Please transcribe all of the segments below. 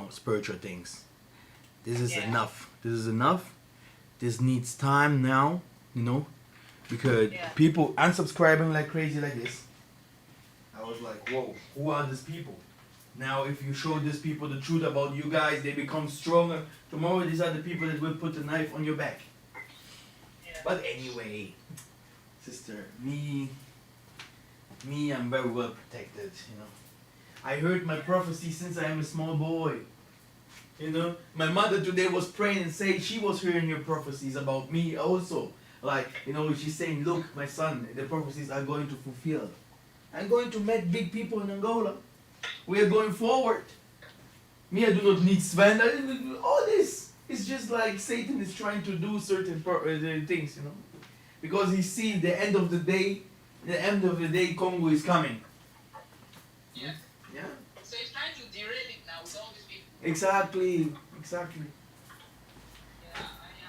spiritual things. This is enough. This is enough. This needs time now, because people unsubscribing like crazy like this. I was like, whoa, who are these people? Now, if you show these people the truth about you guys, they become stronger. Tomorrow, these are the people that will put the knife on your back. But anyway, sister, me, I'm very well protected, I heard my prophecy since I am a small boy. My mother today was praying and saying she was hearing your prophecies about me also. Like, she's saying, look, my son, the prophecies are going to fulfill. I'm going to meet big people in Angola. We are going forward. Me, I do not need Sven. All this is just like Satan is trying to do certain things, because he sees the end of the day, Congo is coming. Yeah. Yeah. So he's trying to derail it now with all these people. Exactly. Yeah, I'm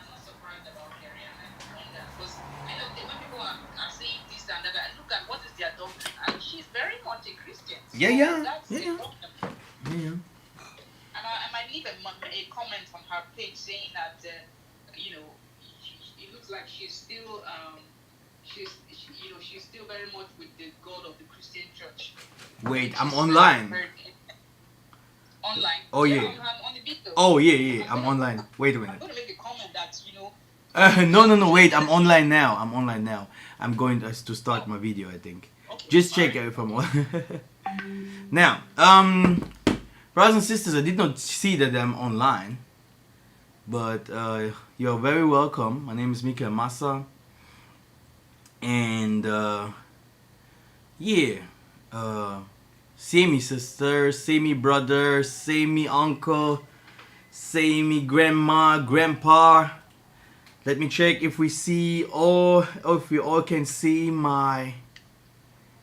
not surprised about Kerry and I wonder, because I know when people are saying this and that, I look at what is their doctrine, and she's very much a Christian. So that's a problem. And I might leave a comment on her page saying that, it looks like she's still, she's still very much with the God of the Christian church. Wait, I'm online. Online? Oh yeah. On the video. Oh yeah. I'm online. Wait a minute. I'm going to make a comment that, No. Wait, I'm online now. I'm going to start my video, I think. Okay. Just check if I'm on. Now, brothers and sisters, I did not see that I'm online, but you're very welcome. My name is Mikhael Massa, and see me sister, see me brother, see me uncle, see me grandma, grandpa. Let me check if we see all, if we all can see my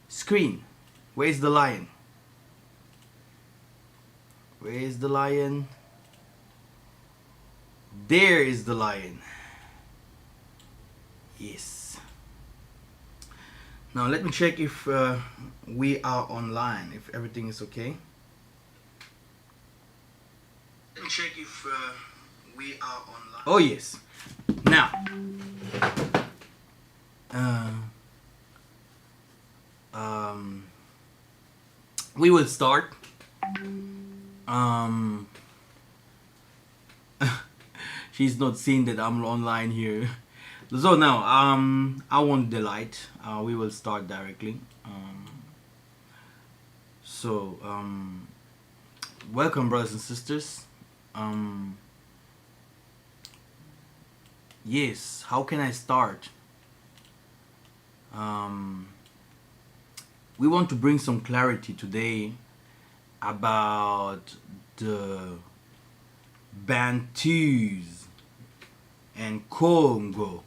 screen. Where's the lion? Where is the lion? There is the lion. Yes. Now let me check if we are online, if everything is okay. Let me check if we are online. Oh yes. Now, we will start. She's not seeing that I'm online here. So now, I want the light. We will start directly. Welcome, brothers and sisters. Yes, how can I start? We want to bring some clarity today about the Bantus and Congo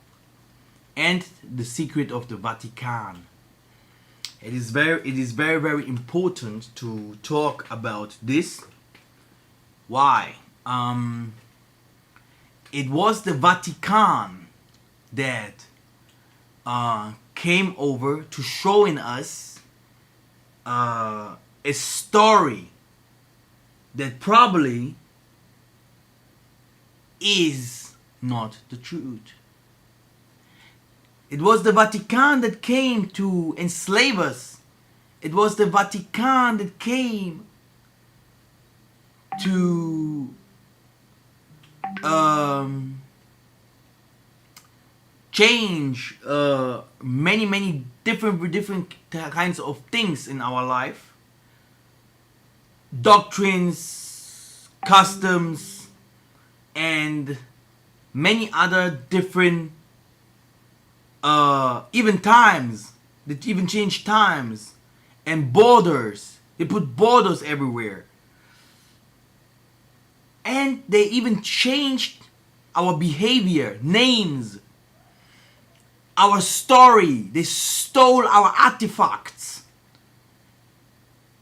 and the secret of the Vatican. It is very important to talk about this. Why? It was the Vatican that came over to showing us a story that probably is not the truth. It was the Vatican that came to enslave us. It was the Vatican that came to change many different kinds of things in our life, doctrines, customs, and many other different even times. They even changed times and borders. They put borders everywhere, and they even changed our behavior, names, our story. They stole our artifacts.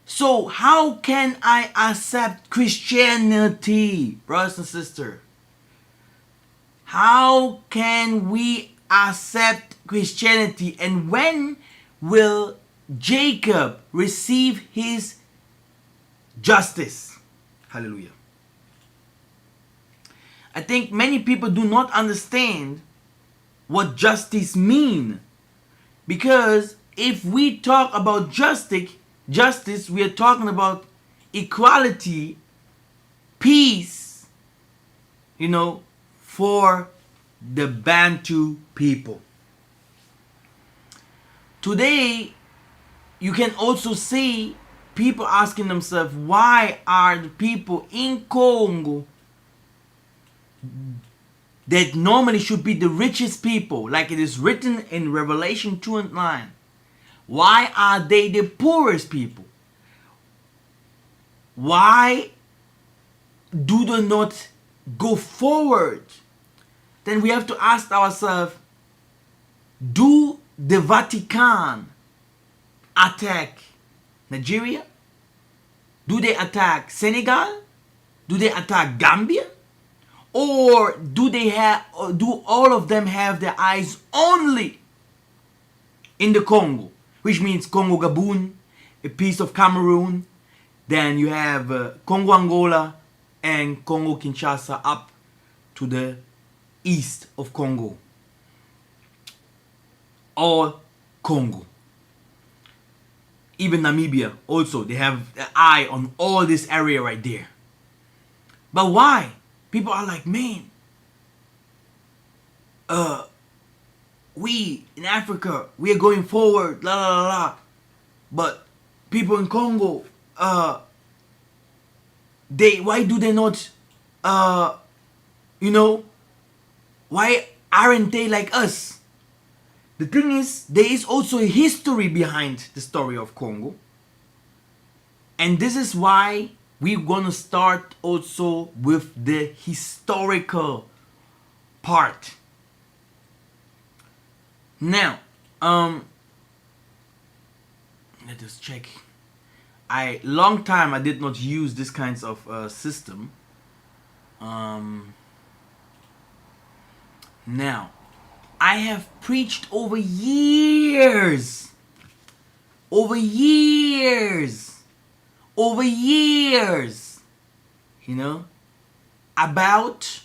So how can I accept Christianity, brothers and sisters? How can we accept Christianity? And when will Jacob receive his justice? Hallelujah. I think many people do not understand what justice mean. Because if we talk about justice, we are talking about equality, peace, for the Bantu people. Today, you can also see people asking themselves, why are the people in Congo that normally should be the richest people, like it is written in Revelation 2 and 9, why are they the poorest people? Why do they not go forward? Then we have to ask ourselves, do the Vatican attack Nigeria? Do they attack Senegal? Do they attack Gambia? Or do all of them have their eyes only in the Congo, which means Congo Gabon, a piece of Cameroon, then you have Congo Angola and Congo Kinshasa up to the east of Congo. All Congo. Even Namibia also, they have an eye on all this area right there. But why? People are like, man, we in Africa, we are going forward, la la la la. But people in Congo, why do they not, why aren't they like us? The thing is, there is also a history behind the story of Congo. And this is why we're gonna start also with the historical part. Now, let us check. Long time I did not use this kinds of system. Now, I have preached over years, about,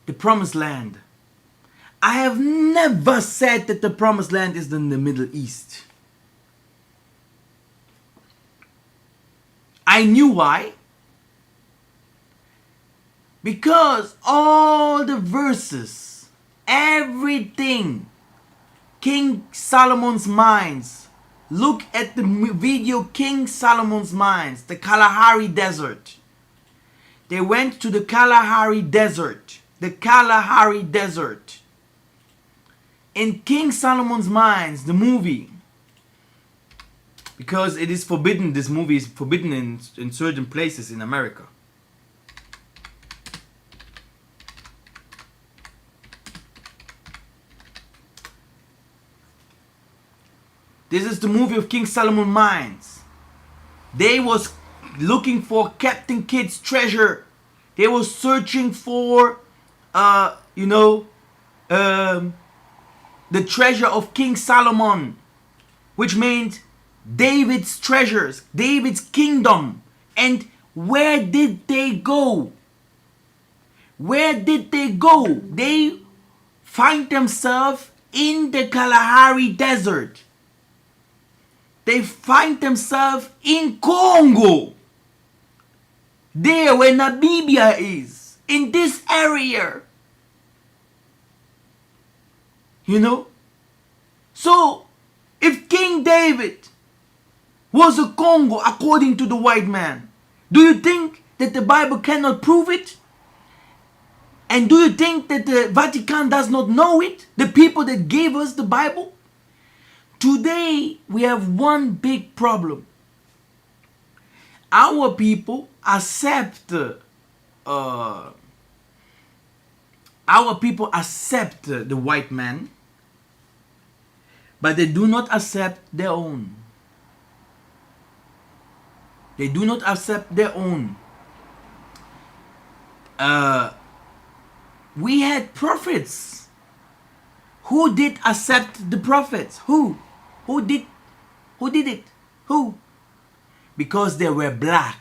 the promised land. I have never said that the promised land is in the Middle East. I knew why. Because all the verses, everything, King Solomon's Mines, look at the video King Solomon's Mines, the Kalahari Desert. They went to the Kalahari Desert. In King Solomon's Mines, the movie, because it is forbidden, this movie is forbidden in certain places in America. This is the movie of King Solomon Mines. They was looking for Captain Kidd's treasure. They were searching for, the treasure of King Solomon, which meant David's treasures, David's kingdom. And where did they go? They find themselves in the Kalahari Desert. They find themselves in Congo. There where Namibia is. In this area. So, if King David was a Congo according to the white man, do you think that the Bible cannot prove it? And do you think that the Vatican does not know it? The people that gave us the Bible? Today, we have one big problem. Our people accept the white man, but they do not accept their own. They do not accept their own. We had prophets. Who did accept the prophets? Who did it? Who? Because they were black.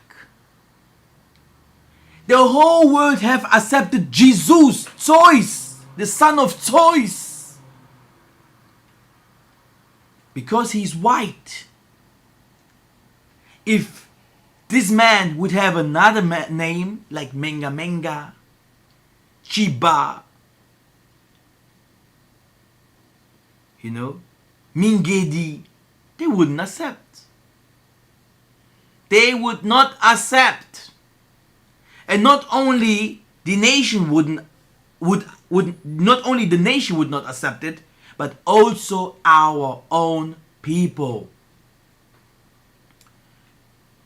The whole world have accepted Jesus, choice, the son of choice. Because he's white. If this man would have another name like Menga Menga, Chiba, you know, Mingedi, they wouldn't accept. They would not accept. And not only the nation would not accept it, but also our own people.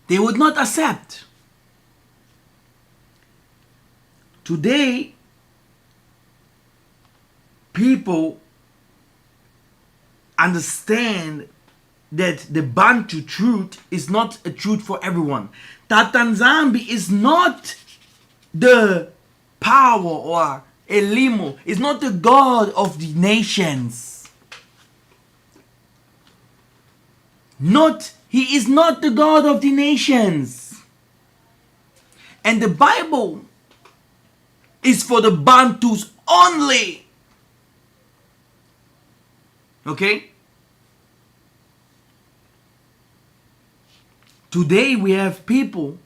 They would not accept. Today, people understand that the Bantu truth is not a truth for everyone. That Nzambi is not the power or Elimo, is not the God of the nations. He is not the God of the nations. And the Bible is for the Bantus only. Okay? Today we have people,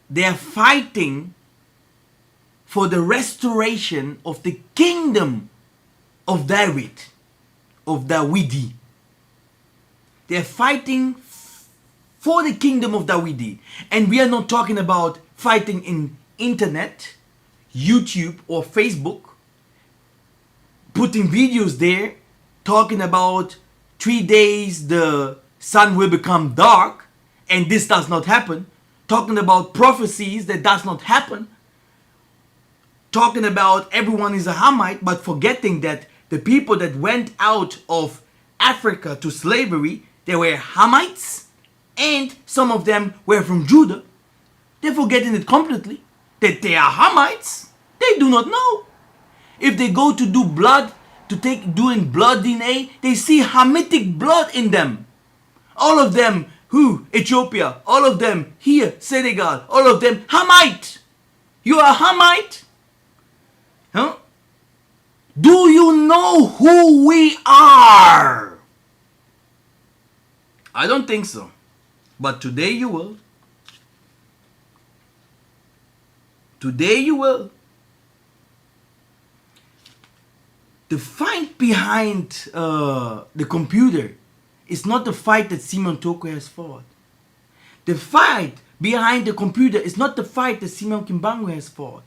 they are fighting for the restoration of the kingdom of David, of Dawidi. They are fighting for the kingdom of Dawidi. And we are not talking about fighting in internet, YouTube or Facebook, putting videos there, talking about 3 days the sun will become dark and this does not happen, talking about prophecies that does not happen, talking about everyone is a Hamite, but forgetting that the people that went out of Africa to slavery, they were Hamites, and some of them were from Judah. They're forgetting it completely, that they are Hamites. They do not know. If they go to do blood, doing blood DNA, they see Hamitic blood in them. All of them, Ethiopia, all of them here, Senegal, all of them Hamite. You are Hamite? Huh? Do you know who we are? I don't think so. But today you will. Today you will. The fight behind the computer is not the fight that Simon Toko has fought. The fight behind the computer is not the fight that Simon Kimbangu has fought.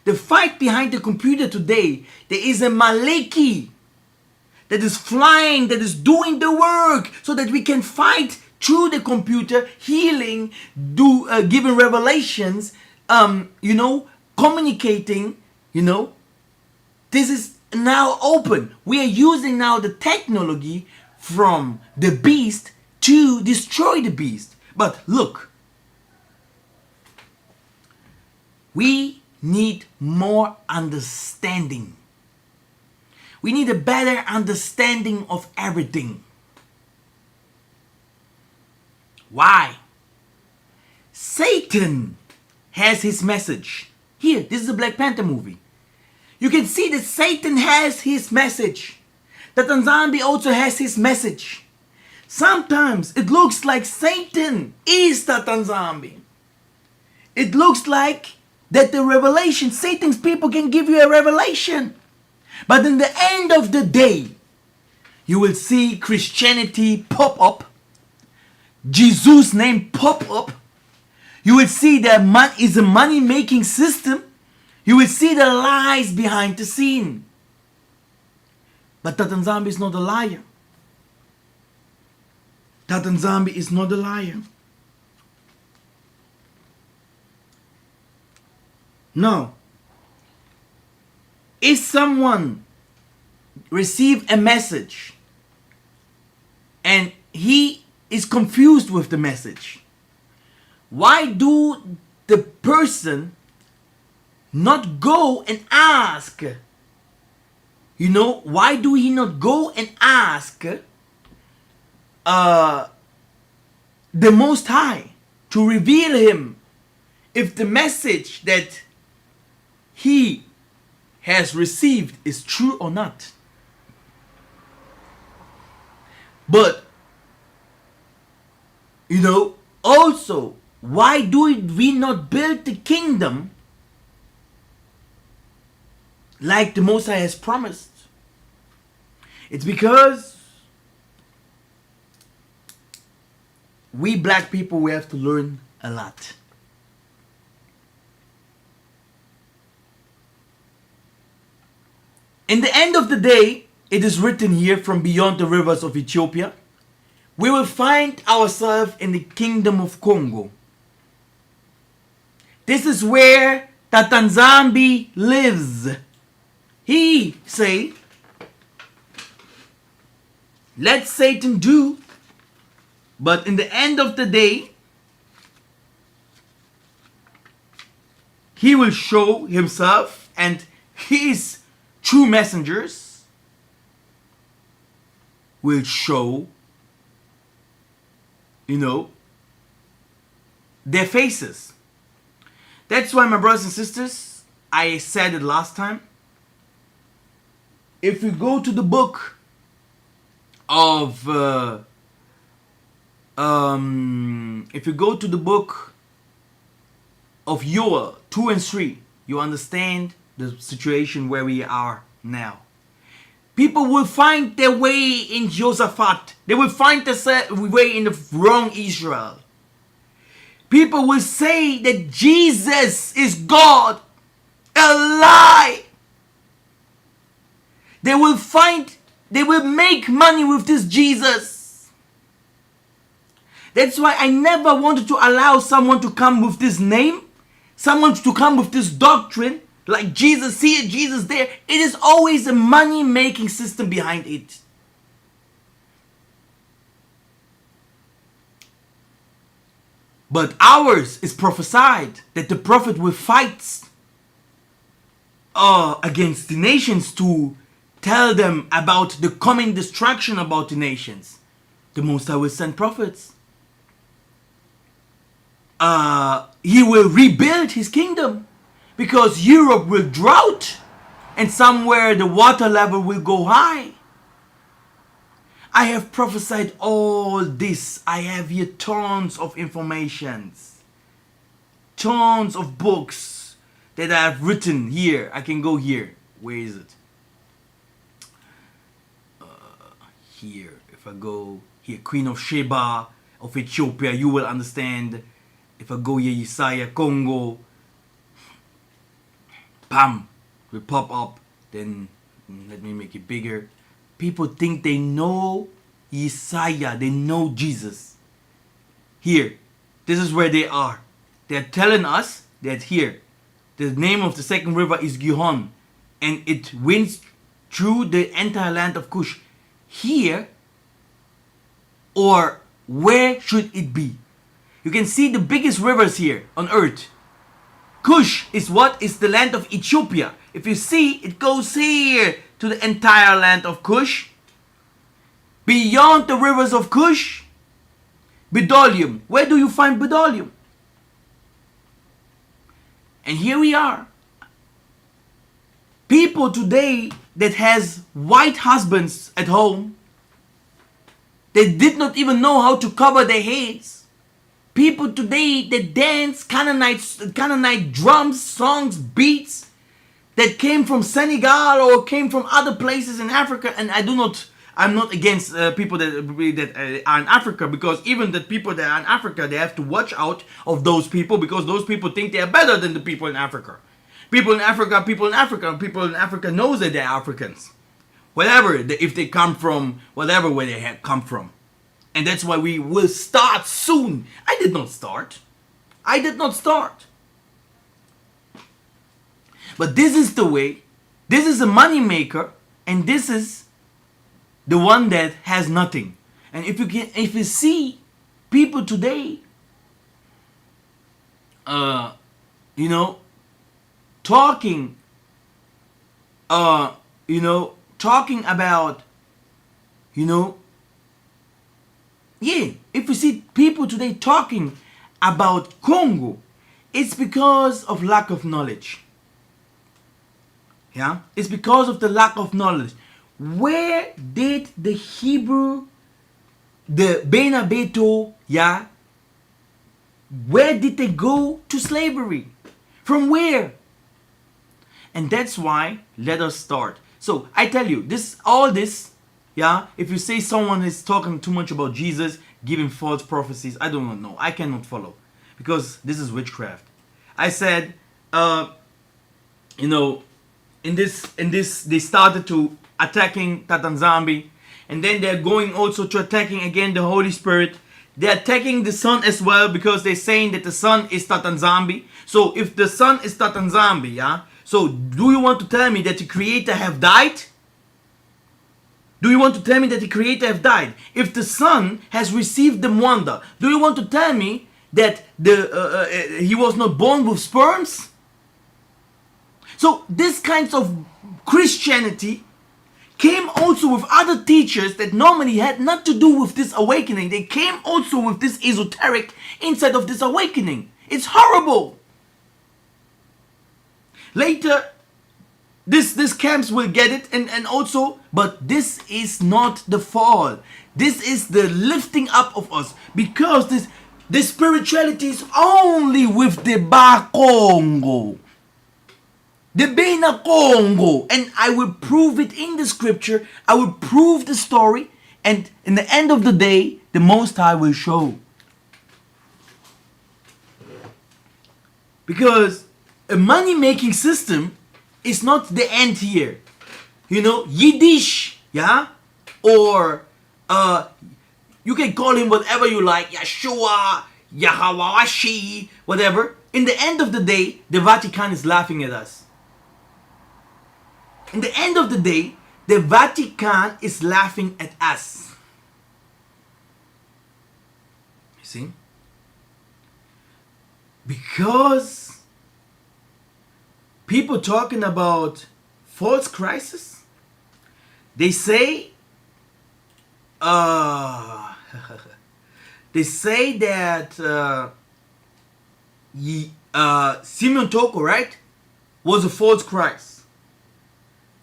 The fight behind the computer today, there is a Maleki that is flying, that is doing the work so that we can fight through the computer, healing, giving revelations, communicating, This is now open. We are using now the technology from the beast to destroy the beast. But look, we need more understanding. We need a better understanding of everything. Why? Satan has his message. Here, this is a Black Panther movie. You can see that Satan has his message. That Nzambi also has his message. Sometimes it looks like Satan is that Nzambi. It looks like that the revelation, Satan's people can give you a revelation. But in the end of the day, you will see Christianity pop up. Jesus' name pop up. You will see that is a money-making system. You will see the lies behind the scene. But Tata Nzambi is not a liar. Tata Nzambi is not a liar. No. If someone receives a message and he is confused with the message, why do the person not go and ask? Why do he not go and ask the Most High to reveal him if the message that he has received is true or not. But, you know, also, why do we not build the kingdom like the Most High has promised? It's because we black people, we have to learn a lot. In the end of the day, it is written here, from beyond the rivers of Ethiopia, we will find ourselves in the kingdom of Congo. This is where Tatanzambi lives. He say, let Satan do, but in the end of the day, he will show himself and his true messengers will show, you know, their faces. That's why, my brothers and sisters, I said it last time. If we go to the book of, if you go to the book of Joel 2 and 3, you understand the situation where we are now. People will find their way in Josaphat. They will find their way in the wrong Israel. People will say that Jesus is God. A lie. They will make money with this Jesus. That's why I never wanted to allow someone to come with this name, someone to come with this doctrine, like Jesus here, Jesus there. It is always a money-making system behind it. But ours is prophesied that the prophet will fight against the nations to tell them about the coming destruction about the nations. The Most High will send prophets. He will rebuild his kingdom. Because Europe will drought and somewhere the water level will go high. I have prophesied all this. I have here tons of informations. Tons of books that I have written here. I can go here. Where is it? Here. If I go here, Queen of Sheba of Ethiopia, you will understand. If I go here, Isaiah, KONGO. Bam, will pop up. Then let me make it bigger. People think they know Isaiah, they know Jesus. Here, this is where they are. They're telling us that here, the name of the second river is Gihon, and it winds through the entire land of Cush. Here, or where should it be? You can see the biggest rivers here on earth. Cush is what? Is the land of Ethiopia. If you see, it goes here to the entire land of Cush. Beyond the rivers of Cush, Bedolium. Where do you find Bedolium? And here we are. People today that has white husbands at home, they did not even know how to cover their heads. People today that dance Canaanite drums, songs, beats that came from Senegal or came from other places in Africa. And I'm not against people that are in Africa, because even the people that are in Africa, they have to watch out of those people, because those people think they are better than the people in Africa. People in Africa knows that they're Africans. Whatever, if they come from, whatever where they have come from. And that's why we will start soon. I did not start. But this is the way. This is a money maker. And this is the one that has nothing. And if you see people today, talking about, if you see people today talking about Congo, it's because of lack of knowledge. Yeah, it's because of the lack of knowledge. Where did the Hebrew, the Bena Beto, yeah, where did they go to slavery? From where? And that's why, let us start. So I tell you, all this, yeah, if you say someone is talking too much about Jesus, giving false prophecies, I don't know. I cannot follow, because this is witchcraft. I said, you know, in this, they started to attacking Tatanzambi, and then they're going also to attacking again the Holy Spirit. They're attacking the Son as well, because they're saying that the Son is Tatanzambi. So if the Son is Tatanzambi, yeah, so do you want to tell me that the Creator have died? Do you want to tell me that the Creator have died? If the Son has received the Mwanda, do you want to tell me that he was not born with sperms? So this kinds of Christianity came also with other teachers that normally had not to do with this awakening. They came also with this esoteric inside of this awakening. It's horrible. Later, this camps will get it, and also, but this is not the fall. This is the lifting up of us, because this spirituality is only with the KONGO. The Bena KONGO, and I will prove it in the scripture. I will prove the story, and in the end of the day, the Most High will show. Because a money-making system is not the end here. You know, Yiddish, yeah, or you can call him whatever you like, Yeshua, Yahawashi, whatever. In the end of the day, the Vatican is laughing at us. In the end of the day, the Vatican is laughing at us. You see? Because people talking about false crisis, they say, they say that Simeon Toko, right, was a false Christ.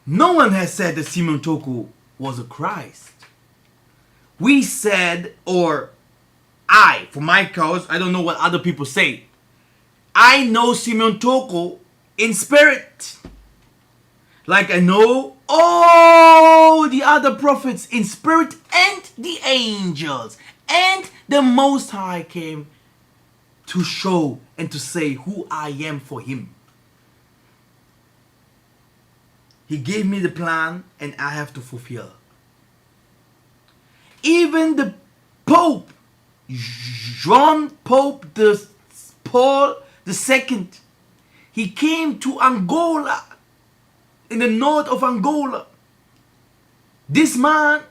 No one has said that Simeon Toko was a Christ. We said, or I, for my cause, I don't know what other people say. I know Simeon Toko in spirit. Like I know all the other prophets in spirit, and the angels. And the Most High came to show and to say who I am for him. He gave me the plan, and I have to fulfill. Even the Pope, John Pope Paul II, he came to Angola, in the north of Angola. This man,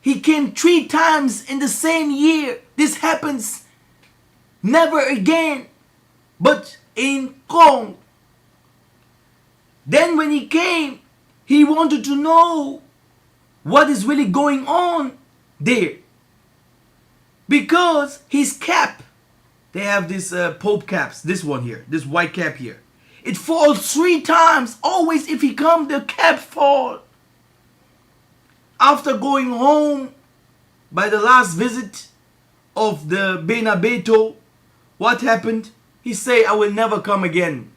he came 3 times in the same year. This happens never again, but in Kongo. Then when he came, he wanted to know what is really going on there. Because his cap, they have this Pope caps, this one here, this white cap here. It falls 3 times. Always if he comes, the cap fall. After going home by the last visit of the Bena Beto, what happened? He say, I will never come again.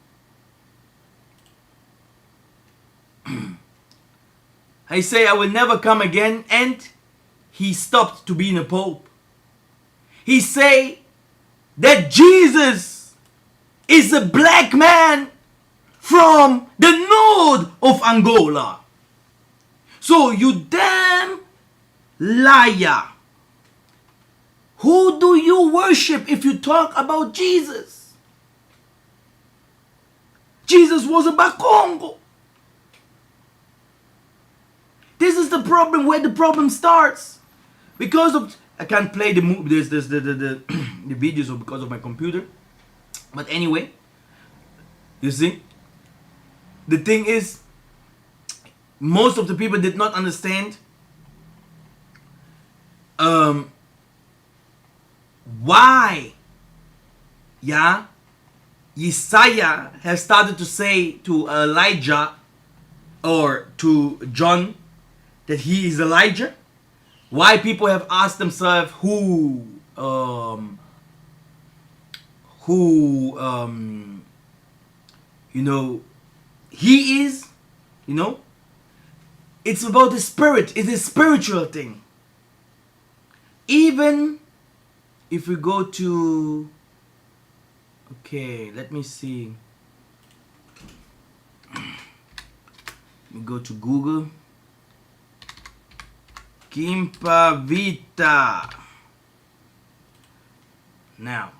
I say I will never come again, and he stopped to being a pope. He say that Jesus is a black man from the north of Angola. So you damn liar. Who do you worship if you talk about Jesus? Jesus was a Bakongo. This is the problem, where the problem starts. Because of, I can't play the the videos because of my computer. But anyway, you see, the thing is, most of the people did not understand why, yeah, Isaiah has started to say to Elijah or to John that he is Elijah, why people have asked themselves who he is, it's about the spirit. It's a spiritual thing. Even if we go to, okay, let me see. We go to Google. Kimpa Vita. Now,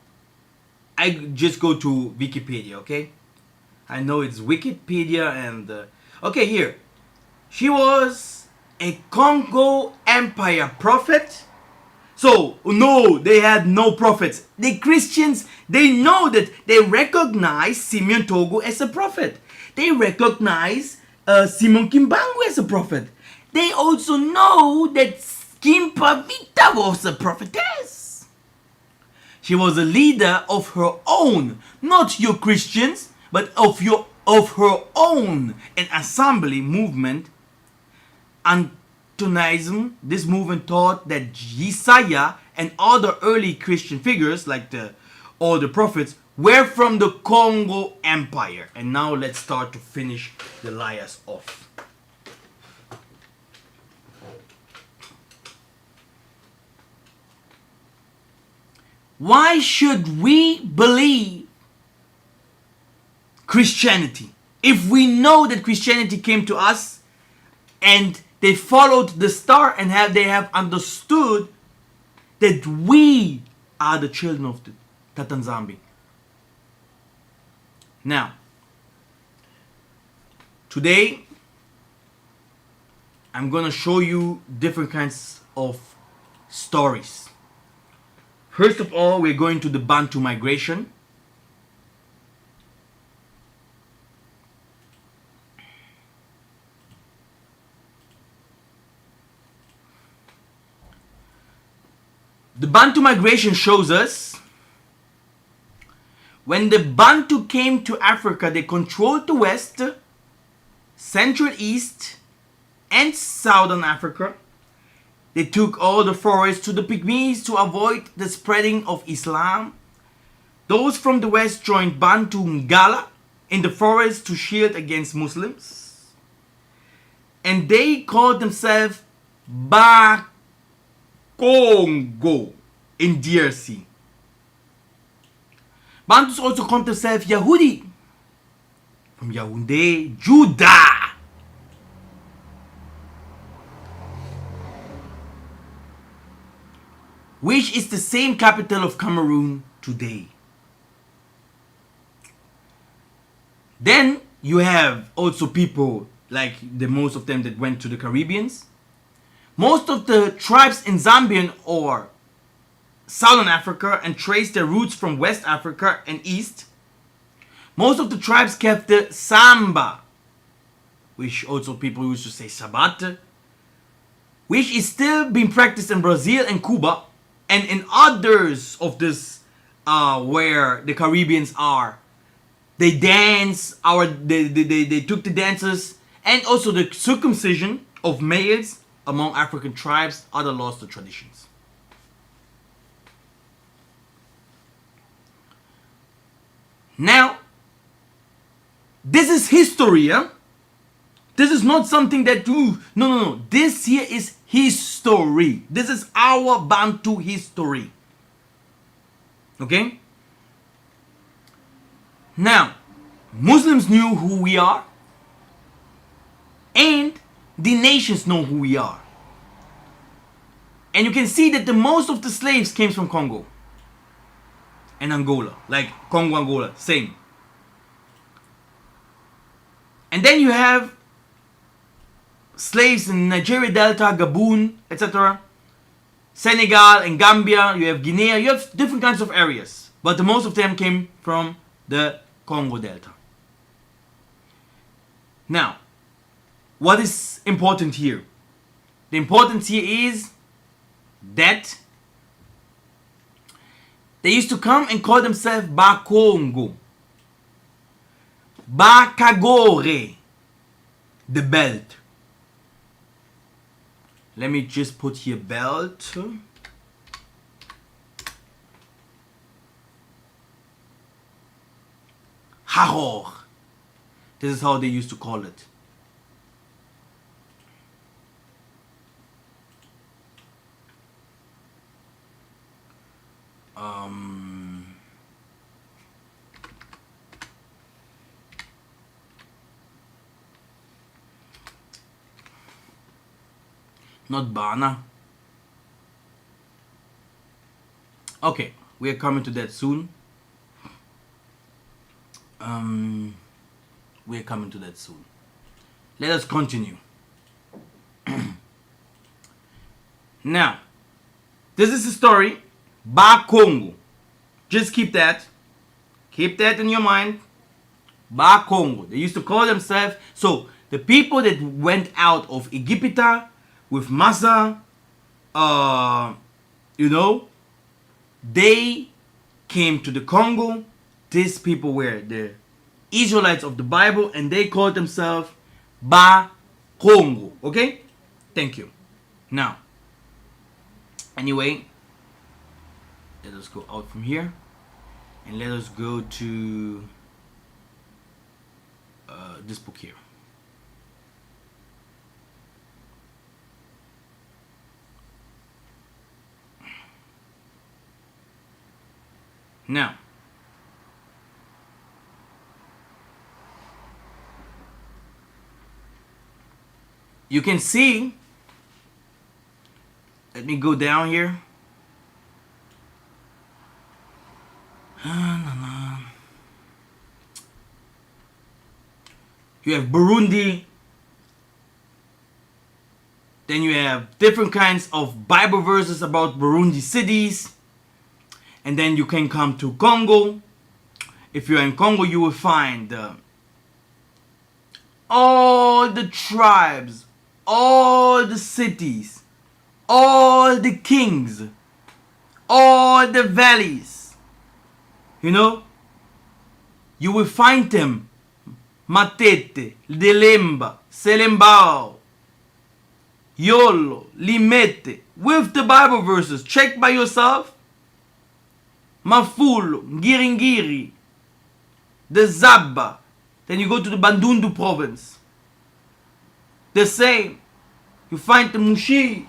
I just go to Wikipedia, okay? I know it's Wikipedia and... okay, here. She was a Congo Empire prophet. So, no, they had no prophets. The Christians, they know that they recognize Simeon Togo as a prophet. They recognize Simon Kimbangu as a prophet. They also know that Kimpa Vita was a prophetess. She was a leader of her own, not your Christians, but of her own, an assembly movement. Antonism, this movement taught that Isaiah and other early Christian figures, like all the prophets, were from the Congo Empire. And now let's start to finish the liars off. Why should we believe Christianity if we know that Christianity came to us and they followed the star and they have understood that we are the children of the Tatanzambi? Now, today I'm going to show you different kinds of stories. First of all, we're going to the Bantu migration. The Bantu migration shows us when the Bantu came to Africa, they controlled the West, Central East, and Southern Africa. They took all the forests to the Pygmies to avoid the spreading of Islam. Those from the West joined Bantu Ngala in the forest to shield against Muslims. And they called themselves Ba KONGO in DRC. Bantus also called themselves Yahudi from Yaoundé, Judah. Which is the same capital of Cameroon today. Then you have also people like most of them that went to the Caribbeans. Most of the tribes in Zambia or Southern Africa and traced their roots from West Africa and East. Most of the tribes kept the Samba, which also people used to say Sabbat, which is still being practiced in Brazil and Cuba and in others of this where the Caribbeans are. They dance, they took the dances, and also the circumcision of males among African tribes, other laws to traditions. Now, this is history, huh? This is not something that no. This here is history. This is our Bantu history. Okay? Now, Muslims knew who we are, and the nations know who we are. And you can see that the most of the slaves came from Congo and Angola, like Congo, Angola, same. And then you have slaves in Nigeria Delta, Gabon, etc. Senegal and Gambia, you have Guinea, you have different kinds of areas. But the most of them came from the Congo Delta. Now, what is important here? The importance here is that they used to come and call themselves Ba Kongo. Bakagore. The belt. Let me just put here belt. Haror. This is how they used to call it. Not Bana. Okay, we are coming to that soon. We are coming to that soon. Let us continue. Now, this is the story by KONGO. Just keep that. Keep that in your mind. By KONGO. They used to call themselves. So, the people that went out of Egypt with Massa, you know, they came to the Congo. These people were the Israelites of the Bible, and they called themselves Ba Congo. Okay? Thank you. Now, anyway, let us go out from here and let us go to this book here. Now, you can see, let me go down here. You have Burundi. Then you have different kinds of Bible verses about Burundi cities. And then you can come to Congo. If you're in Congo, you will find all the tribes, all the cities, all the kings, all the valleys. You know, you will find them. Matete, Delemba, Selembao, Yolo, Limete, with the Bible verses. Check by yourself. Mafulo, Ngiringiri, the Zabba. Then you go to the Bandundu province. The same. You find the Mushi.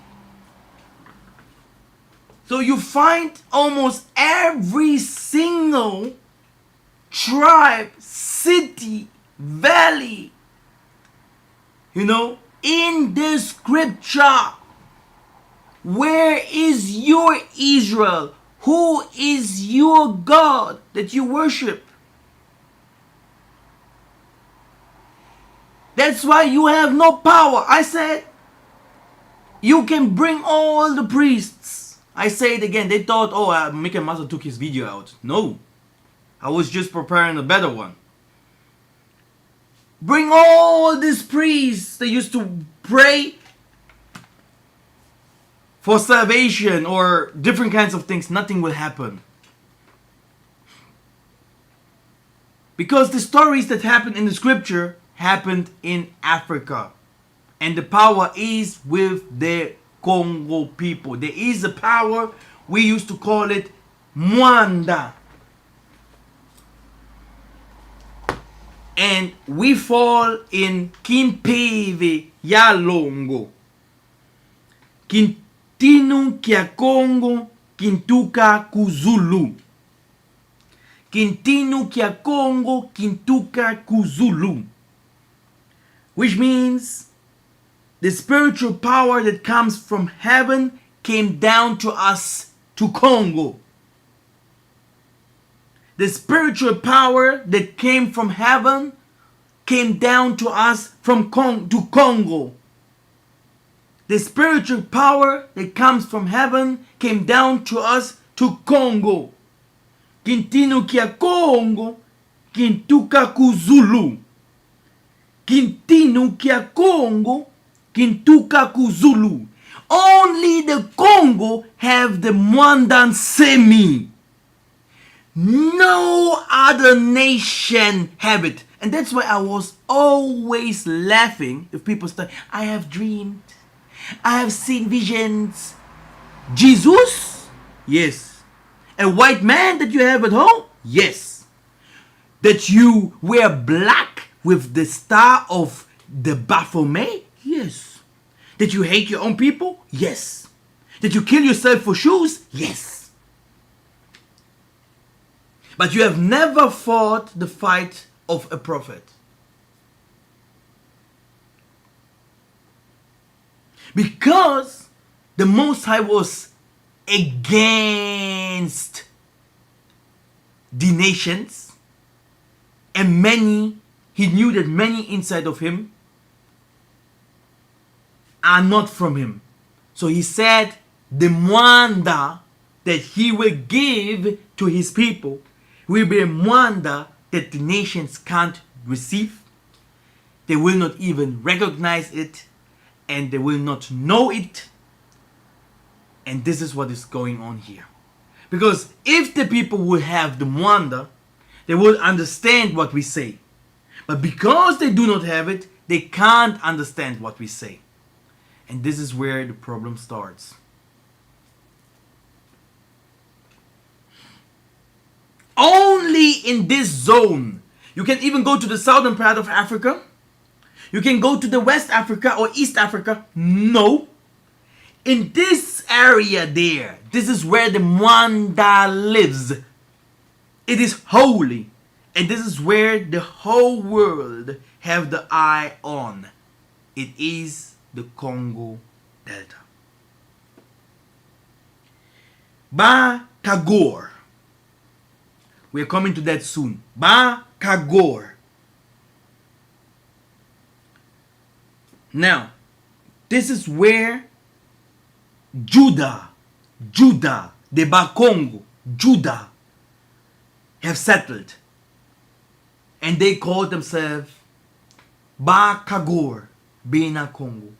So you find almost every single tribe, city, valley, you know, in the scripture. Where is your Israel? Who is your God that you worship? That's why you have no power. I said, you can bring all the priests. I say it again. They thought, oh, Mikhael Massa took his video out. No. I was just preparing a better one. Bring all these priests that used to pray for salvation or different kinds of things. Nothing will happen. Because the stories that happened in the scripture happened in Africa. And the power is with the Congo people. There is a power. We used to call it Mwanda. And we fall in Kimpeve Yalongo. Kintinu Kia Congo Kintuka Kuzulu. Kintinu Kia Congo Kintuka Kuzulu. Which means the spiritual power that comes from heaven came down to us, to Congo. The spiritual power that came from heaven came down to us to Congo. The spiritual power that comes from heaven came down to us to Congo. Kintinu Kia Congo Kintuka Kuzulu. Kintinu Kia Congo Kintuka Kuzulu. Only the Congo have the Mwandan Semi. No other nation have it. And that's why I was always laughing if people start, I have dreamed, I have seen visions. Jesus? Yes. A white man that you have at home? Yes. That you wear black with the star of the Baphomet? Yes. That you hate your own people? Yes. That you kill yourself for shoes? Yes. But you have never fought the fight of a prophet. Because the Most High was against the nations, and many, he knew that many inside of him are not from him. So he said the mwanda that he will give to his people will be a mwanda that the nations can't receive. They will not even recognize it, and they will not know it. And this is what is going on here. Because if the people would have the mwanda, they will understand what we say. But because they do not have it, they can't understand what we say. And this is where the problem starts. Only in this zone. You can even go to the southern part of Africa. You can go to the West Africa or East Africa. No. In this area there, this is where the Mwanda lives. It is holy. And this is where the whole world have the eye on. It is the Congo Delta. Ba Kagor. We are coming to that soon. Ba Kagor. Now, this is where Judah, the Bakongo, Judah, have settled. And they call themselves Ba Kagor, Bena Congo.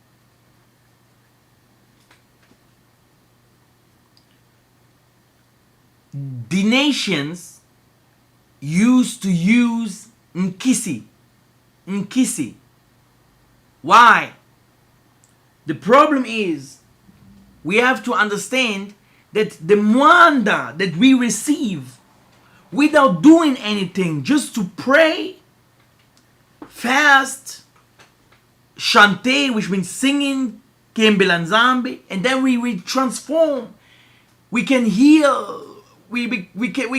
The nations used to use Nkisi. Why? The problem is, we have to understand that the Mwanda that we receive without doing anything, just to pray, fast, chante, which means singing, Kembelanzambi, and then we transform. We can heal. We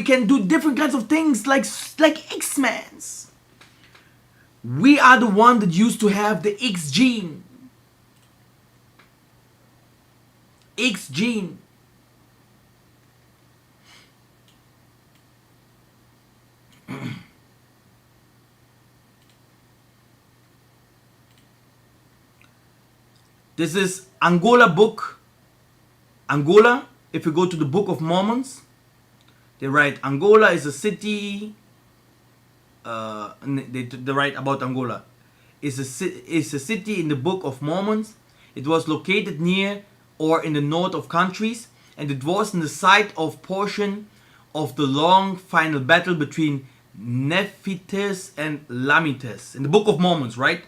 can do different kinds of things like X-Men's. We are the one that used to have the X gene. X gene. This is Angola book. Angola, if you go to the Book of Mormons, they write Angola is a city. They write about Angola. It's a city in the Book of Mormons. It was located near or in the north of countries, and it was in the site of portion of the long final battle between Nephites and Lamites. In the Book of Mormons, right?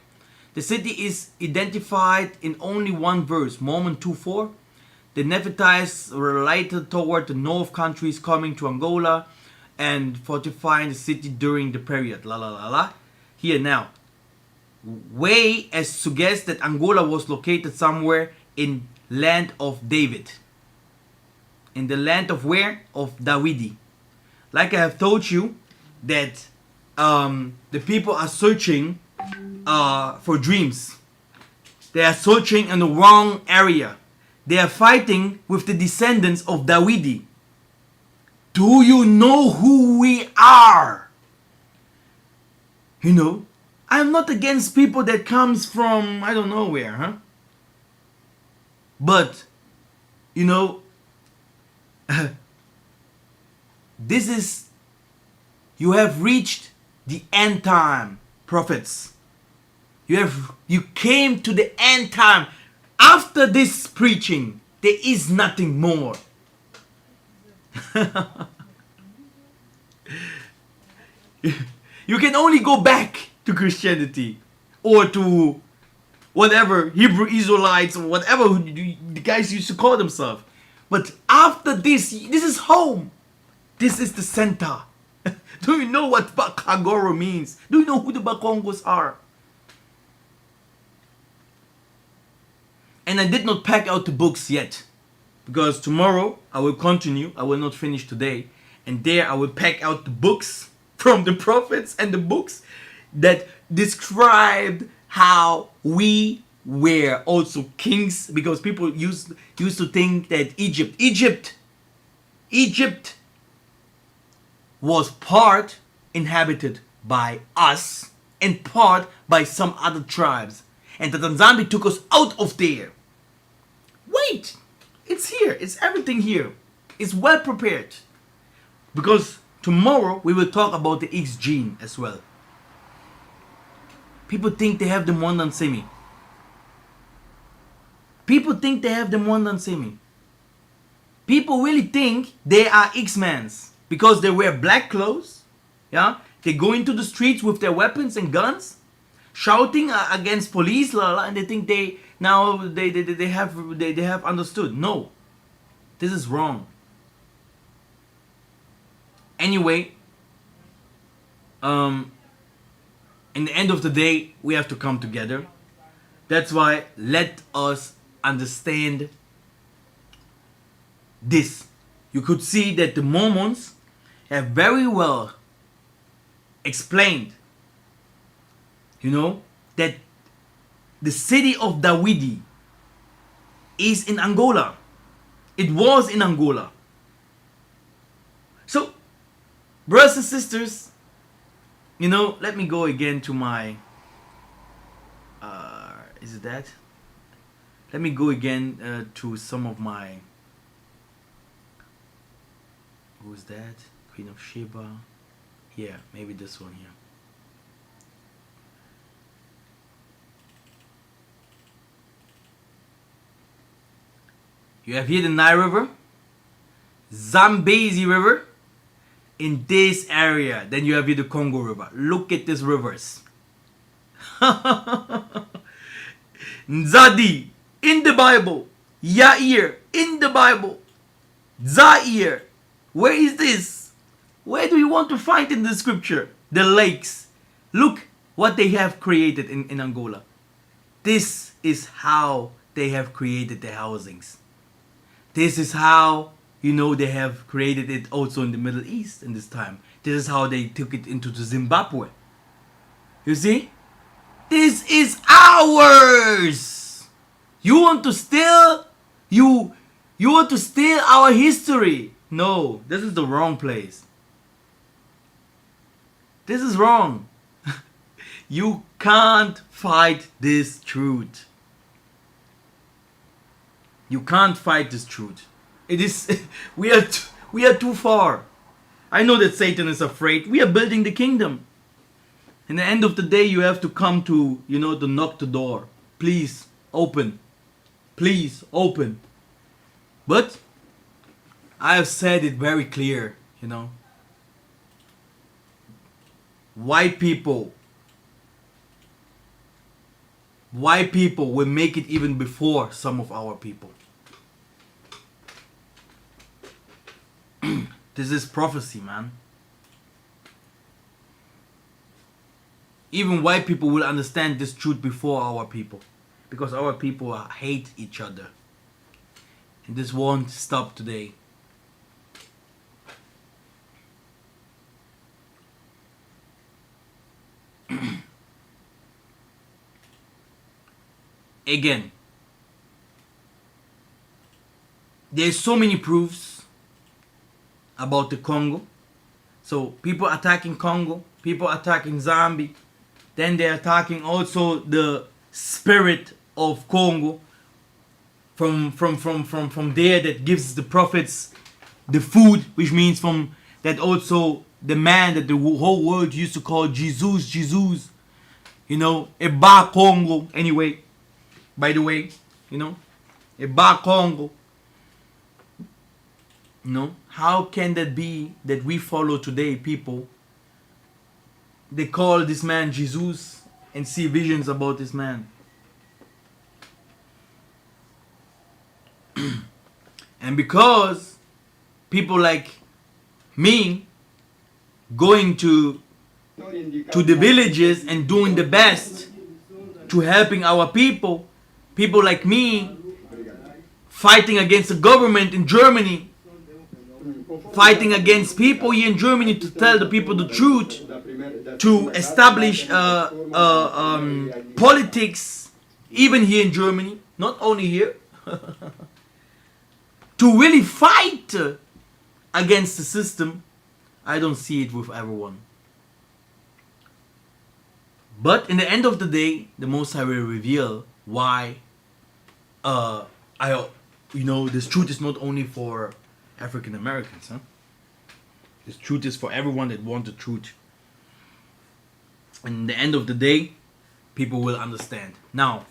The city is identified in only one verse, Mormon 2:4. The Nephites were related toward the north countries coming to Angola and fortifying the city during the period. Here now, way as suggests that Angola was located somewhere in land of David. In the land of where? Of Dawidi. Like I have told you that the people are searching for dreams. They are searching in the wrong area. They are fighting with the descendants of Dawidi. Do you know who we are? You know, I'm not against people that comes from I don't know where, huh? But, you know, this is, you have reached the end time, prophets. You came to the end time. After this preaching, there is nothing more. You can only go back to Christianity or to whatever, Hebrew Israelites or whatever the guys used to call themselves. But after this is home. This is the center. Do you know what Bakagoro means? Do you know who the Bakongos are? And I did not pack out the books yet. Because tomorrow I will continue. I will not finish today. And there I will pack out the books from the prophets and the books that described how we were also kings. Because people used to think that Egypt was part inhabited by us and part by some other tribes. And the Tanzania took us out of there. Wait, it's here. It's everything here. It's well prepared. Because tomorrow we will talk about the X gene as well. People think they have the Mondan Semi. People think they have the Mondan Semi. People really think they are X-Mans. Because they wear black clothes, yeah, they go into the streets with their weapons and guns, shouting against police, and they think they have understood. No, this is wrong. Anyway, in the end of the day, we have to come together. That's why let us understand this. You could see that the Mormons have very well explained, that the city of Dawidi is in Angola. It was in Angola. So, brothers and sisters, let me go again to my, is it that? Let me go again to some of my, who's that? Queen of Sheba. Yeah, maybe this one here. You have here the Nile River, Zambezi River, in this area. Then you have here the Congo River. Look at these rivers. Nzadi in the Bible. Yair in the Bible. Zaire. Where is this? Where do you want to find in the scripture? The lakes. Look what they have created in Angola. This is how they have created the housings. This is how, they have created it also in the Middle East in this time. This is how they took it into the Zimbabwe. You see? This is ours. You want to steal? You want to steal our history? No, this is the wrong place. This is wrong. You can't fight this truth. You can't fight this truth. It is we are too far. I know that Satan is afraid. We are building the kingdom. In the end of the day, you have to come to, to knock the door. Please open. Please open. But I have said it very clear, White people will make it even before some of our people. This is prophecy, man. Even white people will understand this truth before our people. Because our people hate each other. And this won't stop today. Again, there's so many proofs about the Congo. So people attacking Congo, people attacking Zambia, then they're attacking also the spirit of Congo from there that gives the prophets the food, which means from that also the man that the whole world used to call Jesus, Eba Congo, anyway. By the way, Eba Congo. How can that be that we follow today people they call this man Jesus and see visions about this man. And because people like me going to the villages and doing the best to helping our people like me fighting against the government in Germany, fighting against people here in Germany to tell the people the truth, to establish politics even here in Germany, not only here, to really fight against the system. I don't see it with everyone. But in the end of the day, the Most High will reveal why this truth is not only for African Americans, huh? This truth is for everyone that wants the truth. And in the end of the day, people will understand. Now,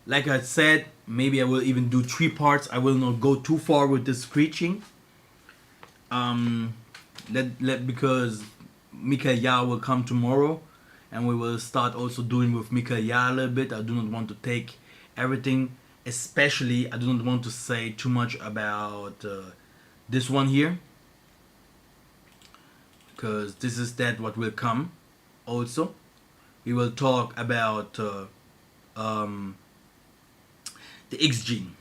like I said, maybe I will even do 3 parts. I will not go too far with this preaching. Because Mikhael will come tomorrow, and we will start also doing with Mikhael a little bit. I do not want to take everything, especially I do not want to say too much about this one here, because this is what will come. Also, we will talk about the X gene.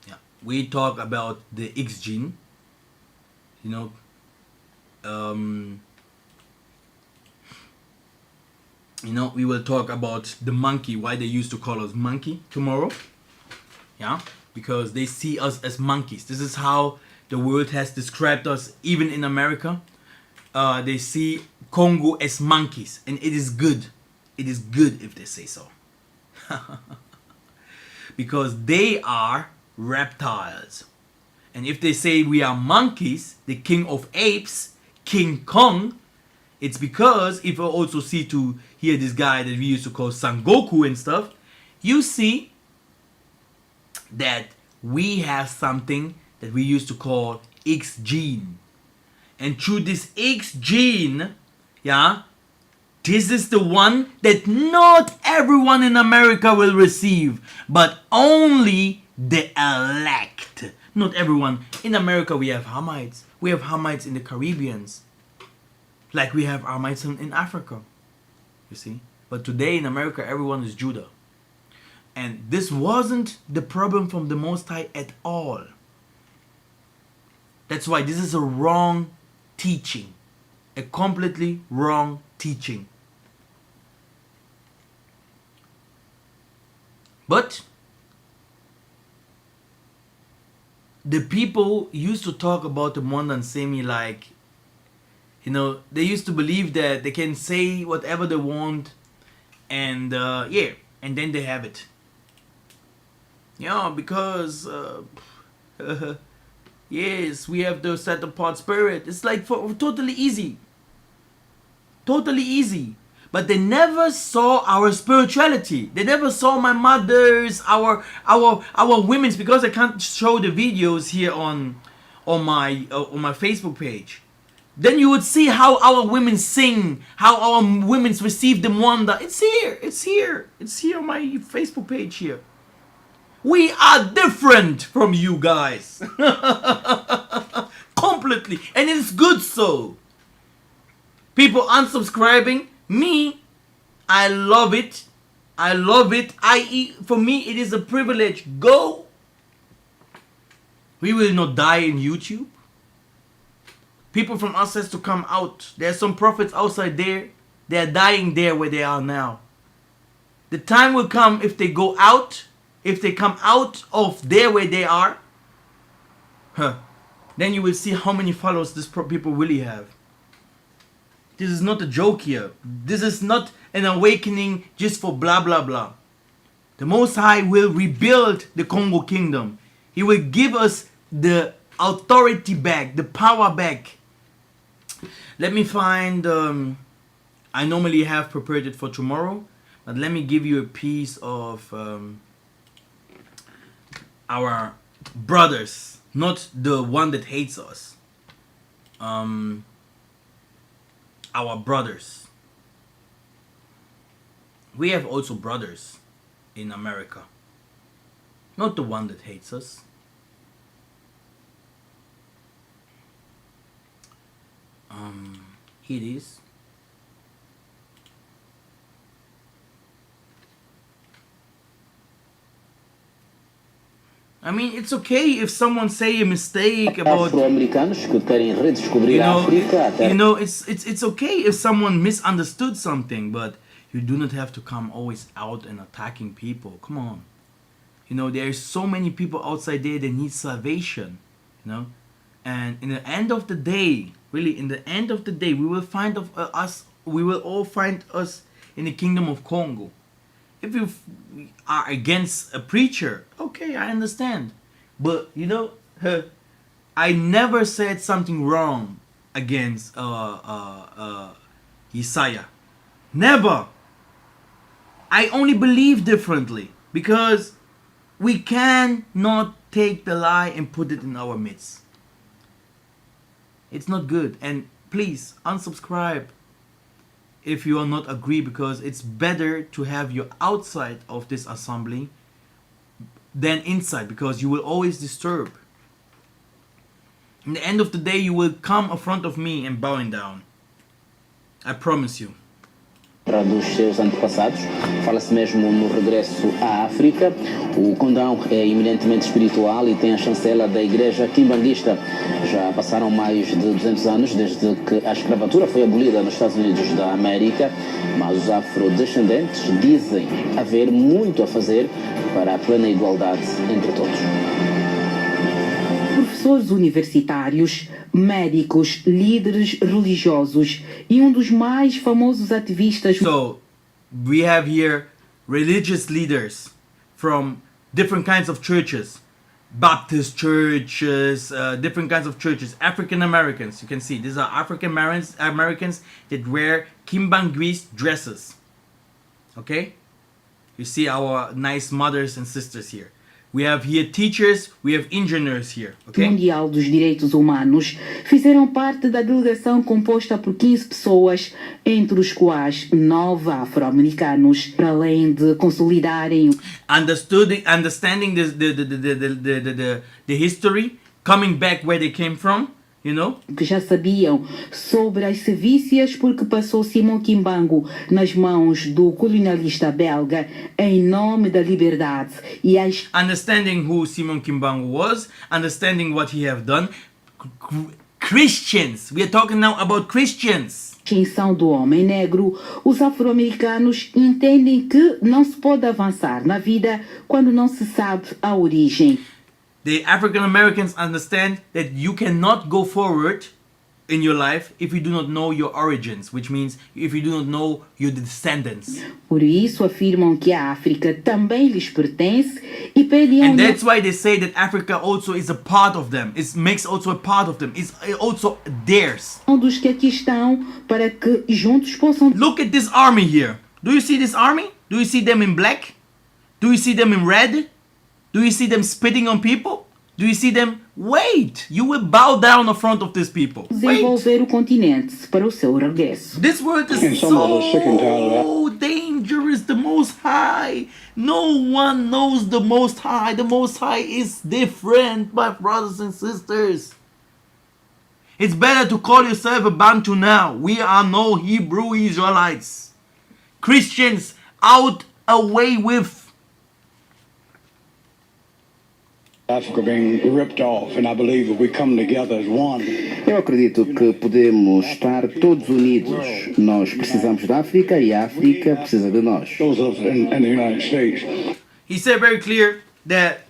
Yeah, we talk about the X gene. We will talk about the monkey, why they used to call us monkey tomorrow. Yeah, because they see us as monkeys. This is how the world has described us, even in America. They see KONGO as monkeys, and it is good. It is good if they say so. Because they are reptiles. And if they say we are monkeys, the king of apes, King Kong, it's because if you also see to hear this guy that we used to call Sangoku and stuff, you see that we have something that we used to call X gene. And through this X gene, yeah, this is the one that not everyone in America will receive, but only the elect. Not everyone. In America we have Hamites. We have Hamites in the Caribbeans. Like we have Hamites in Africa. You see? But today in America everyone is Judah. And this wasn't the problem from the Most High at all. That's why this is a wrong teaching. A completely wrong teaching. But the people used to talk about the Mwanda and Semi like, they used to believe that they can say whatever they want, and and then they have it. Because yes, we have the set apart spirit. It's like totally easy. Totally easy. But they never saw our spirituality. They never saw my mothers, our women's, because I can't show the videos here on my Facebook page. Then you would see how our women sing, how our women receive the Mwanda. It's here. It's here. It's here on my Facebook page here. We are different from you guys. Completely. And it's good so. People unsubscribing. Me, I love it. I love it. For me, it is a privilege. Go. We will not die in YouTube. People from us has to come out. There are some prophets outside there. They are dying there where they are now. The time will come if they go out. If they come out of there where they are. Then you will see how many followers these people really have. This is not a joke here. This is not an awakening just for blah blah blah. The Most High will rebuild the Congo kingdom. He will give us the authority back, the power back. Let me find, I normally have prepared it for tomorrow, but let me give you a piece of our brothers, not the one that hates us. our brothers. We have also brothers in America. Not the one that hates us. Here it is. I mean, it's okay if someone say a mistake about, it's okay if someone misunderstood something, but you do not have to come always out and attacking people. Come on. There's so many people outside there that need salvation, and in the end of the day, really in the end of the day, we will all find us in the kingdom of Congo. If you are against a preacher, okay, I understand. But, I never said something wrong against Isaiah. Never. I only believe differently. Because we cannot take the lie and put it in our midst. It's not good. And please, unsubscribe if you are not agree, because it's better to have you outside of this assembly than inside, because you will always disturb. In the end of the day, you will come in front of me and bowing down. I promise you. Dos seus antepassados, fala-se mesmo no regresso à África. O condão é eminentemente espiritual e tem a chancela da igreja quimbanguista. Já passaram mais de 200 anos desde que a escravatura foi abolida nos Estados Unidos da América, mas os afrodescendentes dizem haver muito a fazer para a plena igualdade entre todos. Professores universitários, médicos, líderes religiosos e dos mais famosos ativistas. So, we have here religious leaders from different kinds of churches. Baptist churches, different kinds of churches. African Americans, you can see, these are African Americans that wear Kimbanguist dresses. Okay? You see our nice mothers and sisters here. We have here teachers, we have engineers here, okay? Mundial dos Direitos Humanos fizeram parte da delegação composta por 15 pessoas, entre os quais 9 afro-americanos, para além de consolidarem understanding the history, coming back where they came from, que já sabiam sobre as sevícias porque passou Simão Kimbangu nas mãos do colonialista belga em nome da liberdade e as understanding who Simon Kimbangu was, understanding what he have done. Christians, we are talking now about Christians. Extinção do homem negro, os afro-americanos entendem que não se pode avançar na vida quando não se sabe a origem. The African Americans understand that you cannot go forward in your life if you do not know your origins, which means if you do not know your descendants. Por isso afirmam que a África também lhes pertence e pedem. And that's why they say that Africa also is a part of them. It makes also a part of them. It's also theirs. Dos que aqui estão para que juntos possam. Look at this army here. Do you see this army? Do you see them in black? Do you see them in red? Do you see them spitting on people? Do you see them? Wait! You will bow down in front of these people. Desenvolver o continente para o seu regresso. This world is so dangerous. The Most High. No one knows the Most High. The Most High is different, my brothers and sisters. It's better to call yourself a Bantu now. We are no Hebrew Israelites. Christians, out, away with. Africa being ripped off, and I believe if we come together as one. Eu acredito que podemos estar todos unidos. Nós precisamos da África e a África precisa de nós. Those of us in the United States. He said very clear that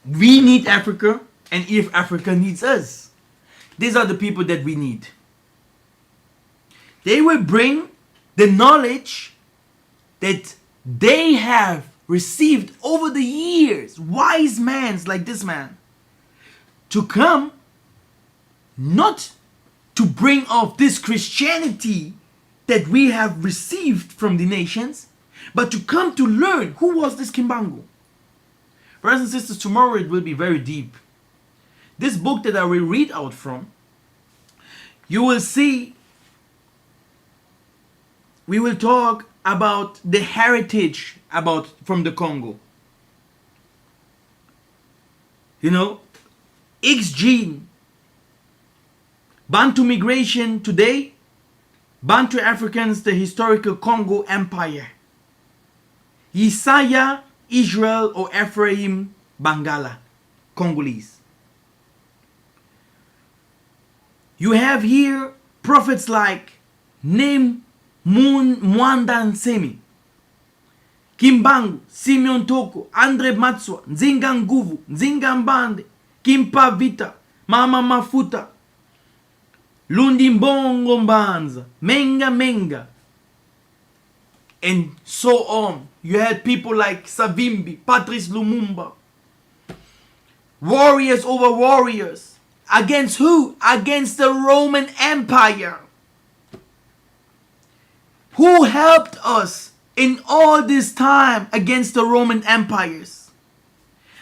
we need Africa, and if Africa needs us, these are the people that we need. They will bring the knowledge that they have received over the years, wise men like this man, to come not to bring off this Christianity that we have received from the nations, but to come to learn who was this Kimbangu. Brothers and sisters, tomorrow it will be very deep. This book that I will read out from, you will see we will talk about the heritage from the Congo. You know, X gene, Bantu migration today, Bantu Africans, the historical Congo Empire, Isaiah, Israel, or Ephraim, Bangala, Congolese. You have here prophets like Nem Mwanda Nsemi, Kimbangu, Simeon Toko, Andre Matswa, Nzinga Nguvu, Nzinga Mbande, Kimpa Vita, Mama Mafuta, Lundi Mbongo Mbanza, Menga Menga, and so on. You had people like Savimbi, Patrice Lumumba, warriors over warriors. Against who? Against the Roman Empire. Who helped us in all this time against the Roman empires?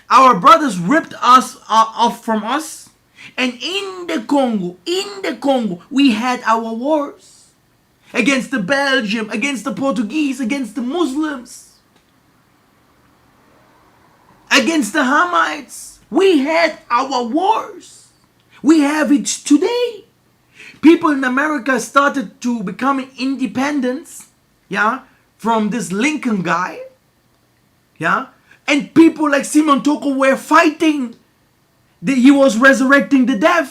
Our brothers ripped us off from us. And in the Congo, we had our wars. Against the Belgium, against the Portuguese, against the Muslims. Against the Hamites. We had our wars. We have it today. People in America started to become independent, yeah, from this Lincoln guy, yeah, and people like Simon Toko were fighting. He was resurrecting the dead.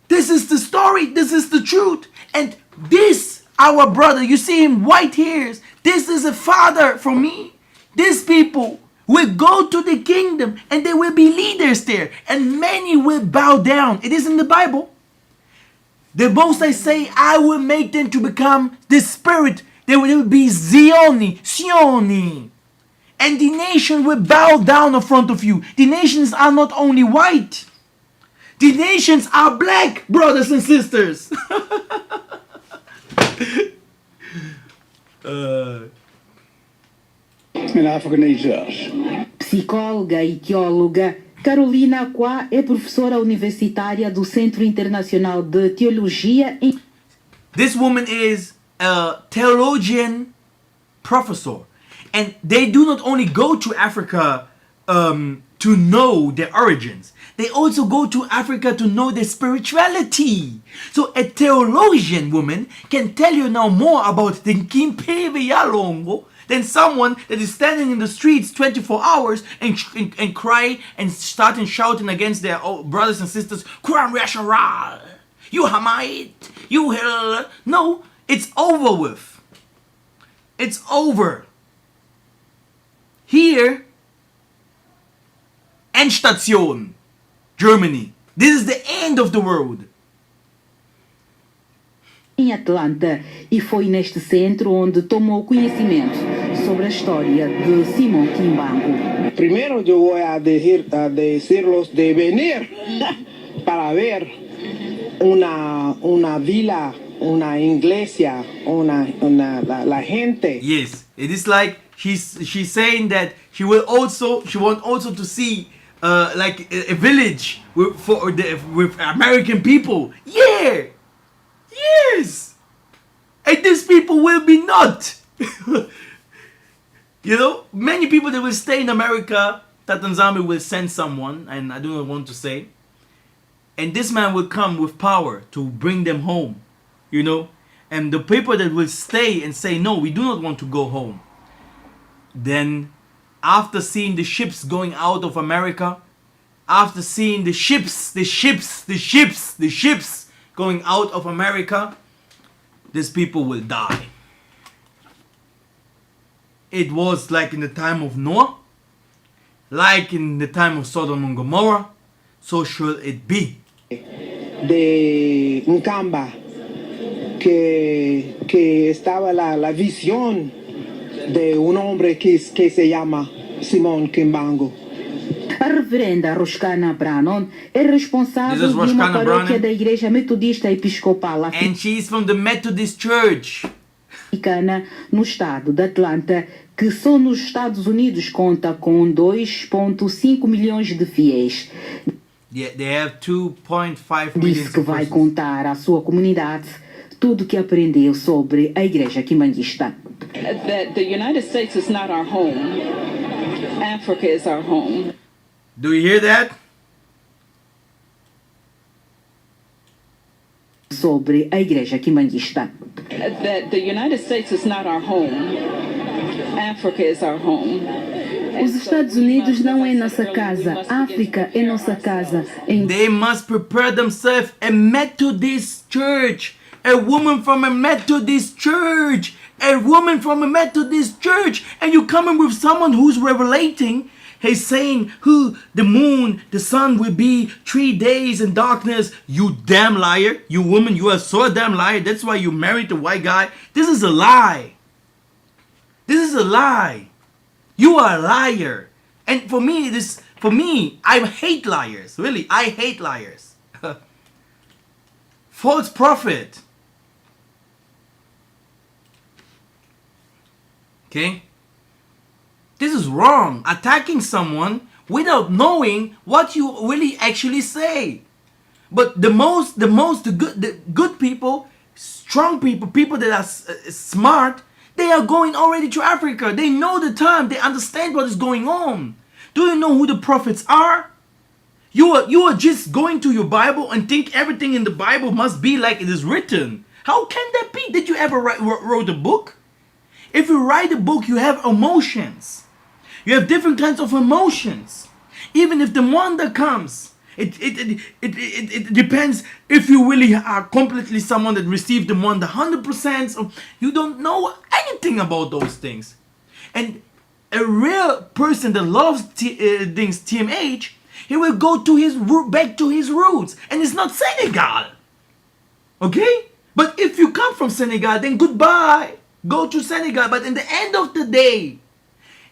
This is the story. This is the truth. And this, our brother, you see him, white hairs. This is a father for me. These people will go to the kingdom and they will be leaders there, and many will bow down. It is in the Bible. The Most I say, I will make them to become the spirit. They will be Sioni. And the nation will bow down in front of you. The nations are not only white. The nations are black, brothers and sisters. Psicóloga e teóloga, Carolina Aquá é professora universitária do Centro Internacional de Teologia em... This woman is a theologian professor. And they do not only go to Africa to know their origins. They also go to Africa to know their spirituality. So a theologian woman can tell you now more about the Nkimpe Yalongo than someone that is standing in the streets 24 hours and cry and starting shouting against their brothers and sisters. Quran Rasharal, you Hamite, you hell. No, it's over with. It's over. Here, Endstation, Germany. This is the end of the world. Em Atlanta, e foi neste centro onde tomou conhecimento sobre a história de Simón Kimbangu. Primero yo voy a decirlos de venir para ver una villa, una iglesia, la gente. Yes, it is like she's saying that she wants also to see like a village with American people. Yeah. Yes. And these people will be not. You know, many people that will stay in America, Tatanzami will send someone, and I do not want to say. And this man will come with power to bring them home. You know, and the people that will stay and say, no, we do not want to go home. Then after seeing the ships going out of America, after seeing the ships going out of America, these people will die. It was like in the time of Noah, like in the time of Sodom and Gomorrah, so shall it be. De Nkamba, que estaba la visión de un hombre que se llama Simón Kimbangu. A reverenda Roshkana Brannon é responsável de uma paróquia da Igreja Metodista Episcopal and she's from the Methodist Church. Africana no estado de Atlanta, que só nos Estados Unidos conta com 2,5 milhões de fiéis. Yeah, they have 2.5 million. Disse que vai contar à sua comunidade tudo que aprendeu sobre a igreja quimbandista. That the United States is not our home. Africa is our home. Do you hear that? Sobre a igreja quimbandista. That the United States is not our home. Africa is our home. Os Estados Unidos não é nossa casa, África é nossa casa. They must prepare themselves. A Methodist church, a woman from a Methodist church, a woman from a Methodist church, and you coming with someone who's revelating. He's saying who the moon, the sun will be 3 days in darkness. You damn liar. You woman, you are so damn liar. That's why you married the white guy. This is a lie. This is a lie. You are a liar. And for me, I hate liars. Really, I hate liars. False prophet. Okay? This is wrong. Attacking someone without knowing what you really actually say. But the good people, strong people, people that are smart, they are going already to Africa. They know the time. They understand what is going on. Do you know who the prophets are? You are just going to your Bible and think everything in the Bible must be like it is written. How can that be? Did you ever wrote a book? If you write a book, you have emotions. You have different kinds of emotions. Even if the wonder comes, it depends if you really are completely someone that received the wonder 100%. So you don't know anything about those things. And a real person that loves things TMH, he will go to back to his roots. And it's not Senegal. Okay? But if you come from Senegal, then goodbye. Go to Senegal. But in the end of the day,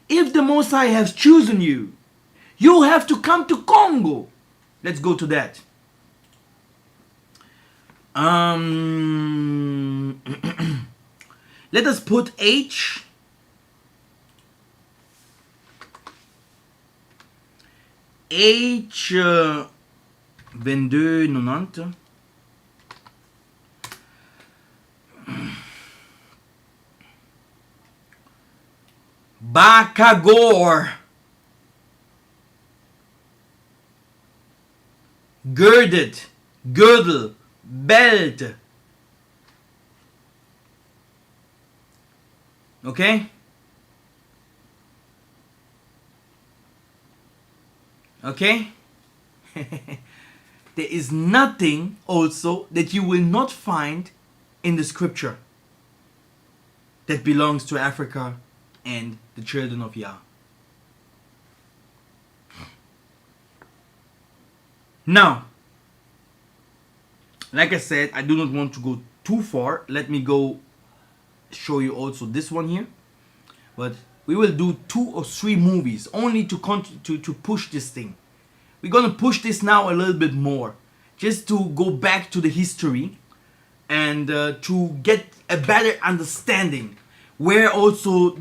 if the Most High has chosen you, you have to come to Congo. Let's go to that. Let us put H. H 2290. Bakagor. Girded, girdle, belt. Okay? Okay? There is nothing also that you will not find in the scripture that belongs to Africa and the children of Yah. Now, like I said, I do not want to go too far. Let me go show you also this one here. But we will do 2 or 3 movies only to push this thing. We're gonna push this now a little bit more, just to go back to the history and to get a better understanding where also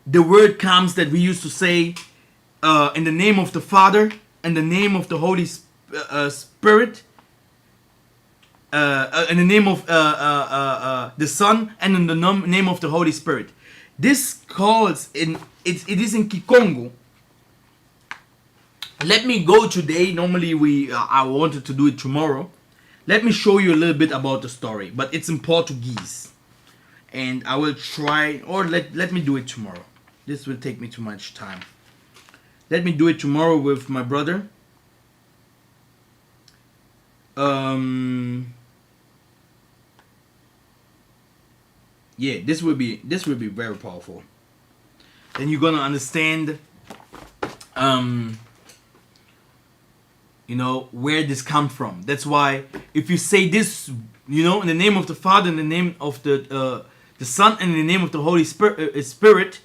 the word comes that we used to say in the name of the Father and the name of the Holy Spirit, in the name of the Son and in the name of the Holy Spirit. This calls in it is in KONGO. Let me go today. Normally I wanted to do it tomorrow. Let me show you a little bit about the story, but it's in Portuguese, and I will try, or let me do it tomorrow. This will take me too much time. Let me do it tomorrow with my brother. Yeah, this will be very powerful. Then you're gonna understand you know, where this comes from. That's why if you say this, you know, in the name of the Father, in the name of the Son, and in the name of the Holy Spirit,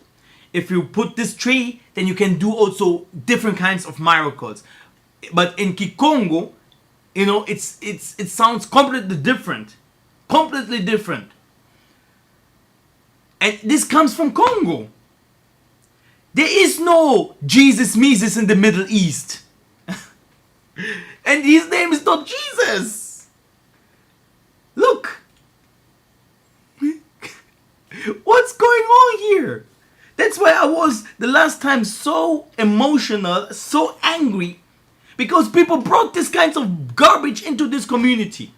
if you put this tree, then you can do also different kinds of miracles. But in KONGO, you know, it sounds completely different. Completely different. And this comes from Congo. There is no Jesus Mises in the Middle East. And his name is not Jesus. the last time so emotional, so angry, because people brought this kinds of garbage into this community.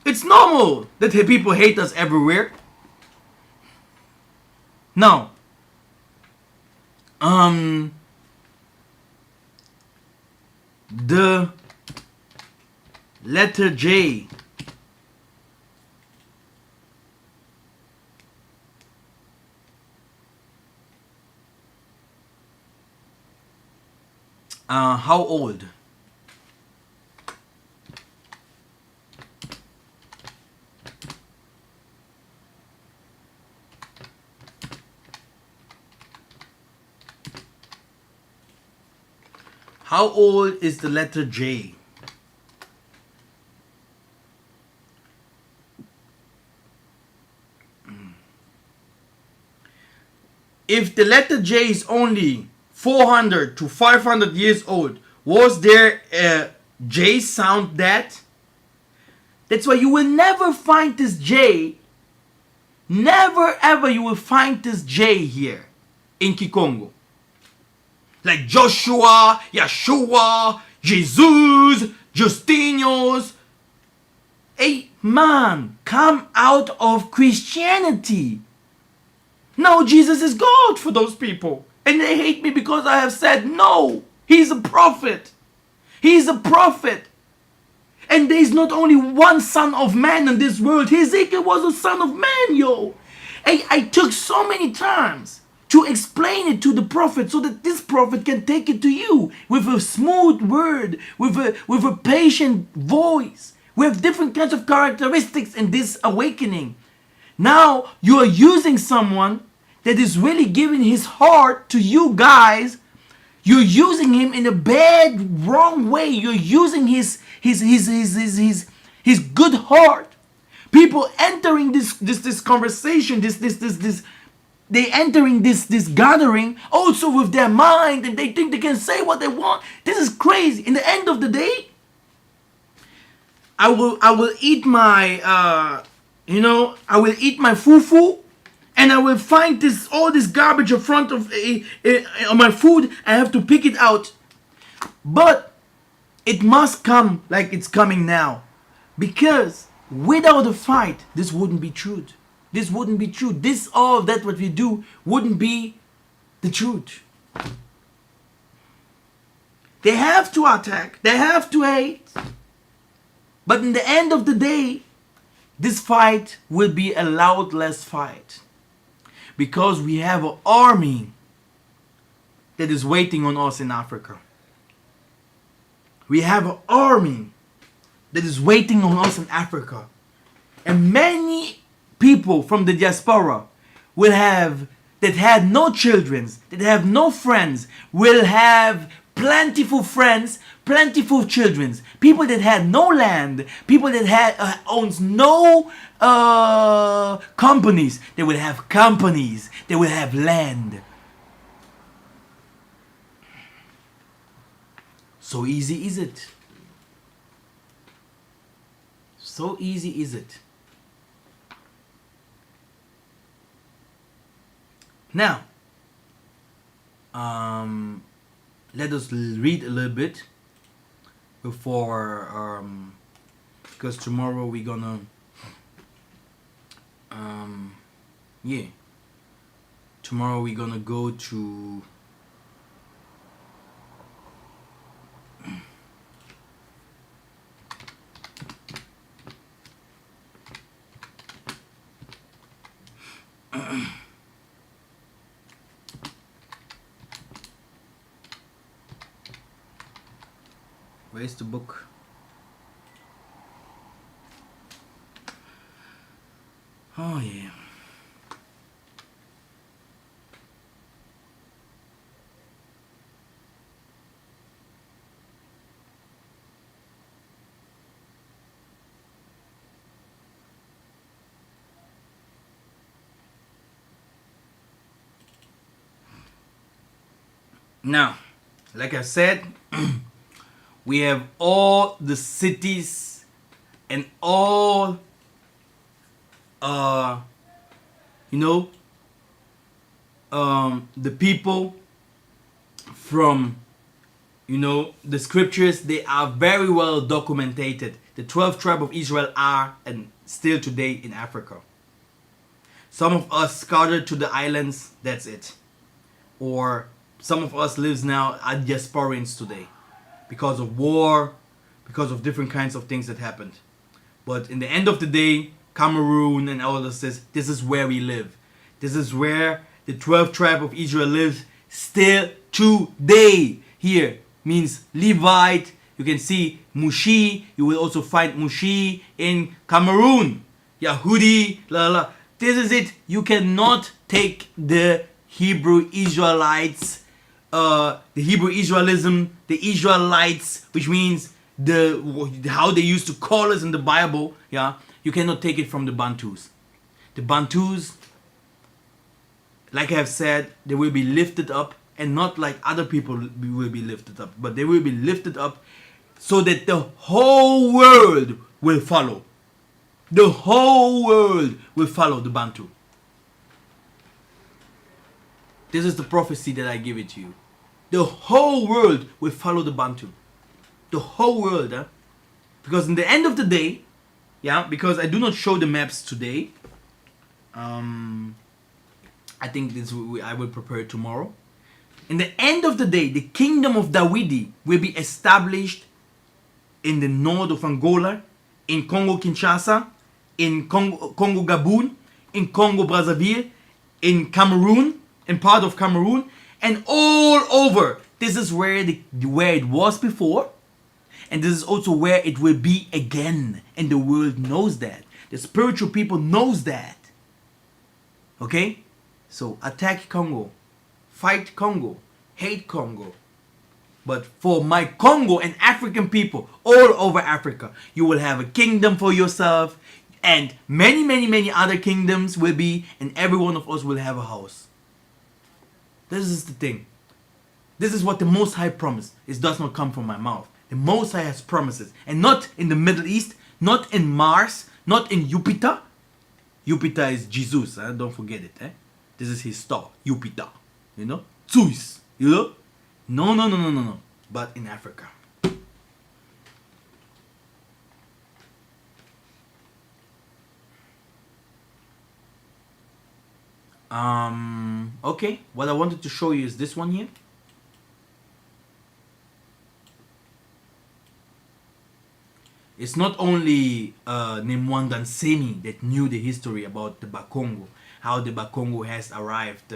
It's normal that people hate us everywhere. Now, the letter J. How old? How old is the letter J? If the letter J is only 400 to 500 years old, was there a J sound that? That's why you will never find this J. Never ever you will find this J here in KONGO. Like Joshua, Yeshua, Jesus, Justinius. Hey man, come out of Christianity. No, Jesus is God for those people. And they hate me because I have said no. He's a prophet. He's a prophet. And there's not only one son of man in this world. Ezekiel was a son of man, yo. I took so many times to explain it to the prophet so that this prophet can take it to you with a smooth word, with a patient voice. We have different kinds of characteristics in this awakening. Now you are using someone that is really giving his heart to you guys. You're using him in a bad, wrong way. You're using his good heart. People entering this conversation, they entering this gathering also with their mind, and they think they can say what they want. This is crazy. In the end of the day, I will eat my I will eat my fufu, and I will find all this garbage in front of on my food. I have to pick it out, but it must come like it's coming now, because without a fight, this wouldn't be truth. This wouldn't be true. This all that what we do wouldn't be the truth. They have to attack. They have to hate. But in the end of the day, this fight will be a loudless fight. Because we have an army that is waiting on us in Africa. We have an army that is waiting on us in Africa. And many people from the diaspora that had no children, that have no friends, will have plentiful friends, plentiful children. People that had no land, people that owns no companies, they will have companies, they will have land. So easy is it? So easy is it? Now, let us read a little bit before, because tomorrow we're gonna, tomorrow we're gonna go to, where's the book? Oh yeah. Now, like I said, we have all the cities and all, the people from, you know, the scriptures, they are very well documented. The 12 tribes of Israel are and still today in Africa. Some of us scattered to the islands, that's it. Or some of us lives now at diasporans today because of war, because of different kinds of things that happened. But in the end of the day, Cameroon and all of this is where we live. This is where the 12 tribe of Israel lives still today. Here means Levite. You can see Mushi. You will also find Mushi in Cameroon. Yahudi. La la. This is it. You cannot take the Hebrew Israelites, the Hebrew Israelism, the Israelites, which means how they used to call us in the Bible. Yeah, you cannot take it from the Bantus. The Bantus, like I have said, they will be lifted up, and not like other people will be lifted up, but they will be lifted up so that the whole world will follow. The whole world will follow the Bantu. This is the prophecy that I give it to you. The whole world will follow the Bantu. The whole world, huh? Because in the end of the day, yeah, because I do not show the maps today. I think this I will prepare it tomorrow. In the end of the day, the kingdom of Dawidi will be established in the north of Angola, in Congo Kinshasa, in Congo Gabon, in Congo Brazzaville, in Cameroon, in part of Cameroon, and all over. This is where it was before, and this is also where it will be again. And the world knows that. The spiritual people knows that. Okay? So attack Congo, fight Congo, hate Congo. But for my Congo and African people all over Africa, you will have a kingdom for yourself, and many, many, many other kingdoms will be, and every one of us will have a house. This is the thing. This is what the Most High promised. It does not come from my mouth. The Most High has promises, and not in the Middle East, not in Mars, not in Jupiter. Jupiter is Jesus, don't forget it. This is his star, Jupiter. You know? Zeus. You know? No. But in Africa. Okay. What I wanted to show you is this one here. It's not only Nemwanda Nsemi that knew the history about the Bakongo, how the Bakongo has arrived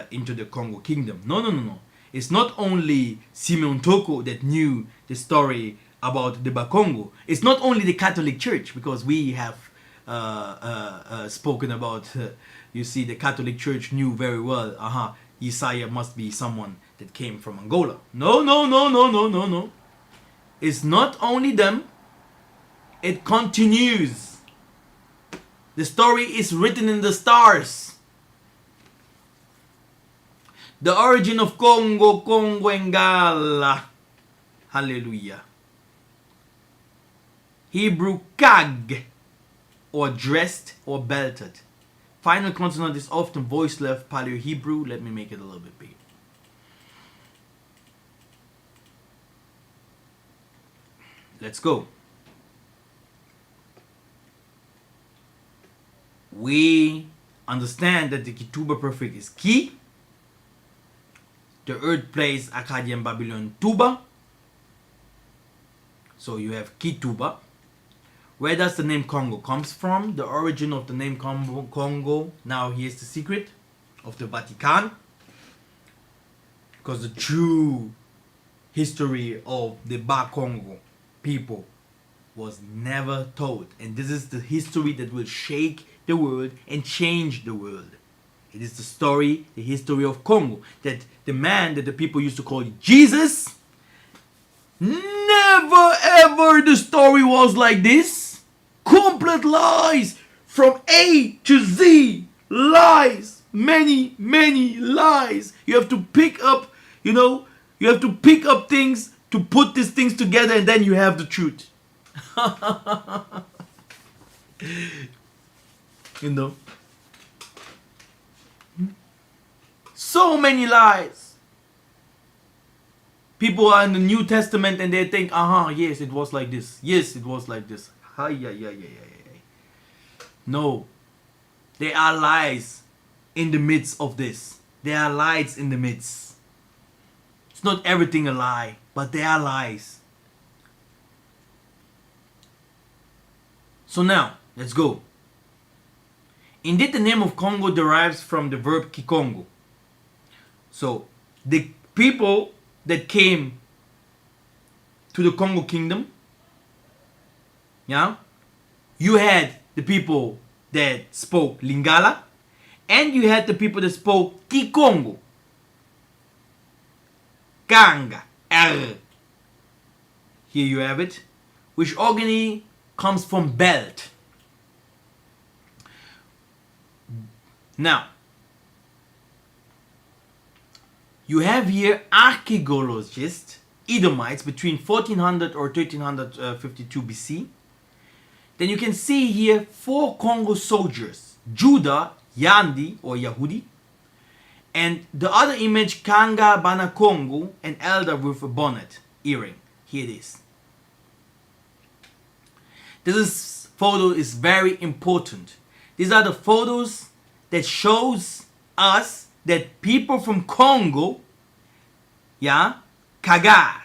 into the Congo kingdom. No. It's not only Simeon Toko that knew the story about the Bakongo. It's not only the Catholic Church, because we have spoken about, you see, the Catholic Church knew very well, Isaiah must be someone that came from Angola. No. It's not only them. It continues. The story is written in the stars. The origin of Congo Ngala. Hallelujah. Hebrew kag, or dressed or belted. Final consonant is often voice left, Paleo-Hebrew. Let me make it a little bit bigger. Let's go. We understand that the Kituba prefix is Ki. The earth place Akkadian Babylon Tuba. So you have Kituba. Where does the name Congo comes from? The origin of the name Congo. Now here's the secret of the Vatican. Because the true history of the Congo people was never told. And this is the history that will shake the world and change the world. It is the story, the history of Congo. That the man that the people used to call Jesus, never ever the story was like this. Complete lies from A to Z. Lies. Many, many lies. You have to pick up, you have to pick up things to put these things together, and then you have the truth. So many lies. People are in the New Testament and they think, yes, it was like this. Yes, it was like this. No. There are lies in the midst of this. There are lies in the midst. It's not everything a lie, but there are lies. So now, let's go. Indeed, the name of Congo derives from the verb kikongo. So, the people that came to the Congo kingdom, you had the people that spoke Lingala, and you had the people that spoke Kikongo. Kanga, R. Here you have it, which originally comes from belt. Now, you have here archaeologists, Edomites, between 1400 or 1352 BC. Then you can see here 4 Congo soldiers, Judah, Yandi or Yahudi, and the other image, Kanga Bana Congo, an elder with a bonnet, earring. Here it is. This photo is very important. These are the photos that shows us that people from Congo, Kagar,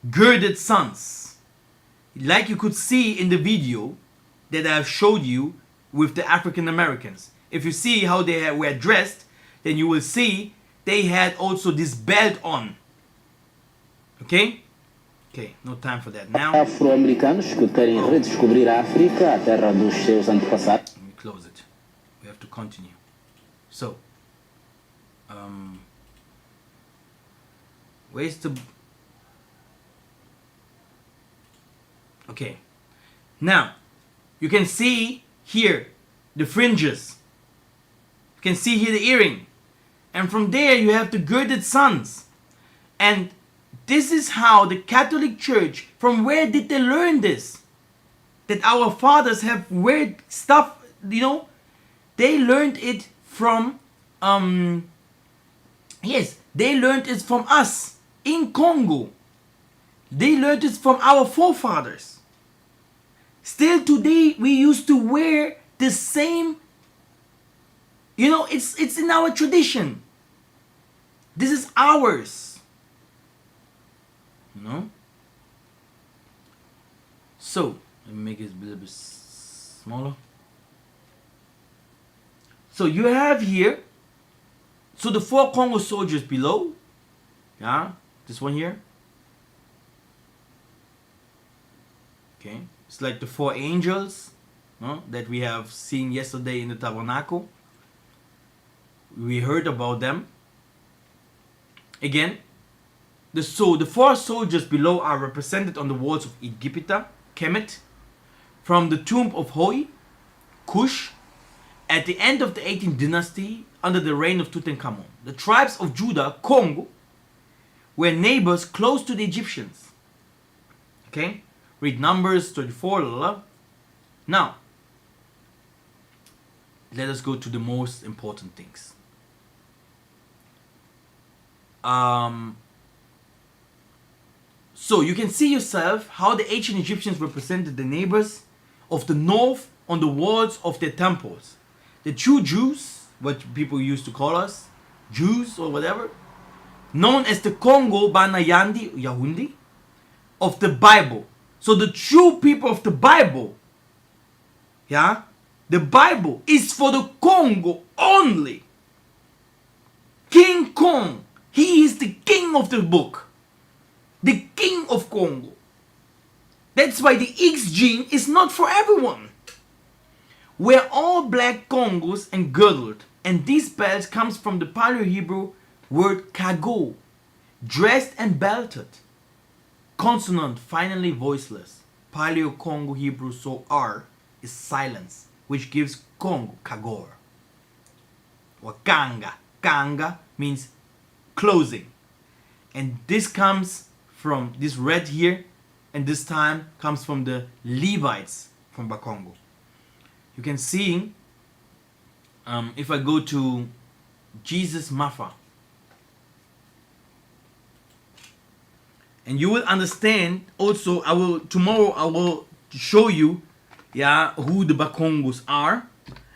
girded sons, like you could see in the video that I have showed you with the African Americans. If you see how they were dressed, then you will see they had also this belt on. Okay, no time for that now. Afro-americanos que querem redescobrir a África, a terra dos seus antepassados. Let me close it. We have to continue. So, where's the... Okay, now you can see here the fringes. You can see here the earring, and from there you have the girded sons. And this is how the Catholic Church, from where did they learn this? That our fathers have weird stuff, they learned it from they learned it from us in Congo. They learned it from our forefathers. Still today, we used to wear the same, it's in our tradition. This is ours. So, let me make it a little bit smaller. So you have here, so the 4 Congo soldiers below, this one here. Okay. It's like the 4 angels that we have seen yesterday in the tabernacle. We heard about them. Again, the 4 soldiers below are represented on the walls of Egypta, Kemet, from the tomb of Hoi, Cush, at the end of the 18th dynasty under the reign of Tutankhamun. The tribes of Judah, Congo, were neighbors close to the Egyptians. Okay? Read Numbers 34. Now, let us go to the most important things. So you can see yourself how the ancient Egyptians represented the neighbors of the north on the walls of their temples. The true Jews, what people used to call us, Jews or whatever, known as the Congo Banayandi Yahundi of the Bible. So the true people of the Bible, the Bible is for the Congo only. King Kong, he is the king of the book. The king of Congo. That's why the X gene is not for everyone. We're all black Congos and girdled, and this belt comes from the Paleo-Hebrew word kago, dressed and belted. Consonant finally voiceless. Paleo-Congo Hebrew so R is silence, which gives Congo kagor. Or kanga. Kanga means closing. And this comes from this red here, and this time comes from the Levites from Bakongo. You can see if I go to Jesus Maffa, and you will understand also, tomorrow I will show you, yeah, who the Bakongos are,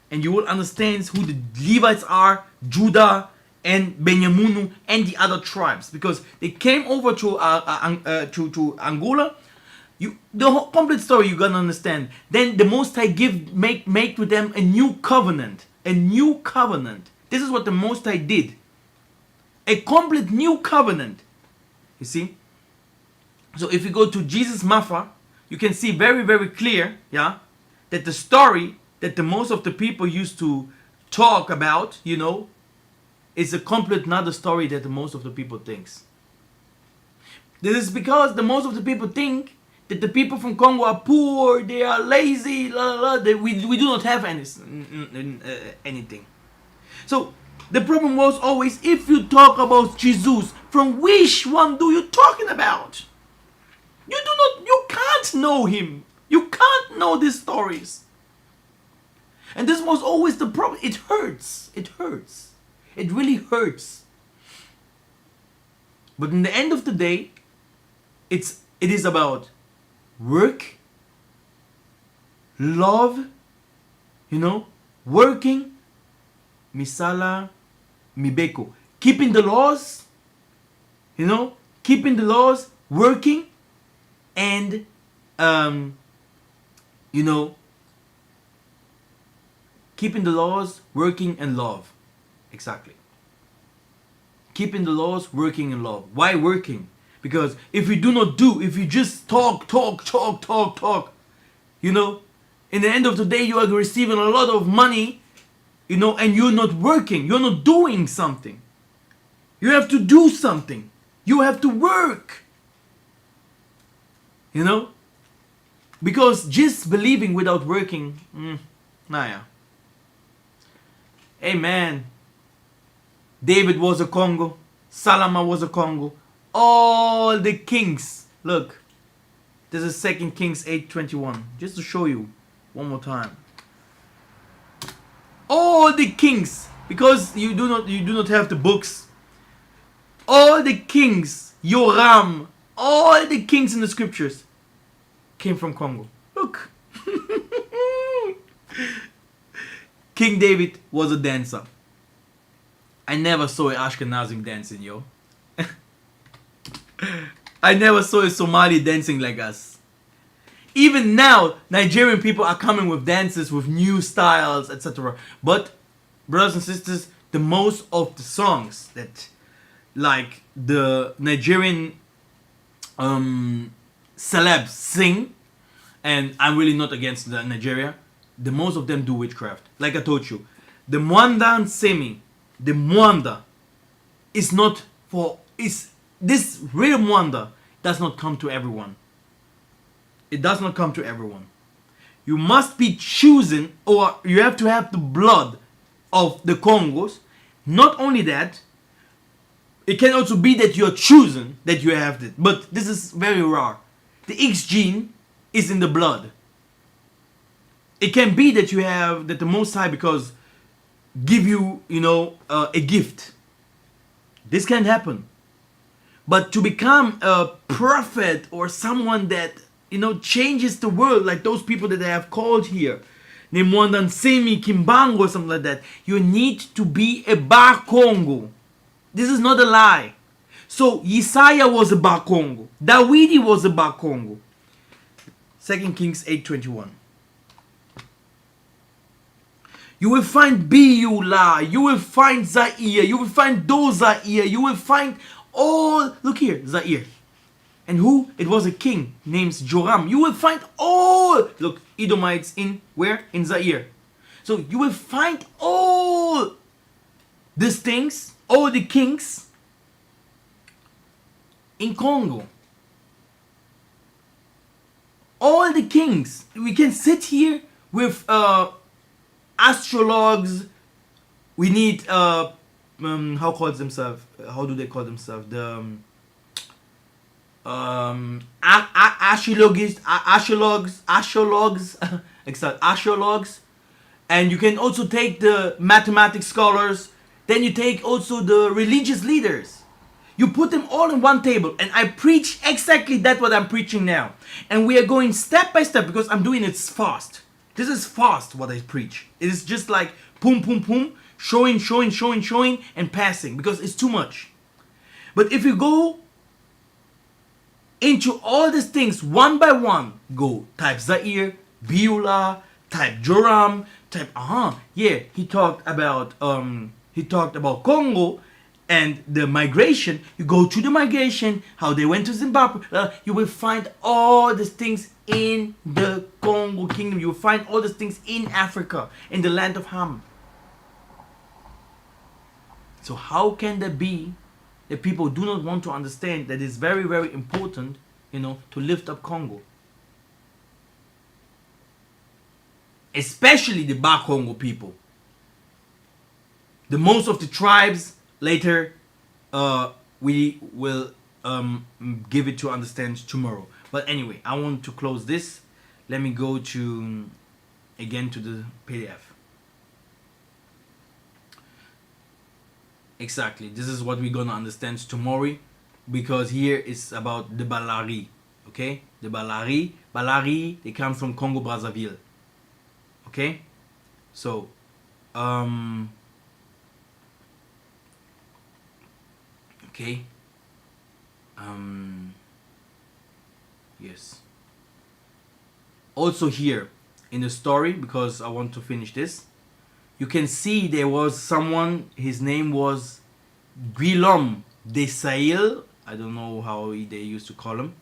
and you will understand who the Levites are, Judah and Benyamunu and the other tribes, because they came over to Angola. The whole complete story you gotta understand. Then the Most High make with them a new covenant. This is what the Most High did. A complete new covenant. You see? So if you go to Jesus Maffa, you can see very, very clear, yeah, that the story that the most of the people used to talk about, you know, is a complete another story that the most of the people thinks. This is because the most of the people think that the people from Congo are poor, they are lazy, we do not have anything. So the problem was always, if you talk about Jesus, from which one do you talking about? You can't know him. You can't know these stories. And this was always the problem. It hurts. It really hurts. But in the end of the day, it is about work, love, you know, working, misala, mibeko, keeping the laws, you know, working, and you know, keeping the laws, working, and love. Exactly. Keeping the laws, working, and love. Why working? Because if you just talk, you know, in the end of the day you are receiving a lot of money, you know, and you're not working, you're not doing something. You have to do something. You have to work. You know? Because just believing without working, yeah. Hey man, David was a Kongo, Solomon was a Kongo, all the kings. Look, this is 2 Kings 8:21. Just to show you one more time. All the kings, because you do not have the books. All the kings, Yoram, all the kings in the scriptures came from Congo. Look. King David was a dancer. I never saw an Ashkenazi dancing, yo. I never saw a Somali dancing like us. Even now, Nigerian people are coming with dances, with new styles, etc. But, brothers and sisters, the most of the songs that, like, the Nigerian celebs sing, and I'm really not against Nigeria, the most of them do witchcraft. Like I told you, the Mwanda and Semi, the Mwanda is not for, this real Mwanda does not come to everyone. It does not come to everyone. You must be chosen, or you have to have the blood of the Congos. Not only that, it can also be that you're chosen, that you have it. But this is very rare. The X gene is in the blood. It can be that you have, that the Most High, because give you, you know, a gift. This can happen. But to become a prophet or someone that, you know, changes the world, like those people that I have called here, Nemwanda Semi, Kimbango, or something like that, you need to be a Bar Congo. This is not a lie. So Yesaya was a Bar Congo. Dawidi was a Bar Congo. 2 Kings 8:21. You will find Beulah, you will find Zaire, you will find Dozair, you will find all, look here, Zaire. And who? It was a king named Joram. You will find all, look, Edomites in where? In Zaire. So you will find all these things, all the kings in Congo. All the kings. We can sit here with astrologues. We need how do they call themselves? The astrologues, exactly, astrologues, And you can also take the mathematics scholars. Then you take also the religious leaders. You put them all in one table. And I preach exactly that what I'm preaching now. And we are going step by step because I'm doing it fast. This is fast what I preach. It is just like boom, boom, boom. Showing, and passing. Because it's too much. But if you go into all these things one by one, go type Zaire, Beulah, type Joram, type he talked about Congo and the migration. You go to the migration, how they went to Zimbabwe. You will find all these things in the Congo kingdom. You will find all these things in Africa, in the land of Ham. So how can there be that people do not want to understand that it's very, very important, to lift up Congo? Especially the Congo people. The most of the tribes later we will give it to understand tomorrow. But anyway, I want to close this. Let me go again to the PDF. Exactly, this is what we're gonna understand tomorrow, because here it's about the Balari. Okay, the Balari, they come from Congo Brazzaville. Okay, so yes. Also here in the story, because I want to finish this, you can see there was someone, his name was Guillaume de Sail. I don't know how they used to call him.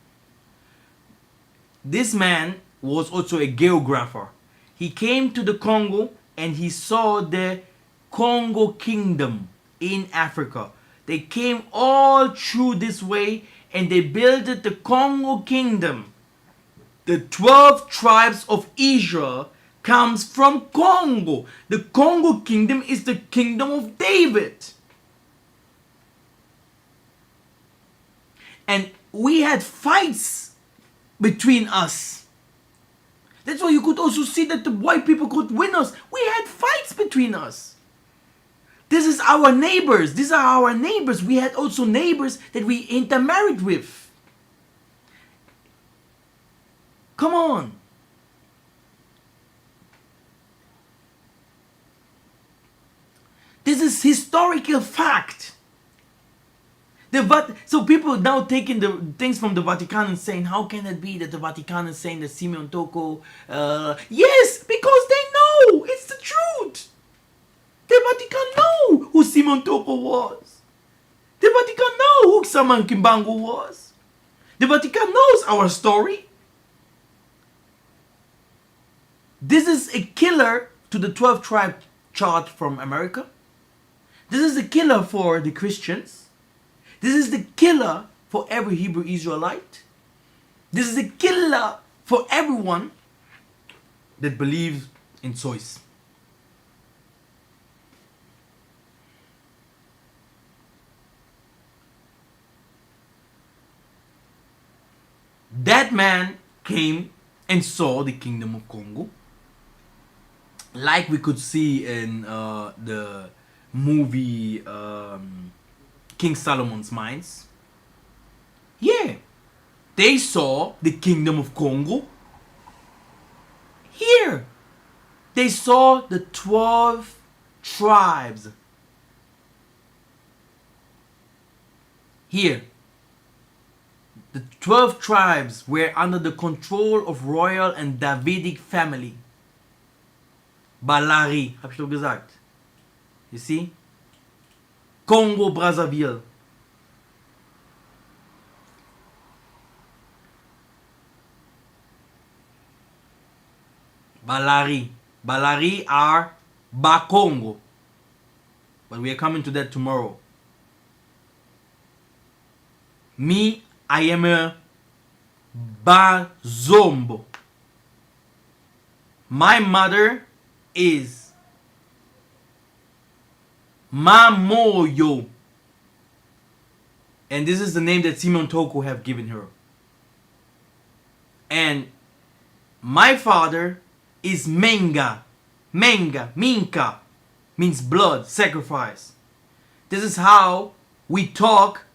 This man was also a geographer. He came to the Congo and he saw the Congo kingdom in Africa. They came all through this way and they built the Congo kingdom. The 12 tribes of Israel comes from Congo. The Congo kingdom is the kingdom of David. And we had fights between us. That's why you could also see that the white people could win us. We had fights between us. This is our neighbors. These are our neighbors. We had also neighbors that we intermarried with. Come on. This is historical fact. So people now taking the things from the Vatican and saying, how can it be that the Vatican is saying that Simeon Toko... yes, because they know. It's the truth. The Vatican know who Simon Toko was. The Vatican know who Saman Kimbangu was. The Vatican knows our story. This is a killer to the 12 tribe chart from America. This is the killer for the Christians. This is the killer for every Hebrew Israelite. This is the killer for everyone that believes in choice. That man came and saw the kingdom of Congo, like we could see in the movie King Solomon's Mines. Yeah, they saw the kingdom of Congo. Here, they saw the 12 tribes. Here, the 12 tribes were under the control of royal and Davidic family. Balari, hab ich doch gesagt. You see? Congo Brazzaville. Balari. Balari are Bakongo. But we are coming to that tomorrow. Me, I am a Bazombo. My mother is Mamoyo. And this is the name that Simon Toko have given her. And my father is Menga. Menga, Minka means blood, sacrifice. This is how we talk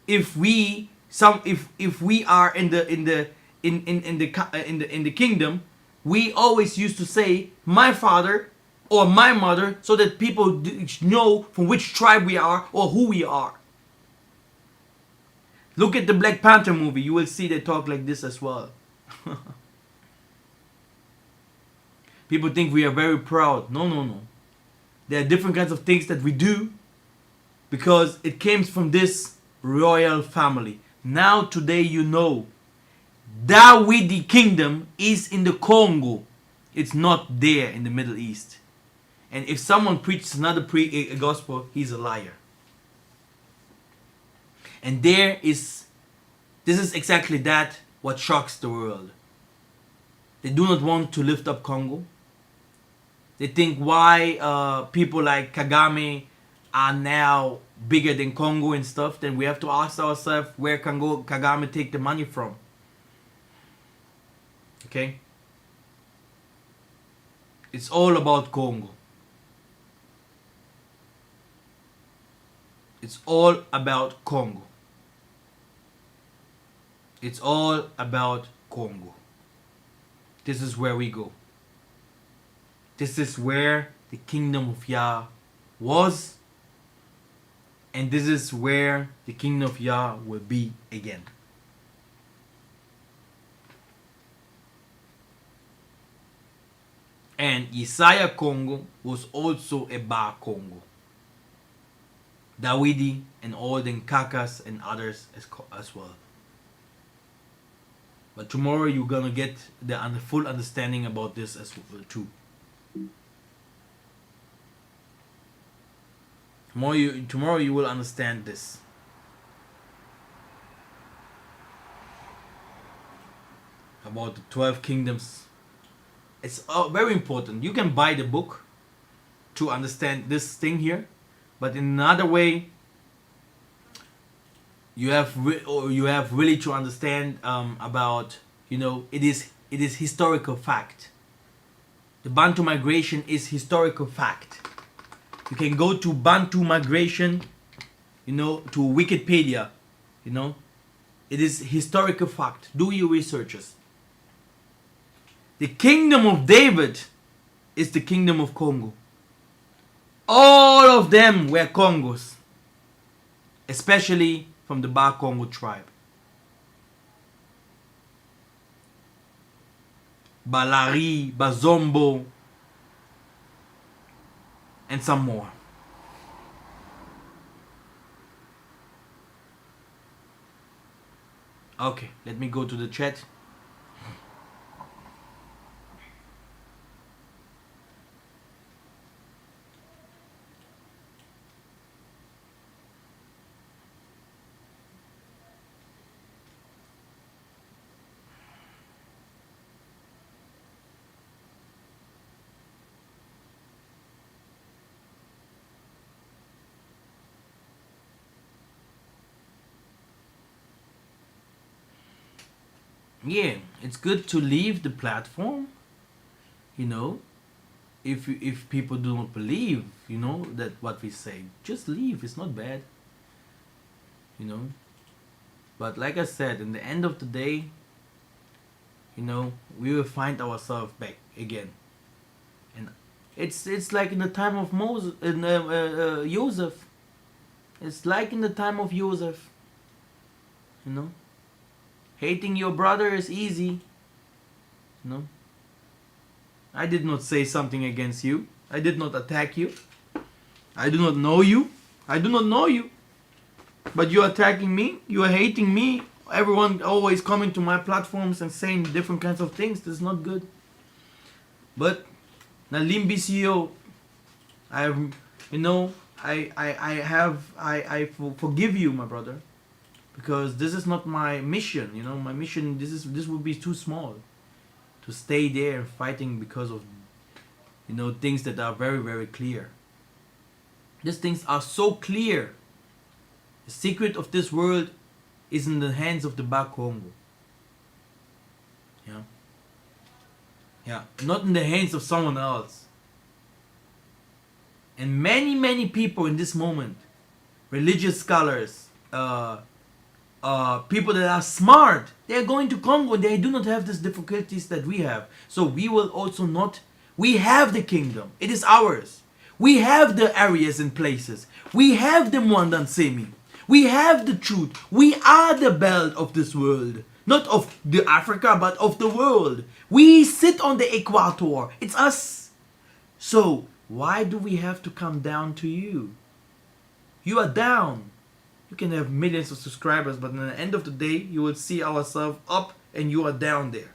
if we are in the kingdom. We always used to say my father or my mother, so that people know from which tribe we are or who we are. Look at the Black Panther movie, you will see they talk like this as well. People think we are very proud. No, no, no. There are different kinds of things that we do because it came from this royal family. Now today you know Dawidi kingdom is in the Congo. It's not there in the Middle East. And if someone preaches another gospel, he's a liar. And this is exactly that what shocks the world. They do not want to lift up Congo. They think why people like Kagame are now bigger than Congo and stuff. Then we have to ask ourselves where Kagame take the money from. Okay? It's all about Congo. It's all about Congo. It's all about Congo. This is where we go. This is where the kingdom of Yah was. And this is where the kingdom of Yah will be again. And Isaiah Congo was also a Bar Congo. Dawidi and all the Nkakas and others as well. But tomorrow you're gonna get the full understanding about this as well too. Tomorrow you will understand this. About the 12 kingdoms. It's very important. You can buy the book to understand this thing here, but in another way, you have really to understand about, you know, it is historical fact. The Bantu migration is historical fact. You can go to Bantu migration, you know, to Wikipedia, you know. It is historical fact. Do your researches. The kingdom of David is the kingdom of Congo. All of them were Congos, especially from the Bar Congo tribe. Balari, Bazombo, and some more. Okay, let me go to the chat. Yeah, it's good to leave the platform, you know. If people do not believe, you know, that what we say, just leave. It's not bad, you know. But like I said, in the end of the day, you know, we will find ourselves back again. And it's like in the time of Moses and Joseph. It's like in the time of Joseph, you know. Hating your brother is easy. No. I did not say something against you. I did not attack you. I do not know you. I do not know you. But you are attacking me. You are hating me. Everyone always coming to my platforms and saying different kinds of things. This is not good. But Nalimbisio, I forgive you, my brother. Because this is not my mission, you know. My mission, this would be too small to stay there fighting because of, you know, things that are very, very clear. These things are so clear. The secret of this world is in the hands of the Bar Congo. Yeah. Yeah, not in the hands of someone else. And many people in this moment, religious scholars, people that are smart, they are going to Congo. They do not have these difficulties that we have. So we will also not. We have the kingdom. It is ours. We have the areas and places. We have the Mwandansemi. We have the truth. We are the belt of this world. Not of the Africa, but of the world. We sit on the equator. It's us. So why do we have to come down to you? You are down. You can have millions of subscribers, but at the end of the day, you will see ourselves up and you are down there.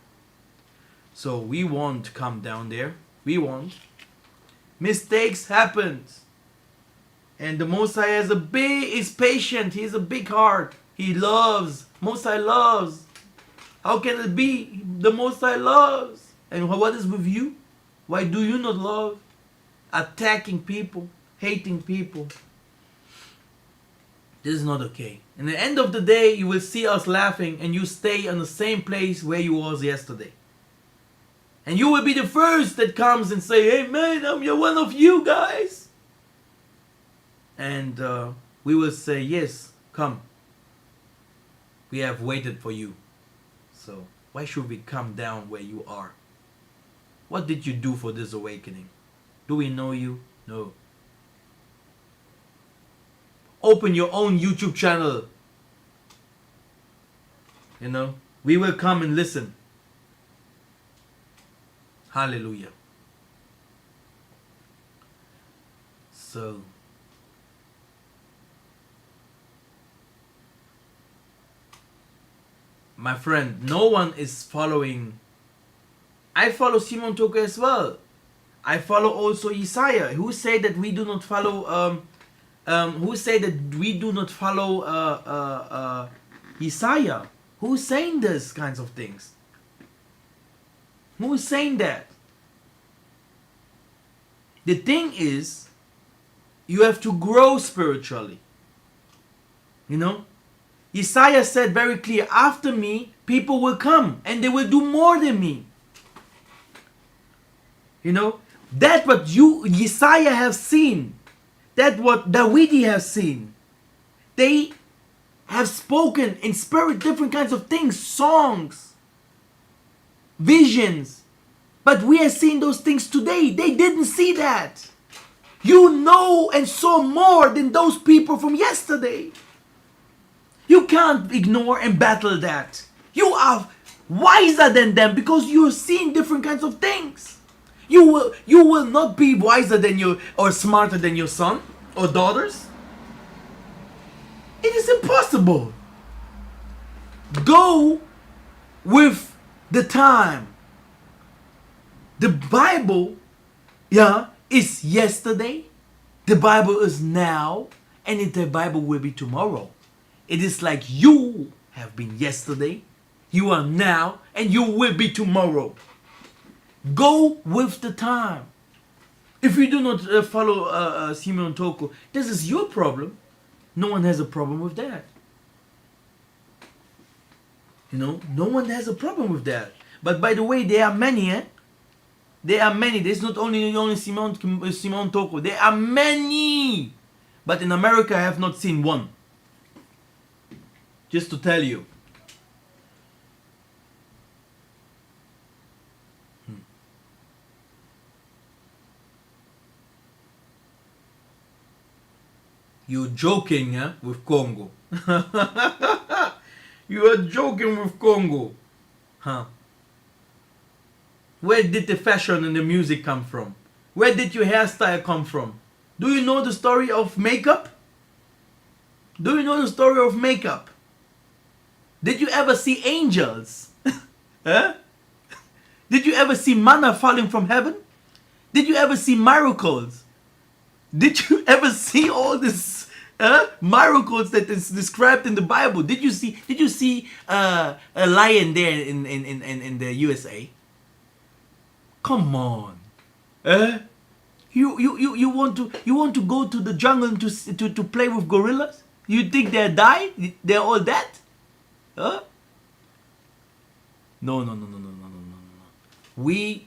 So we won't come down there. We won't. Mistakes happen. And the Most High is patient. He has a big heart. He loves. Most High loves. How can it be? The Most High loves. And what is with you? Why do you not love? Attacking people, hating people. This is not okay. In the end of the day, you will see us laughing and you stay in the same place where you was yesterday. And you will be the first that comes and say, hey man, I'm one of you guys. And we will say, yes, come. We have waited for you. So why should we come down where you are? What did you do for this awakening? Do we know you? No. Open your own YouTube channel. You know, we will come and listen. Hallelujah. So, my friend, no one is following. I follow Simon Toko as well. I follow also Isaiah, who say that we do not follow. Who say that we do not follow Isaiah? Who's saying these kinds of things? Who's saying that? The thing is, you have to grow spiritually. You know? Isaiah said very clear, after me, people will come and they will do more than me. You know? That what Isaiah have seen. That what Dawidi has seen. They have spoken in spirit different kinds of things. Songs. Visions. But we are seeing those things today. They didn't see that. You know and saw more than those people from yesterday. You can't ignore and battle that. You are wiser than them because you're seeing different kinds of things. You will not be wiser than you or smarter than your son or daughters. It is impossible. Go with the time. The Bible, is yesterday. The Bible is now, and the Bible will be tomorrow. It is like you have been yesterday, you are now, and you will be tomorrow. Go with the time. If you do not follow Simon Toko, this is your problem. No one has a problem with that. You know, no one has a problem with that. But by the way, there are many, There are many. There's not only Simon Toko. There are many. But in America, I have not seen one. Just to tell you. You're joking, with Congo. You are joking with Congo. Huh? Where did the fashion and the music come from? Where did your hairstyle come from? Do you know the story of makeup? Do you know the story of makeup? Did you ever see angels? Huh? Did you ever see manna falling from heaven? Did you ever see miracles? Did you ever see all this miracles that is described in the Bible? Did you see a lion there in the USA? Come on. You want to go to the jungle to play with gorillas? You think they die? They're all dead? Huh? No. We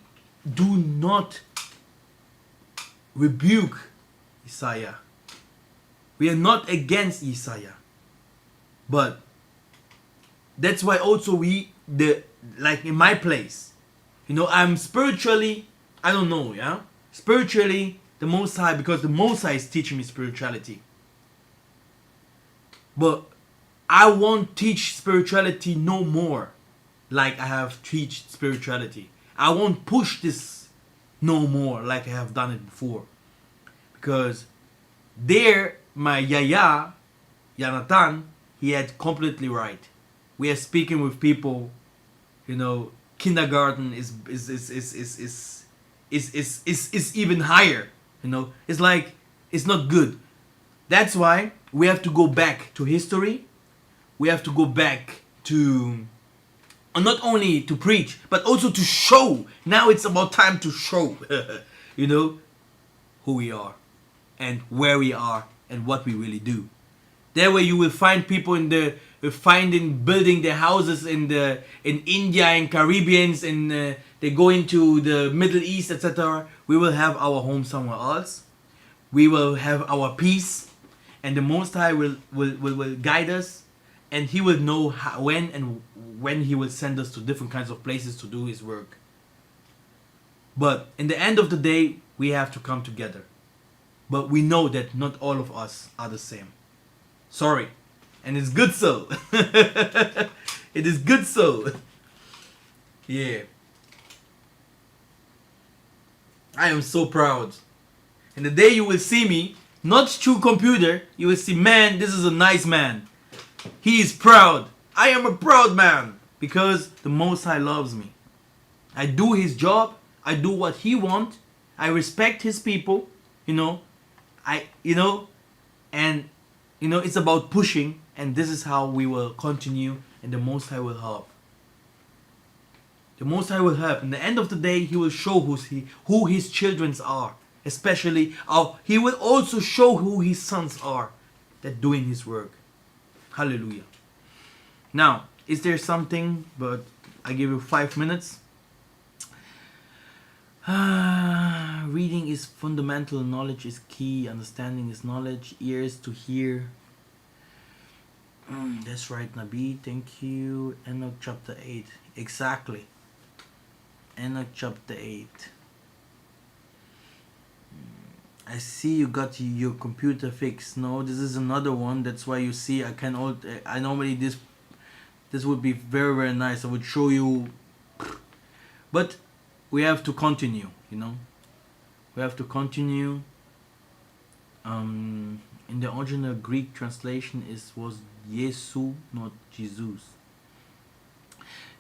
do not rebuke Isaiah. We are not against Isaiah. But that's why also like in my place, I'm spiritually, I don't know, yeah? Spiritually, the Most High, because the Most High is teaching me spirituality. But I won't teach spirituality no more like I have teach spirituality. I won't push this no more like I have done it before. Because there, my Yaya, Yanatan, he had completely right. We are speaking with people, kindergarten is even higher. It's like, it's not good. That's why we have to go back to history. We have to go back to, not only to preach, but also to show. Now it's about time to show, who we are and where we are and what we really do. That way you will find people building their houses in India and Caribbeans, and they go into the Middle East, etc. We will have our home somewhere else. We will have our peace, and the Most High will guide us, and He will know when He will send us to different kinds of places to do His work. But in the end of the day, we have to come together. But we know that not all of us are the same. Sorry. And it's good so. It is good so. Yeah. I am so proud. And the day you will see me, not through computer, you will see, man, this is a nice man. He is proud. I am a proud man. Because the Most High loves me. I do His job. I do what He wants. I respect His people. It's about pushing, and this is how we will continue, and the Most High will help. The Most High will help. In the end of the day, He will show who His children are. Especially, He will also show who His sons are that doing His work. Hallelujah. Now, is there something, but I give you 5 minutes. Reading is fundamental, knowledge is key, understanding is knowledge, ears to hear. That's right, Nabi, thank you. Enoch chapter 8, exactly. Enoch chapter 8. I see you got your computer fixed. No, this is another one. That's why you see I normally this would be very, very nice. I would show you, but we have to continue, we have to continue. In the original Greek translation was Jesu, not Jesus.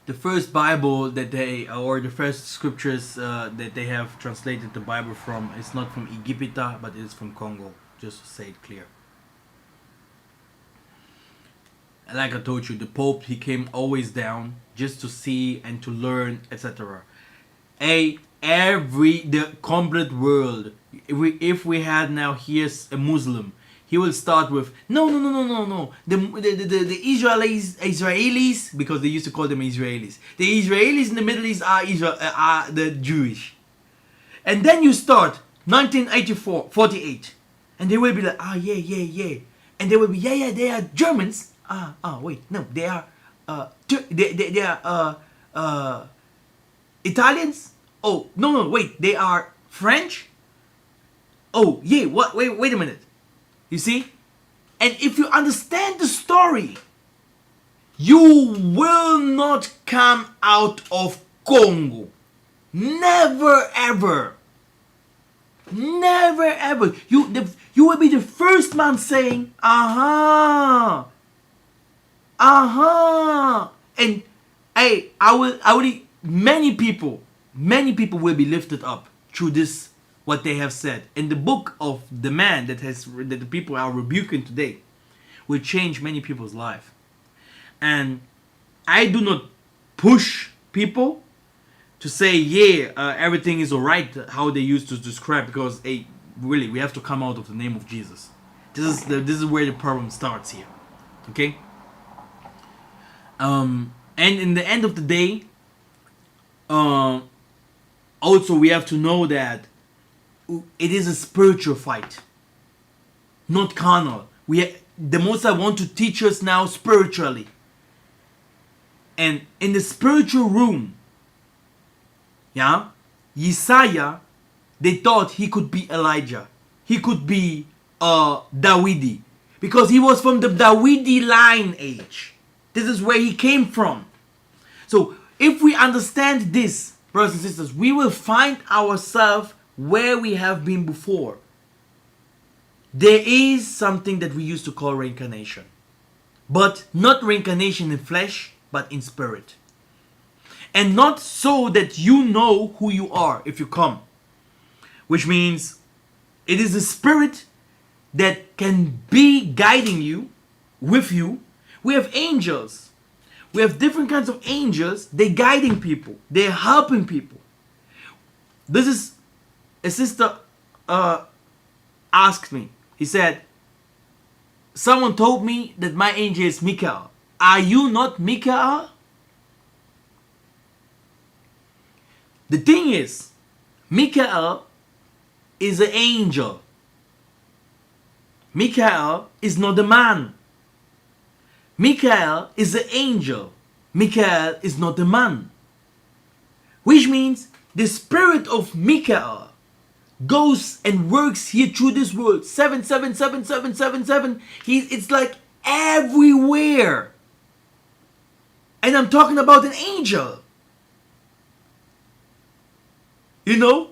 The first Bible that the first scriptures that they have translated the Bible from, it's not from Egypta, but it's from Congo, just to say it clear. And like I told you, the Pope, he came always down just to see and to learn, etc. The complete world, if we had now here's a Muslim, he will start with no. The Israelis, because they used to call them Israelis. The Israelis in the Middle East are the Jewish. And then you start 1948, and they will be like, yeah, and they will be they are Germans. Wait, no, they are Italians. Oh no, wait, they are French. Oh yeah, what? Wait a minute. You see? And if you understand the story, you will not come out of Congo. Never ever. Never ever. You will be the first man saying, and many people will be lifted up through this, what they have said. In the book of the man that the people are rebuking today will change many people's life. And I do not push people to say, everything is alright, how they used to describe, because really, we have to come out of the name of Jesus. This is where the problem starts here. Okay? And in the end of the day, also we have to know that it is a spiritual fight. not carnal. The Most High want to teach us now spiritually. And in the spiritual room, yeah, Isaiah, they thought he could be Elijah. He could be Dawidi. Because he was from the Dawidi line age. This is where he came from. So if we understand this, brothers and sisters, we will find ourselves where we have been before. There is something that we used to call reincarnation. But not reincarnation in flesh, but in spirit. And not so that you know who you are if you come. Which means it is the spirit that can be guiding you, with you. We have angels. We have different kinds of angels. They're guiding people. They're helping people. This is, a sister asked me. He said, someone told me that my angel is Mikhael. Are you not Mikhael? The thing is, Mikhael is an angel. Mikhael is not a man. Mikhael is an angel. Mikhael is not a man. Which means the spirit of Mikhael goes and works here through this world. 7777777. It's like everywhere. And I'm talking about an angel. You know?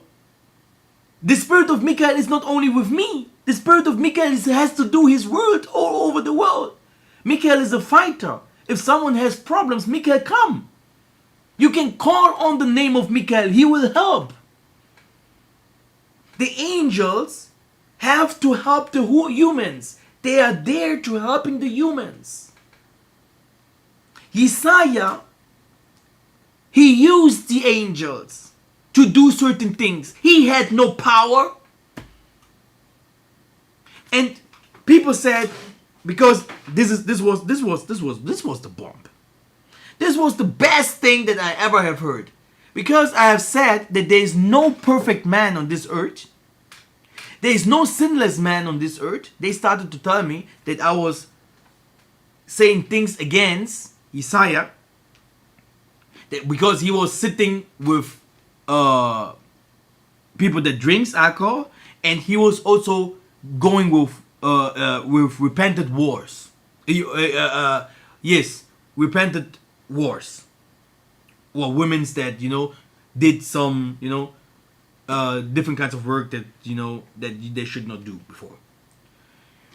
The spirit of Mikhael is not only with me. The spirit of Mikhael has to do his work all over the world. Mikhael is a fighter. If someone has problems, Mikhael come. You can call on the name of Mikhael. He will help. The angels have to help the humans. They are there to helping the humans. Isaiah, he used the angels to do certain things. He had no power. And people said, because this was the bomb. This was the best thing that I ever have heard. Because I have said that there is no perfect man on this earth. There is no sinless man on this earth. They started to tell me that I was saying things against Isaiah. That because he was sitting with people that drinks alcohol. And he was also going with repentant wars. Yes, repentant wars. Well, women's that, did some, different kinds of work that, that they should not do before.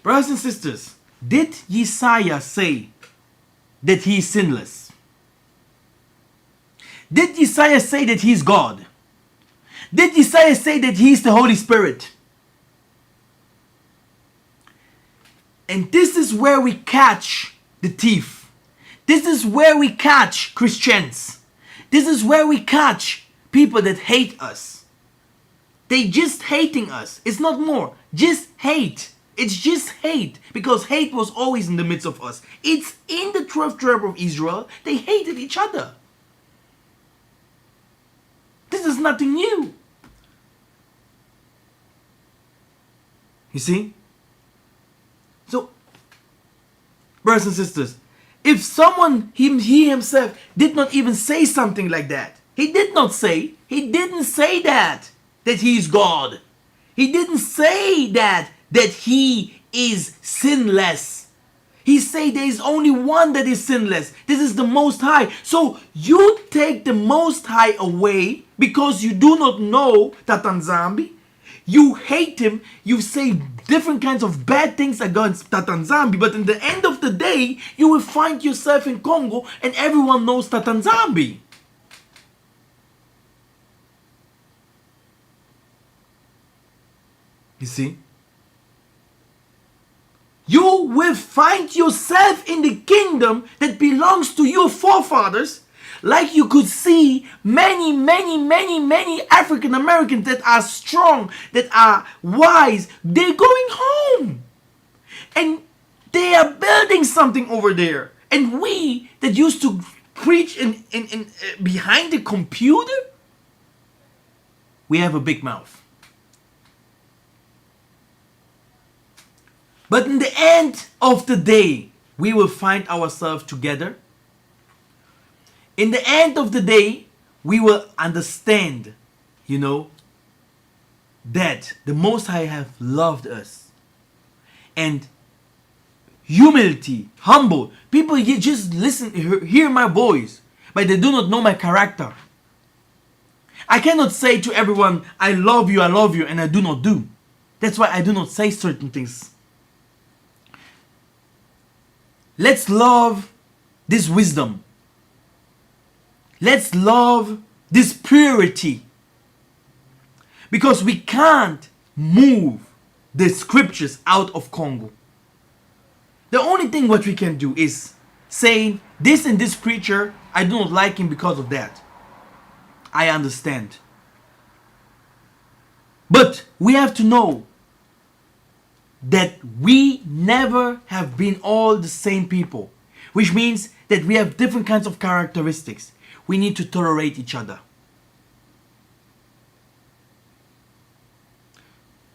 Brothers and sisters, did Isaiah say that he is sinless? Did Isaiah say that he is God? Did Isaiah say that he is the Holy Spirit? And this is where we catch the thief. This is where we catch Christians. This is where we catch people that hate us. They just hating us. It's not more. Just hate. It's just hate. Because hate was always in the midst of us. It's in the 12th tribe of Israel. They hated each other. This is nothing new. You see? So, brothers and sisters, if someone, he himself, did not even say something like that. He didn't say that he is God. He didn't say that he is sinless. He said there is only one that is sinless. This is the Most High. So you take the Most High away because you do not know Tatanzambi. You hate him. You say different kinds of bad things against Tatanzambi. But in the end of the day, you will find yourself in Congo and everyone knows Tatanzambi. You see? You will find yourself in the kingdom that belongs to your forefathers. Like you could see many African Americans that are strong, that are wise. They're going home. And they are building something over there. And we that used to preach in behind the computer, we have a big mouth. But in the end of the day, we will find ourselves together. In the end of the day, we will understand, you know, that the Most High have loved us. And humility, humble. People, you just listen, hear my voice, but they do not know my character. I cannot say to everyone, I love you, and I do not do. That's why I do not say certain things. Let's love this wisdom. Let's love this purity. Because we can't move the scriptures out of Congo. The only thing what we can do is say, this and this preacher, I do not like him because of that. I understand. But we have to know that we never have been all the same people. Which means that we have different kinds of characteristics. We need to tolerate each other.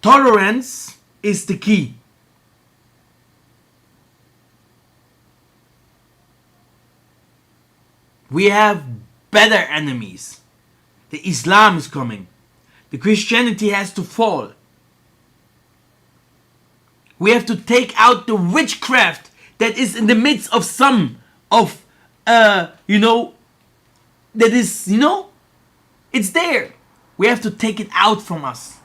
Tolerance is the key. We have better enemies. The Islam is coming. The Christianity has to fall. We have to take out the witchcraft that is in the midst of some of, you know, that is, you know, it's there. We have to take it out from us.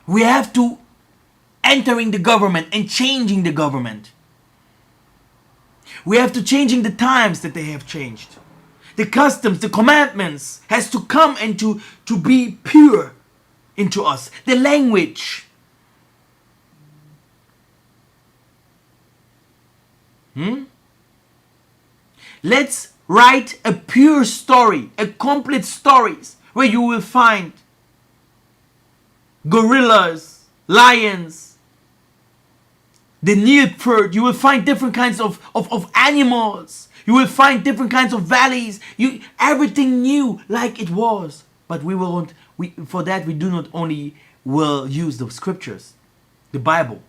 We have to entering the government and changing the government. We have to changing the times that they have changed. The customs, the commandments has to come and to be pure into us. The language. Let's write a pure story, a complete stories where you will find gorillas, lions, the Nilpferd. You will find different kinds of animals. You will find different kinds of valleys. Everything new like it was. But we won't. For that we do not only will use the scriptures, the Bible.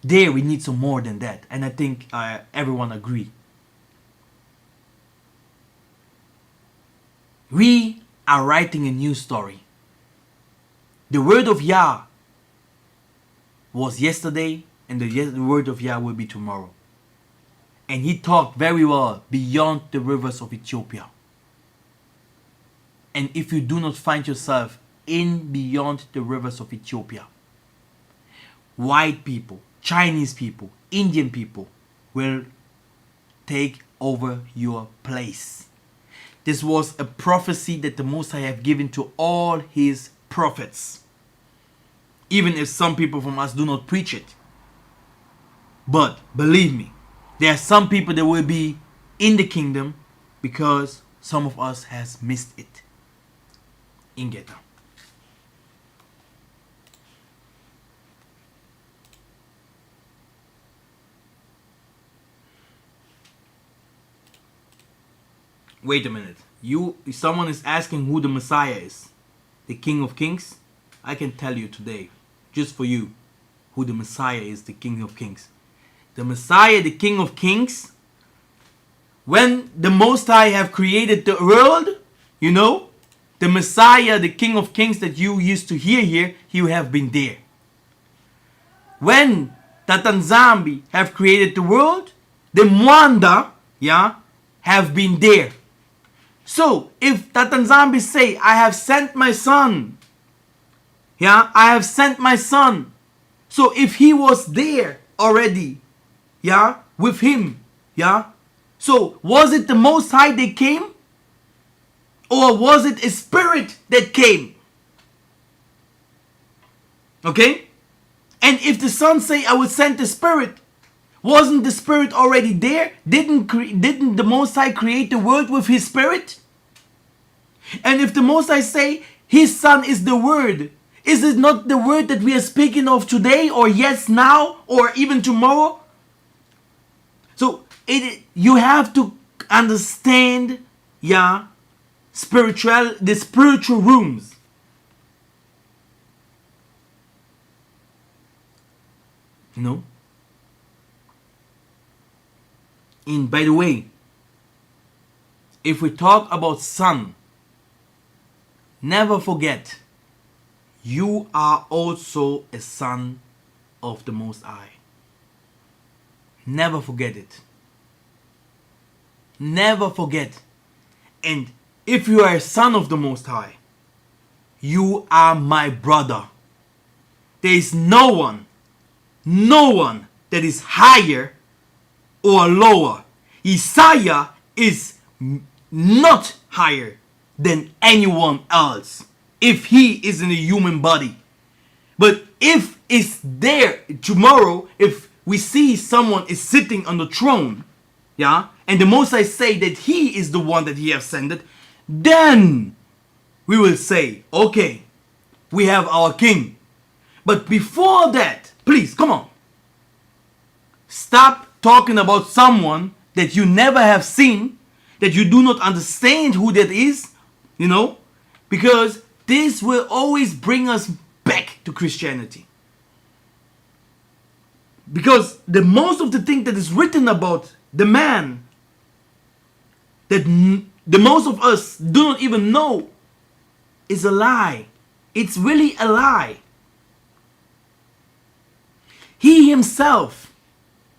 There we need some more than that, and I think everyone agree. We are writing a new story. The word of Yah was yesterday, and the word of Yah will be tomorrow. And he talked very well beyond the rivers of Ethiopia. And if you do not find yourself in beyond the rivers of Ethiopia, white people, Chinese people, Indian people will take over your place. This was a prophecy that the Most High have given to all his prophets. Even if some people from us do not preach it. But believe me, there are some people that will be in the kingdom because some of us has missed it. Ingeta. Wait a minute. Someone is asking who the Messiah is. The King of Kings? I can tell you today, just for you, who the Messiah is, the King of Kings. The Messiah, the King of Kings, when the Most High have created the world, you know, the Messiah, the King of Kings that you used to hear here, he have been there. When Tatanzambi have created the world, the Mwanda, yeah, have been there. So, if Tatanzambi say, I have sent my son, yeah, I have sent my son. So, if he was there already, yeah, with him, yeah, so was it the Most High that came? Or was it a spirit that came? Okay? And if the son say, I will send the spirit, wasn't the spirit already there? Didn't the Most High create the world with his spirit? And if the Most High say his son is the word, is it not the word that we are speaking of today, or yes now, or even tomorrow? So you have to understand, yeah, the spiritual rooms. You know? And by the way, if we talk about son, never forget, you are also a son of the Most High. Never forget it. Never forget. And if you are a son of the Most High, you are my brother. There is no one that is higher or lower. Isaiah is not higher than anyone else if he is in a human body. But if it's there tomorrow, if we see someone is sitting on the throne, yeah, and the Most High say that he is the one that he ascended, then we will say, okay, we have our king. But before that, please, come on. Stop talking about someone that you never have seen, that you do not understand who that is, you know, because this will always bring us back to Christianity. Because the most of the thing that is written about the man that the most of us do not even know is a lie. It's really a lie. He himself,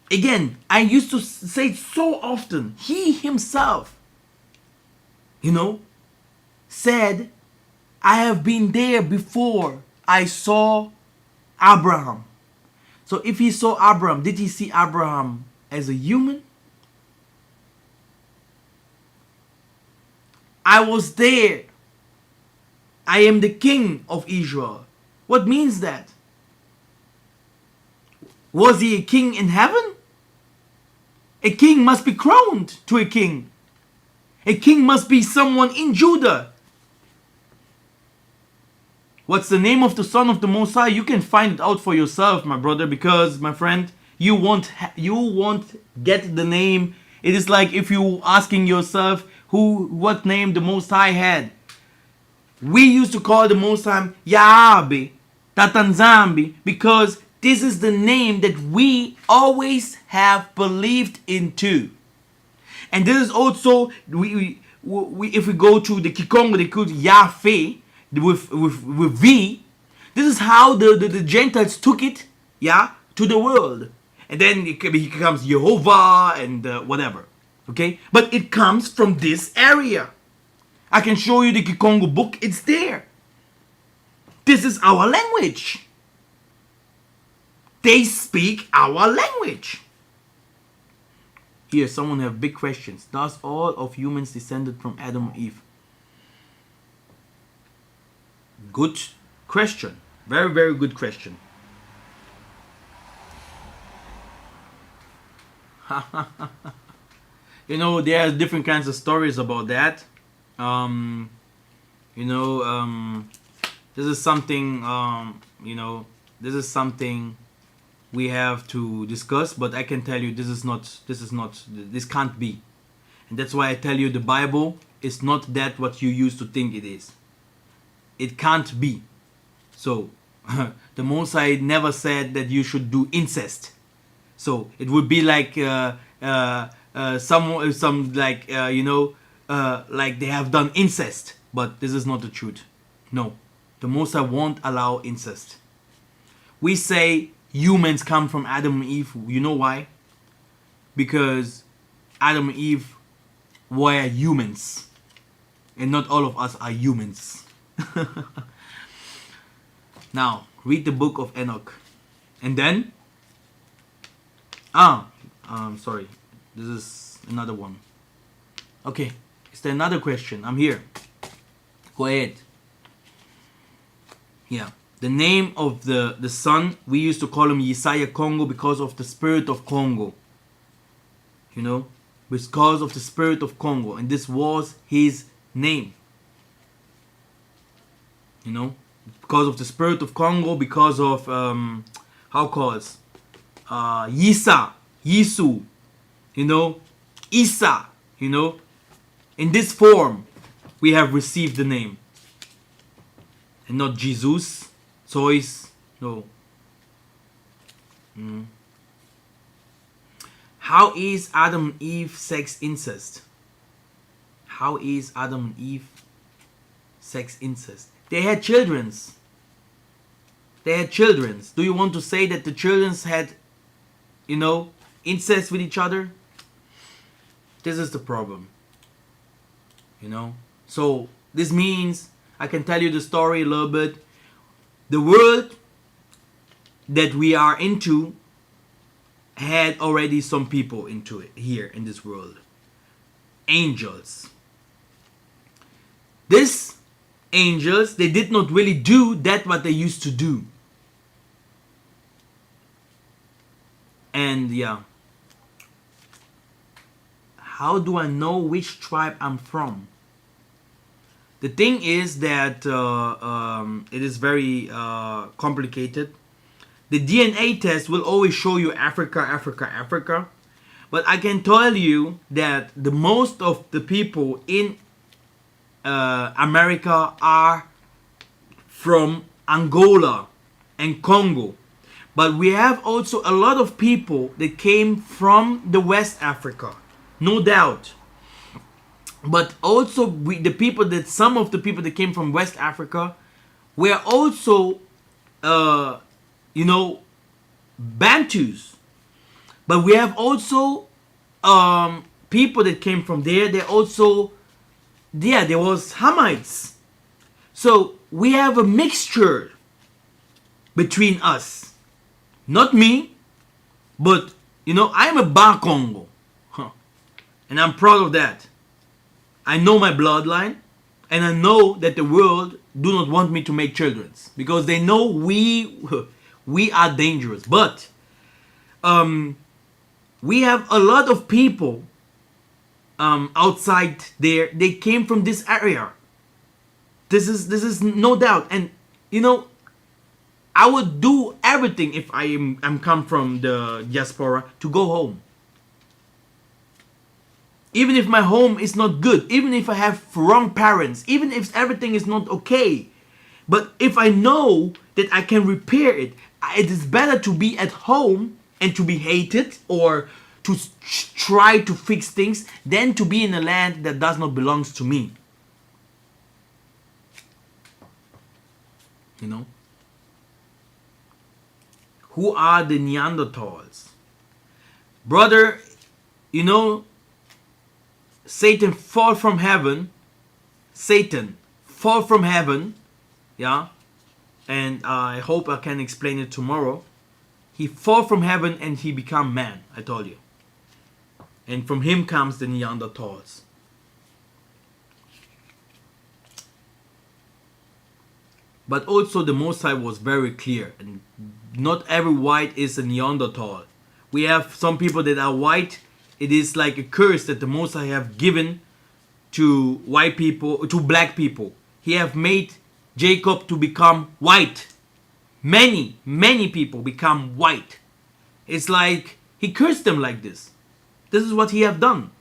again, I used to say it so often, he himself, you know, said, I have been there before I saw Abraham. So if he saw Abraham, did he see Abraham as a human? I was there. I am the king of Israel. What means that? Was he a king in heaven? A king must be crowned to a king. A king must be someone in Judah. What's the name of the son of the Most High? You can find it out for yourself, my brother, because, my friend, you won't get the name. It is like if you asking yourself what name the Most High had. We used to call the Most High Yahweh, Tatanzambi, because this is the name that we always have believed into. And this is also, if we go to the KONGO, they call it Yahweh with V. This is how the Gentiles took it, yeah, to the world. And then it becomes Jehovah and whatever. Okay? But it comes from this area. I can show you the KONGO book. It's there. This is our language. They speak our language. Here, someone have big questions. Does all of humans descended from Adam and Eve? Good question. Very, very good question. You know, there are different kinds of stories about that. This is something, this is something we have to discuss, but I can tell you this can't be. And that's why I tell you the Bible is not that what you used to think it is. It can't be. So, the Most High never said that you should do incest. So, it would be like, like they have done incest, but this is not the truth. No, the Most High won't allow incest. We say humans come from Adam and Eve. You know why? Because Adam and Eve were humans, and not all of us are humans. Now, read the book of Enoch, and then sorry, this is another one. Okay, is there another question? I'm here. Go ahead. Yeah, the name of the son, we used to call him Yesaya KONGO because of the spirit of KONGO. You know, because of the spirit of KONGO, and this was his name. You know, because of the spirit of KONGO, because of Yisa, Yisu, you know, Isa, you know, in this form we have received the name, and not Jesus, Zois, no. Mm. How is Adam and Eve sex incest? How is Adam and Eve sex incest? They had childrens. They had childrens. Do you want to say that the childrens had, you know, incest with each other? This is the problem. You know? So this means, I can tell you the story a little bit. The world that we are into had already some people into it here in this world. Angels. These angels, they did not really do that what they used to do. And yeah. How do I know which tribe I'm from? The thing is that it is very complicated. The DNA test will always show you Africa, Africa, Africa. But I can tell you that the most of the people in America are from Angola and Congo. But we have also a lot of people that came from the West Africa. No doubt. But also some of the people that came from West Africa were also you know, Bantus. But we have also people that came from there. They also, yeah, there was Hamites. So we have a mixture between us. Not me, but you know, I'm a KONGO. And I'm proud of that. I know my bloodline, and I know that the world do not want me to make children because they know we are dangerous. But we have a lot of people outside there. They came from this area. This is no doubt. And you know, I would do everything if I'm come from the diaspora to go home. Even if my home is not good, even if I have wrong parents, even if everything is not okay. But if I know that I can repair it, it is better to be at home and to be hated or to try to fix things than to be in a land that does not belong to me. You know? Who are the Neanderthals? Brother, you know, Satan fall from heaven. Satan fall from heaven. Yeah. And I hope I can explain it tomorrow. He fall from heaven and he become man. I told you. And from him comes the Neanderthals. But also the Most High was very clear. And not every white is a Neanderthal. We have some people that are white. It is like a curse that the Most High have given to white people, to black people. He have made Jacob to become white. Many people become white. It's like he cursed them like this. This is what he have done.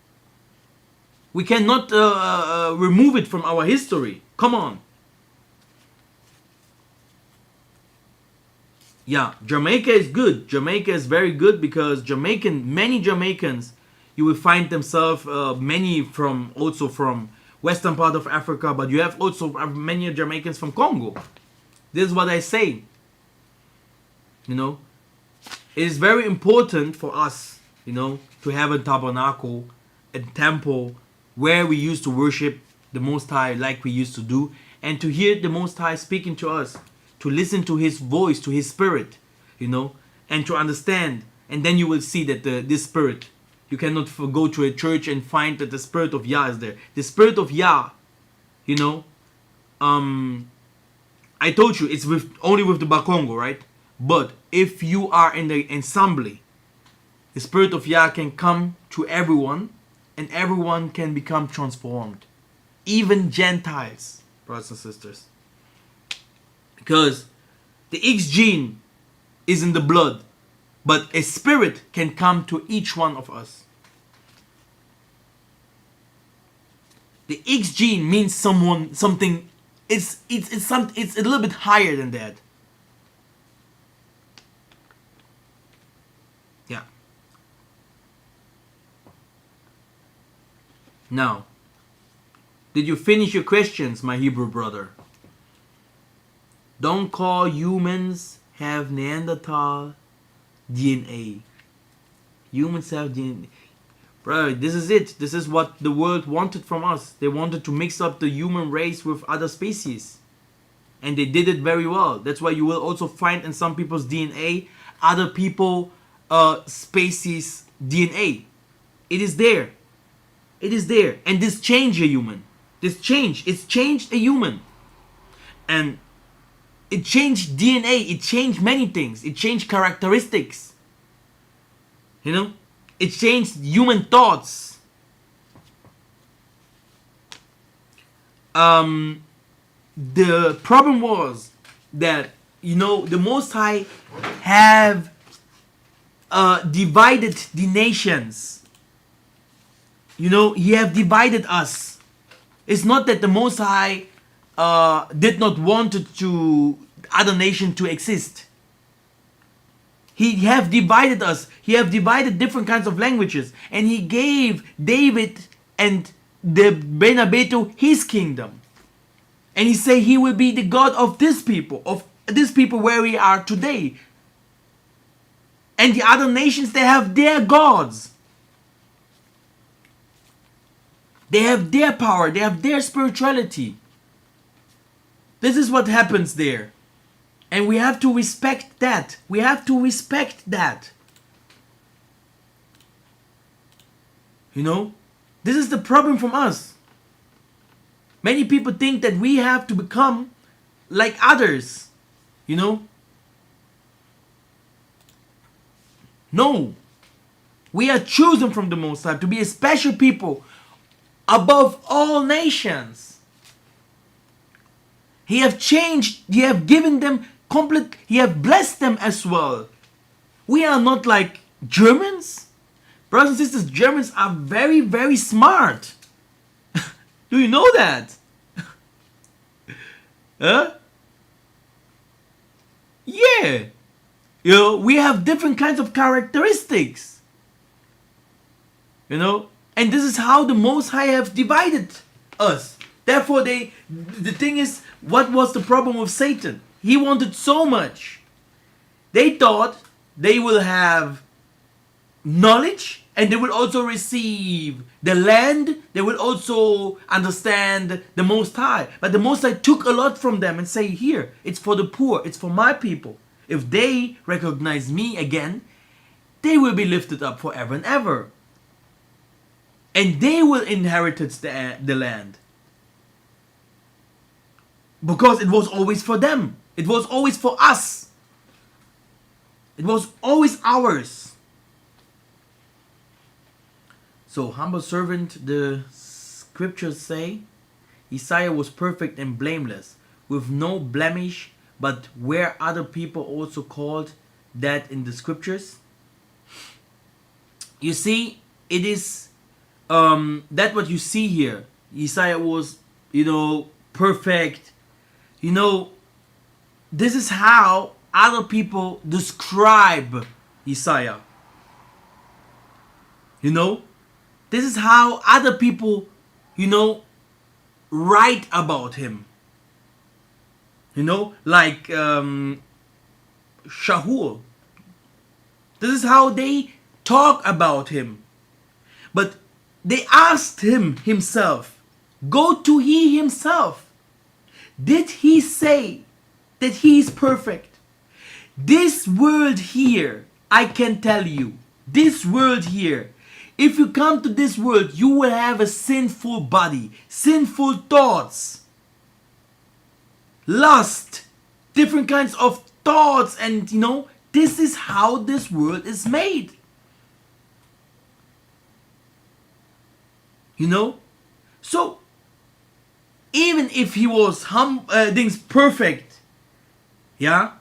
We cannot remove it from our history. Come on. Yeah, Jamaica is good. Jamaica is very good because many Jamaicans, you will find themselves many also from western part of Africa, but you have also many Jamaicans from Congo. This is what I say. You know, it is very important for us, you know, to have a tabernacle, a temple where we used to worship the Most High like we used to do, and to hear the Most High speaking to us, to listen to His voice, to His Spirit, you know, and to understand. And then you will see that this Spirit, you cannot go to a church and find that the Spirit of Yah is there. The Spirit of Yah, you know, I told you it's only with the Bakongo, right? But if you are in the assembly, the Spirit of Yah can come to everyone and everyone can become transformed. Even Gentiles, brothers and sisters. Because the X gene is in the blood, but a spirit can come to each one of us. The X gene means something. It's a little bit higher than that. Now, did you finish your questions, my Hebrew brother? Don't call humans have Neanderthal DNA. Humans have DNA. Bro, this is it. This is what the world wanted from us. They wanted to mix up the human race with other species. And they did it very well. That's why you will also find in some people's DNA other people species DNA. It is there. It is there. And this changed a human. It's changed a human. And it changed DNA. It changed many things. It changed characteristics. You know? It changed human thoughts. The problem was that, you know, the Most High have divided the nations. You know, He have divided us. It's not that the Most High did not want to other nation to exist. He have divided us. He have divided different kinds of languages, and He gave David and the Benabetu His kingdom. And He say He will be the God of this people where we are today. And the other nations, they have their gods. They have their power. They have their spirituality. This is what happens there. And we have to respect that. We have to respect that. You know? This is the problem from us. Many people think that we have to become like others. You know? No. We are chosen from the Most High to be a special people above all nations. He have changed, He have given them complete, He have blessed them as well. We are not like Germans. Brothers and sisters, Germans are very, very smart. Do you know that? Huh? Yeah. You know, we have different kinds of characteristics. You know, and this is how the Most High have divided us. Therefore, the thing is, what was the problem with Satan? He wanted so much. They thought they will have knowledge, and they will also receive the land. They will also understand the Most High. But the Most High took a lot from them and say, here, it's for the poor, it's for my people. If they recognize me again, they will be lifted up forever and ever. And they will inherit the land. Because it was always for them. It was always for us. It was always ours. So, humble servant, the scriptures say, Isaiah was perfect and blameless, with no blemish, but were other people also called that in the scriptures? You see, it is that what you see here. Isaiah was, you know, perfect. You know, this is how other people describe Isaiah. You know, this is how other people, you know, write about him. You know, like Shahul. This is how they talk about him. But they asked him himself, go to he himself. Did he say that he is perfect? This world here, I can tell you, this world here, if you come to this world, you will have a sinful body, sinful thoughts, lust, different kinds of thoughts, and you know, this is how this world is made. You know? So, even if he was things perfect, yeah,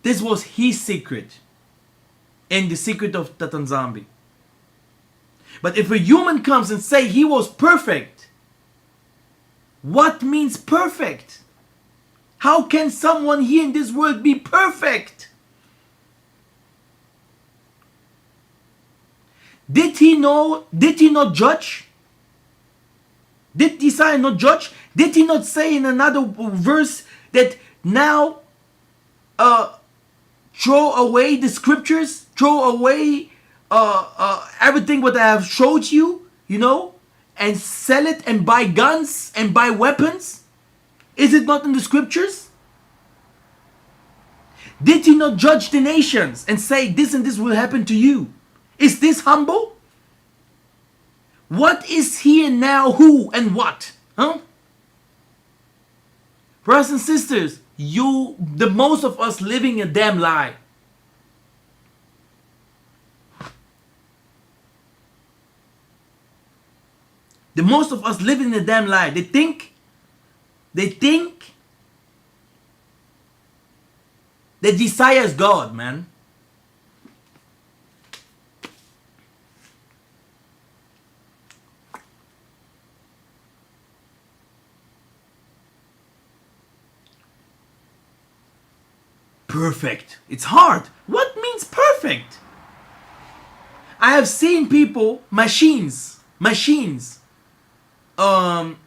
this was his secret and the secret of Tatanzambi. But if a human comes and say he was perfect, what means perfect? How can someone here in this world be perfect? Did he not judge? Did Isaiah not judge? Did he not say in another verse that now throw away the scriptures, throw away everything what I have showed you, you know, and sell it and buy guns and buy weapons? Is it not in the scriptures? Did he not judge the nations and say this and this will happen to you? Is this humble? What is here now, who and what? Huh? Brothers and sisters, the most of us living a damn lie. The most of us living a damn lie. They think that Messiah is God, man. Perfect. It's hard. What means perfect? I have seen people, machines,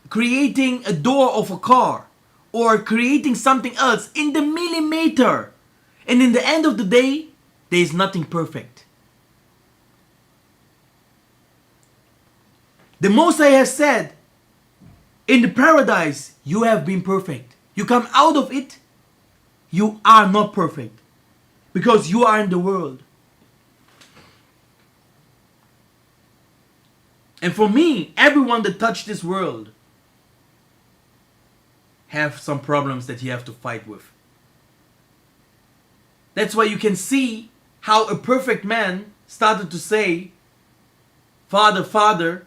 creating a door of a car or creating something else in the millimeter. And in the end of the day, there is nothing perfect. The Most High has said, in the paradise, you have been perfect. You come out of it, you are not perfect. Because you are in the world. And for me, everyone that touched this world have some problems that you have to fight with. That's why you can see how a perfect man started to say, Father, Father,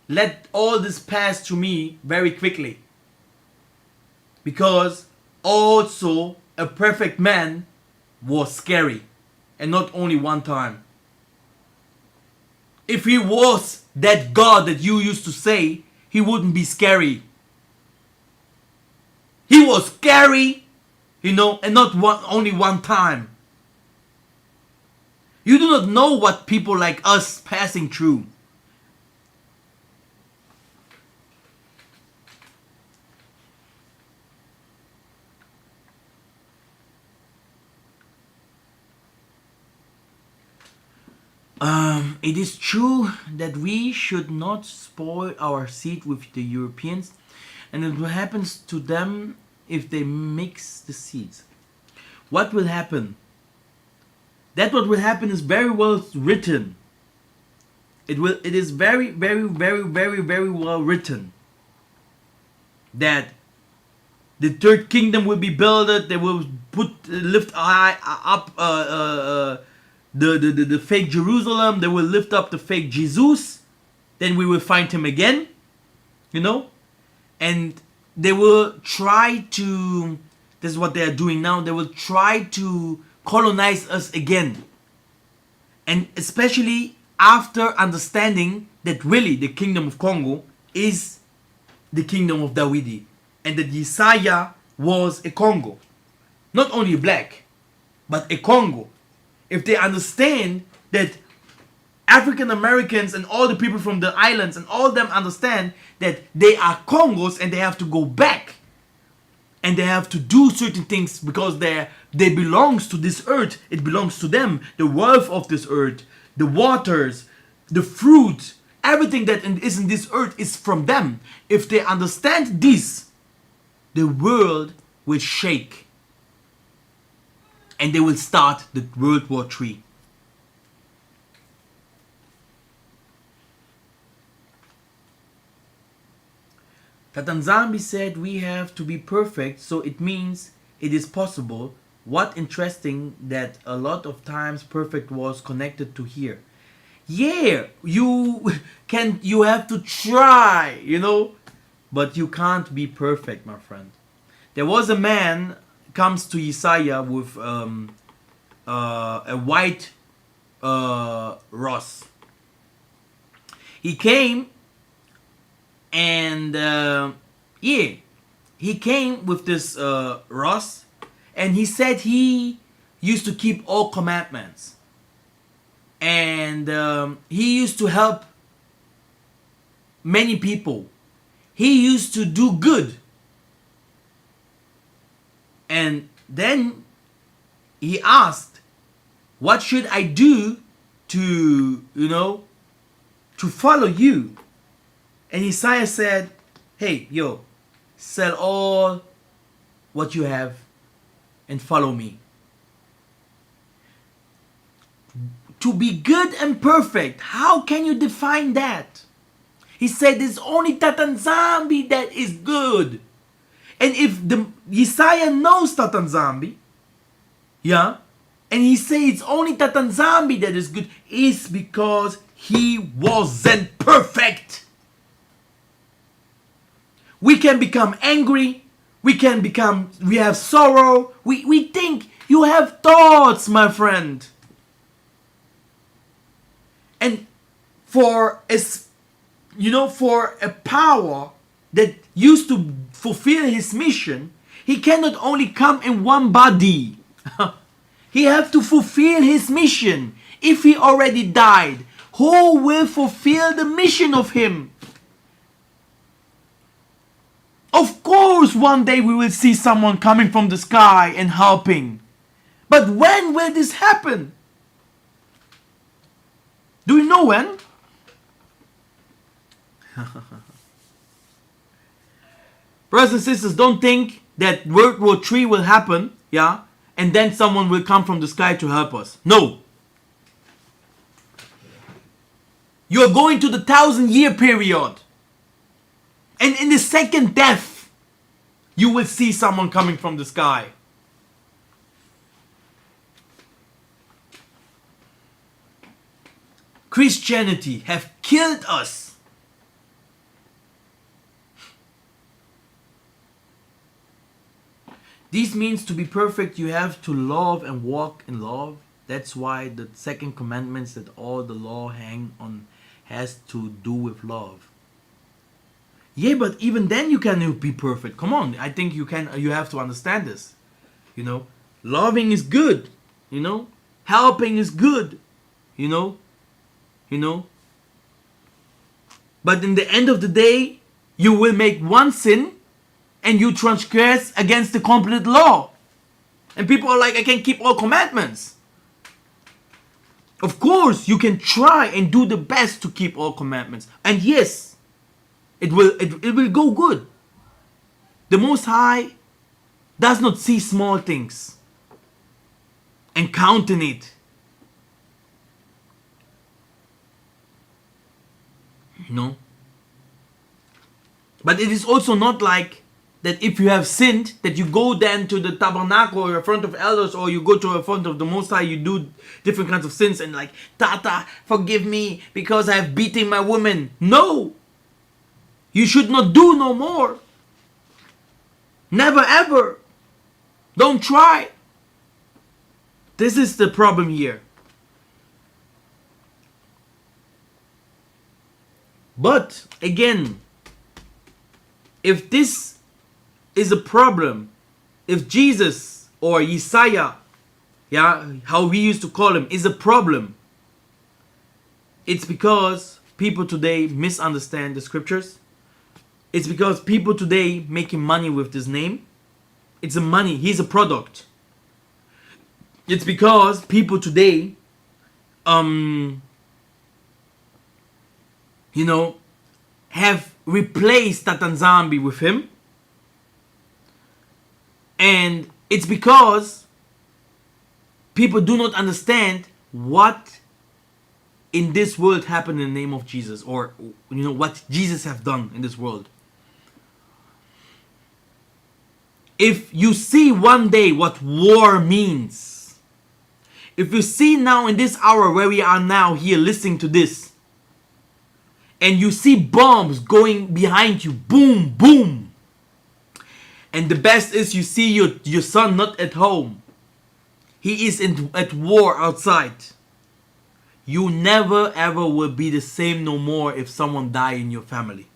let all this pass to me very quickly. Because also a perfect man was scary. And not only one time. If he was that God that you used to say, he wouldn't be scary. He was scary, you know, and not only one time. You do not know what people like us passing through. It is true that we should not spoil our seed with the Europeans, and it what happens to them if they mix the seeds. What will happen? That what will happen is very well written. It is very well written that the third kingdom will be built. They will lift high up the fake Jerusalem. They will lift up the fake Jesus. Then we will find him again, you know, and they will try to, this is what they are doing now, they will try to colonize us again. And especially after understanding that really the kingdom of Congo is the kingdom of Dawidi, and that Yesaya was a Congo, not only black, but a Congo. If they understand that African Americans and all the people from the islands and all of them understand that they are Congos and they have to go back and they have to do certain things because they belongs to this earth. It belongs to them. The wealth of this earth, the waters, the fruit, everything that is in this earth is from them. If they understand this, the world will shake and they will start the World War III. Tatanzambi said we have to be perfect, so it means it is possible. What interesting that a lot of times perfect was connected to here. Yeah, you have to try, you know, but you can't be perfect, my friend. There was a man comes to Isaiah with a white Ross. He came and he came with this Ross, and he said he used to keep all commandments, and he used to help many people. he used to do good. And then he asked, what should I do to, to follow you? And Isaiah said, hey, yo, sell all what you have and follow me. To be good and perfect, how can you define that? He said it's only Tatanzambi that is good. And if the Isaiah knows Tatanzambi, yeah, and he says it's only Tatanzambi that is good, it's because he wasn't perfect. We can become angry. We have sorrow. We think. You have thoughts, my friend. And for a power that used to fulfill his mission, he cannot only come in one body. He have to fulfill his mission. If he already died, who will fulfill the mission of him? Of course, one day we will see someone coming from the sky and helping. But when will this happen? Do you know when? Brothers and sisters, don't think that World War III will happen, yeah, and then someone will come from the sky to help us. No. You are going to the 1,000-year period. And in the second death, you will see someone coming from the sky. Christianity have killed us. This means to be perfect, you have to love and walk in love. That's why the second commandments that all the law hang on has to do with love. Yeah, but even then you cannot be perfect. Come on, I think you have to understand this. Loving is good. Helping is good. But in the end of the day, you will make one sin and you transgress against the complete law. And people are like, I can keep all commandments. Of course, you can try and do the best to keep all commandments. And yes, it will go good. The Most High does not see small things and counting it. But it is also not like that if you have sinned, that you go then to the tabernacle or in front of elders, or you go to the front of the Most High, you do different kinds of sins and like, Tata, forgive me because I have beaten my woman. No! You should not do no more. Never ever. Don't try. This is the problem here. But again, if this is a problem, if Jesus or Isaiah, how we used to call him, is a problem, it's because people today misunderstand the scriptures. It's because people today making money with this name. It's a money. He's a product. It's because people today, have replaced Tatanzambi with him. And it's because people do not understand what in this world happened in the name of Jesus, or what Jesus have done in this world. If you see one day what war means, if you see now in this hour where we are now here listening to this, and you see bombs going behind you, boom, boom, and the best is you see your son not at home, he is at war outside, you never ever will be the same no more if someone die in your family.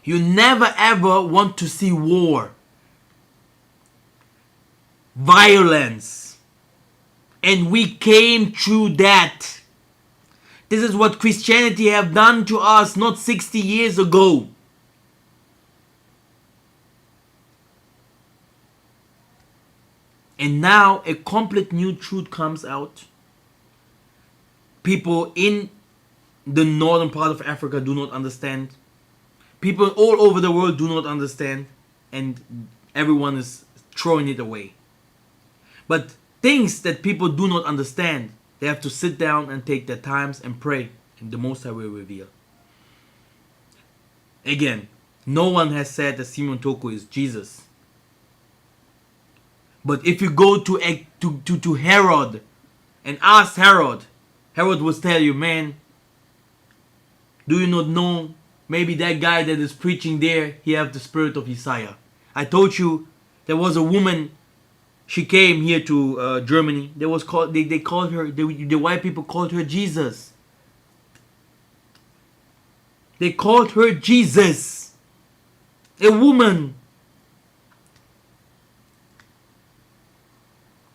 You never ever want to see war, violence. And we came through that. This is what Christianity have done to us not 60 years ago. And now a complete new truth comes out. People in the northern part of Africa do not understand. People all over the world do not understand. And everyone is throwing it away. But things that people do not understand, they have to sit down and take their times and pray. And the Most High will reveal. Again, no one has said that Simon Toko is Jesus. But if you go to Herod and ask Herod, Herod will tell you, man, do you not know, maybe that guy that is preaching there, he have the spirit of Isaiah. I told you, there was a woman, she came here to Germany. They called her, the white people called her Jesus. They called her Jesus. A woman.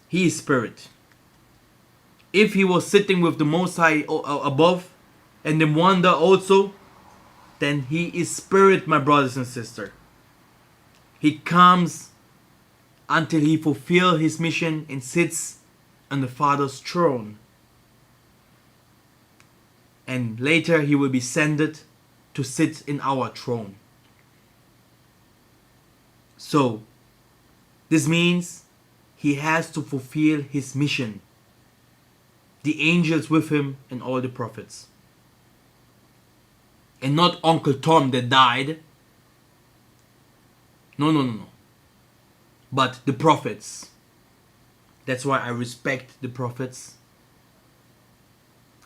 He is spirit. If he was sitting with the Most High above, and the wonder also, then he is spirit, my brothers and sisters. He comes until he fulfills his mission and sits on the Father's throne. And later he will be sent to sit in our throne. So, this means he has to fulfill his mission. The angels with him and all the prophets. And not Uncle Tom that died. No. But the prophets. That's why I respect the prophets.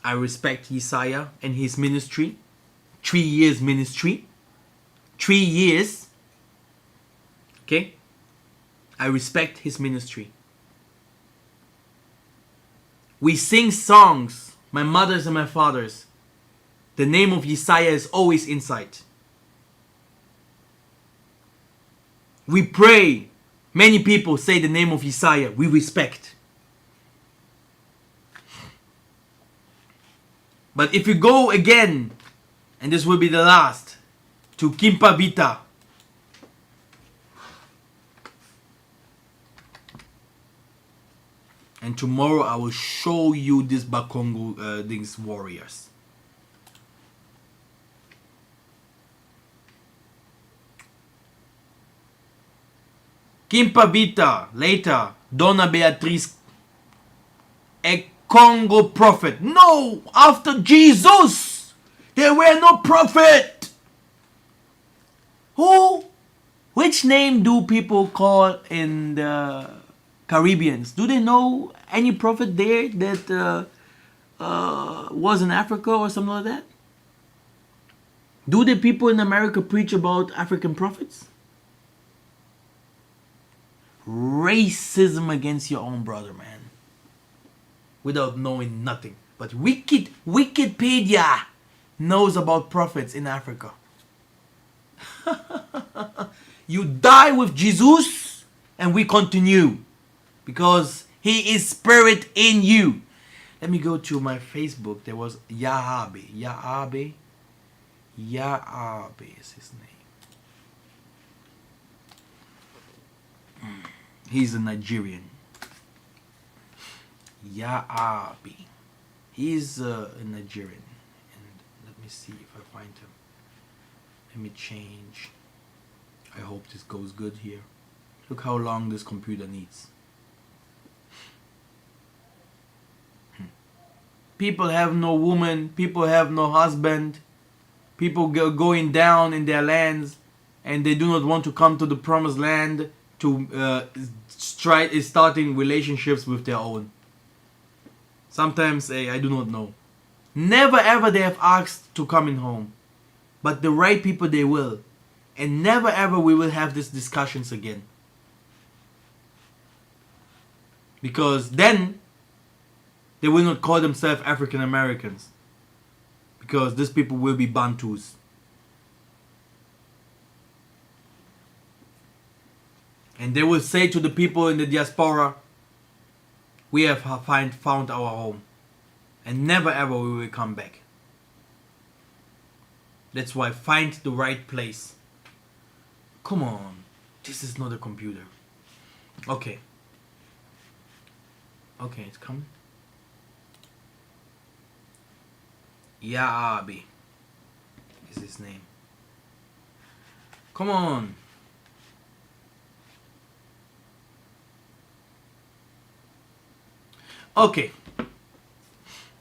I respect Isaiah and his ministry. 3 years ministry. 3 years. Okay? I respect his ministry. We sing songs, my mothers and my fathers. The name of Isaiah is always inside. We pray. Many people say the name of Isaiah. We respect. But if you go again, and this will be the last, to Kimpa Vita. And tomorrow I will show you this Bakongo these warriors. Kimpa Vita, later, Donna Beatriz, a Congo prophet. No, after Jesus, there were no prophet. Who? Which name do people call in the Caribbeans? Do they know any prophet there that was in Africa or something like that? Do the people in America preach about African prophets? Racism against your own brother, man. Without knowing nothing. But Wikipedia knows about prophets in Africa. You die with Jesus and we continue. Because he is spirit in you. Let me go to my Facebook. There was Yahabe. Yahabe is his name. He's a Nigerian. Yahabe. He's a Nigerian. And let me see if I find him. Let me change. I hope this goes good here. Look how long this computer needs. People have no woman. People have no husband. People going down in their lands. And they do not want to come to the promised land to starting relationships with their own. Sometimes I do not know. Never ever they have asked to come in home. But the right people they will. And never ever we will have these discussions again. Because then they will not call themselves African Americans. Because these people will be Bantus. And they will say to the people in the diaspora, we have found our home. and never ever we will come back. That's why find the right place. Come on, this is not a computer. Okay. Okay, it's coming. Yaabi is his name. Come on. Okay.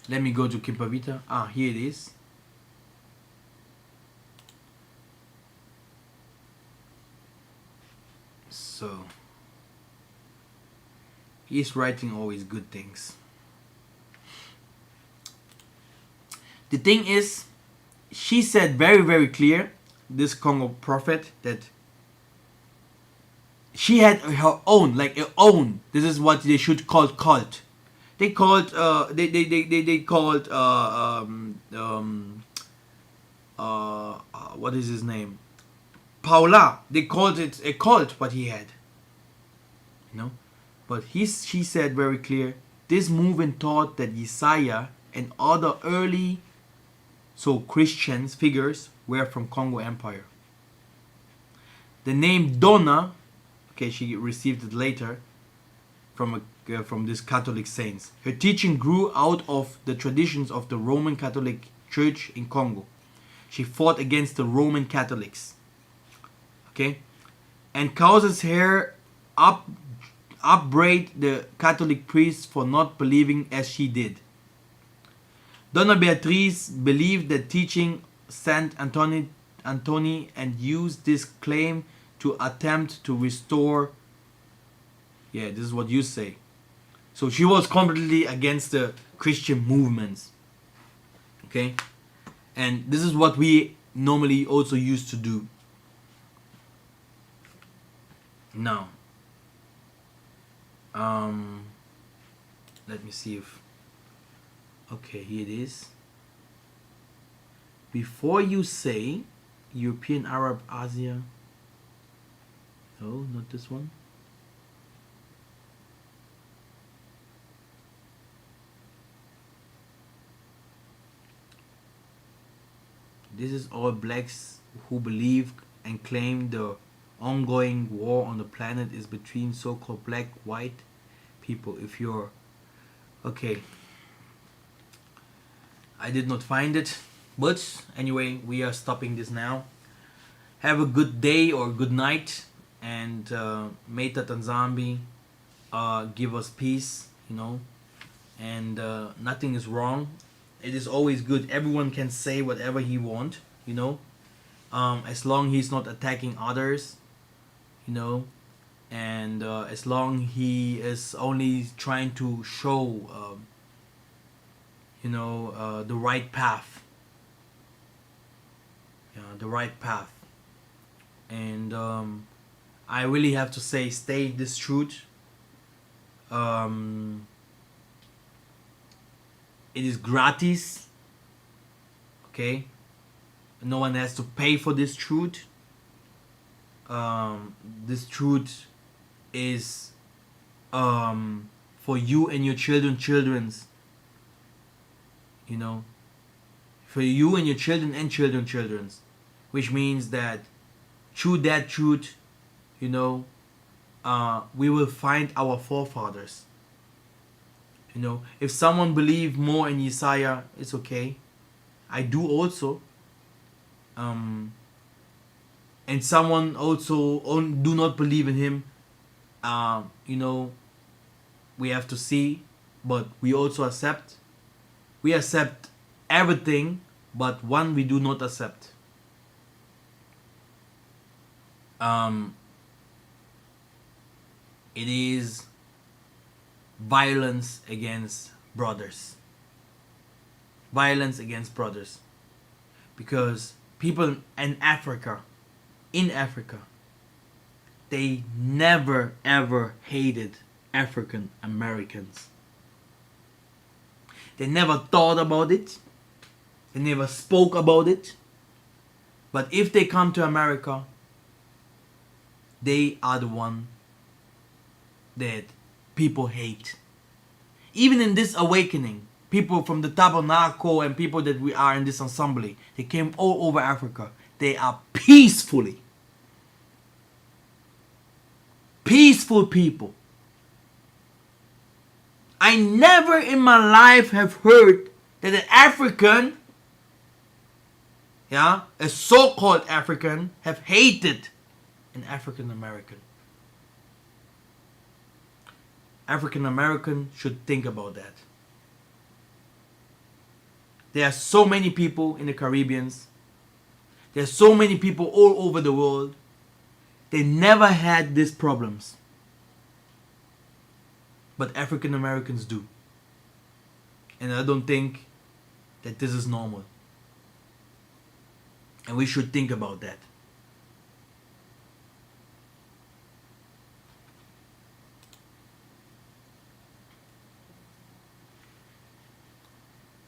Let me go to Kipavita. Ah, here it is. So he's writing always good things. The thing is, she said very, very clear, this Congo prophet, that she had her own, like her own. This is what they should call cult. They called they called what is his name? Paula. They called it a cult what he had. You know? But she said very clear, this movement taught that Isaiah and other early Christians figures were from Congo Empire. The name Donna, okay, she received it later from this Catholic saints. Her teaching grew out of the traditions of the Roman Catholic Church in Congo. She fought against the Roman Catholics, okay, and causes her upbraid the Catholic priests for not believing as she did. Donna Beatriz believed that teaching Saint Anthony and used this claim to attempt to restore. Yeah, this is what you say. So she was completely against the Christian movements. Okay? And this is what we normally also used to do. Now, let me see if... Okay, here it is. Before you say European, Arab, Asia... No, not this one. This is all blacks who believe and claim the ongoing war on the planet is between so-called black, white people. If you're... Okay. I did not find it. But anyway, we are stopping this now. Have a good day or good night. And may Tatanzambi give us peace, you know. And nothing is wrong. It is always good. Everyone can say whatever he wants, you know. As long he's not attacking others, you know. And as long he is only trying to show, you know, the right path. Yeah, the right path. And I really have to say, stay this truth. It is gratis. Okay? No one has to pay for this truth. This truth is for you and your children's. You know? For you and your children and children's. Which means that through that truth, you know, we will find our forefathers. You know, if someone believes more in Isaiah, it's okay. I do also. And someone also do not believe in him. You know, we have to see, but we also accept. We accept everything, but one we do not accept. It is violence against brothers. Violence against brothers. Because people in Africa, they never ever hated African Americans. They never thought about it. They never spoke about it. But if they come to America, they are the one that people hate. Even in this awakening, people from the tabernacle and people that we are in this assembly. They came all over Africa. They are peaceful people. I never in my life have heard that an African, a so-called African, have hated an African American. African American should think about that. There are so many people in the Caribbean. There are so many people all over the world. They never had these problems. But African Americans do. And I don't think that this is normal. And we should think about that.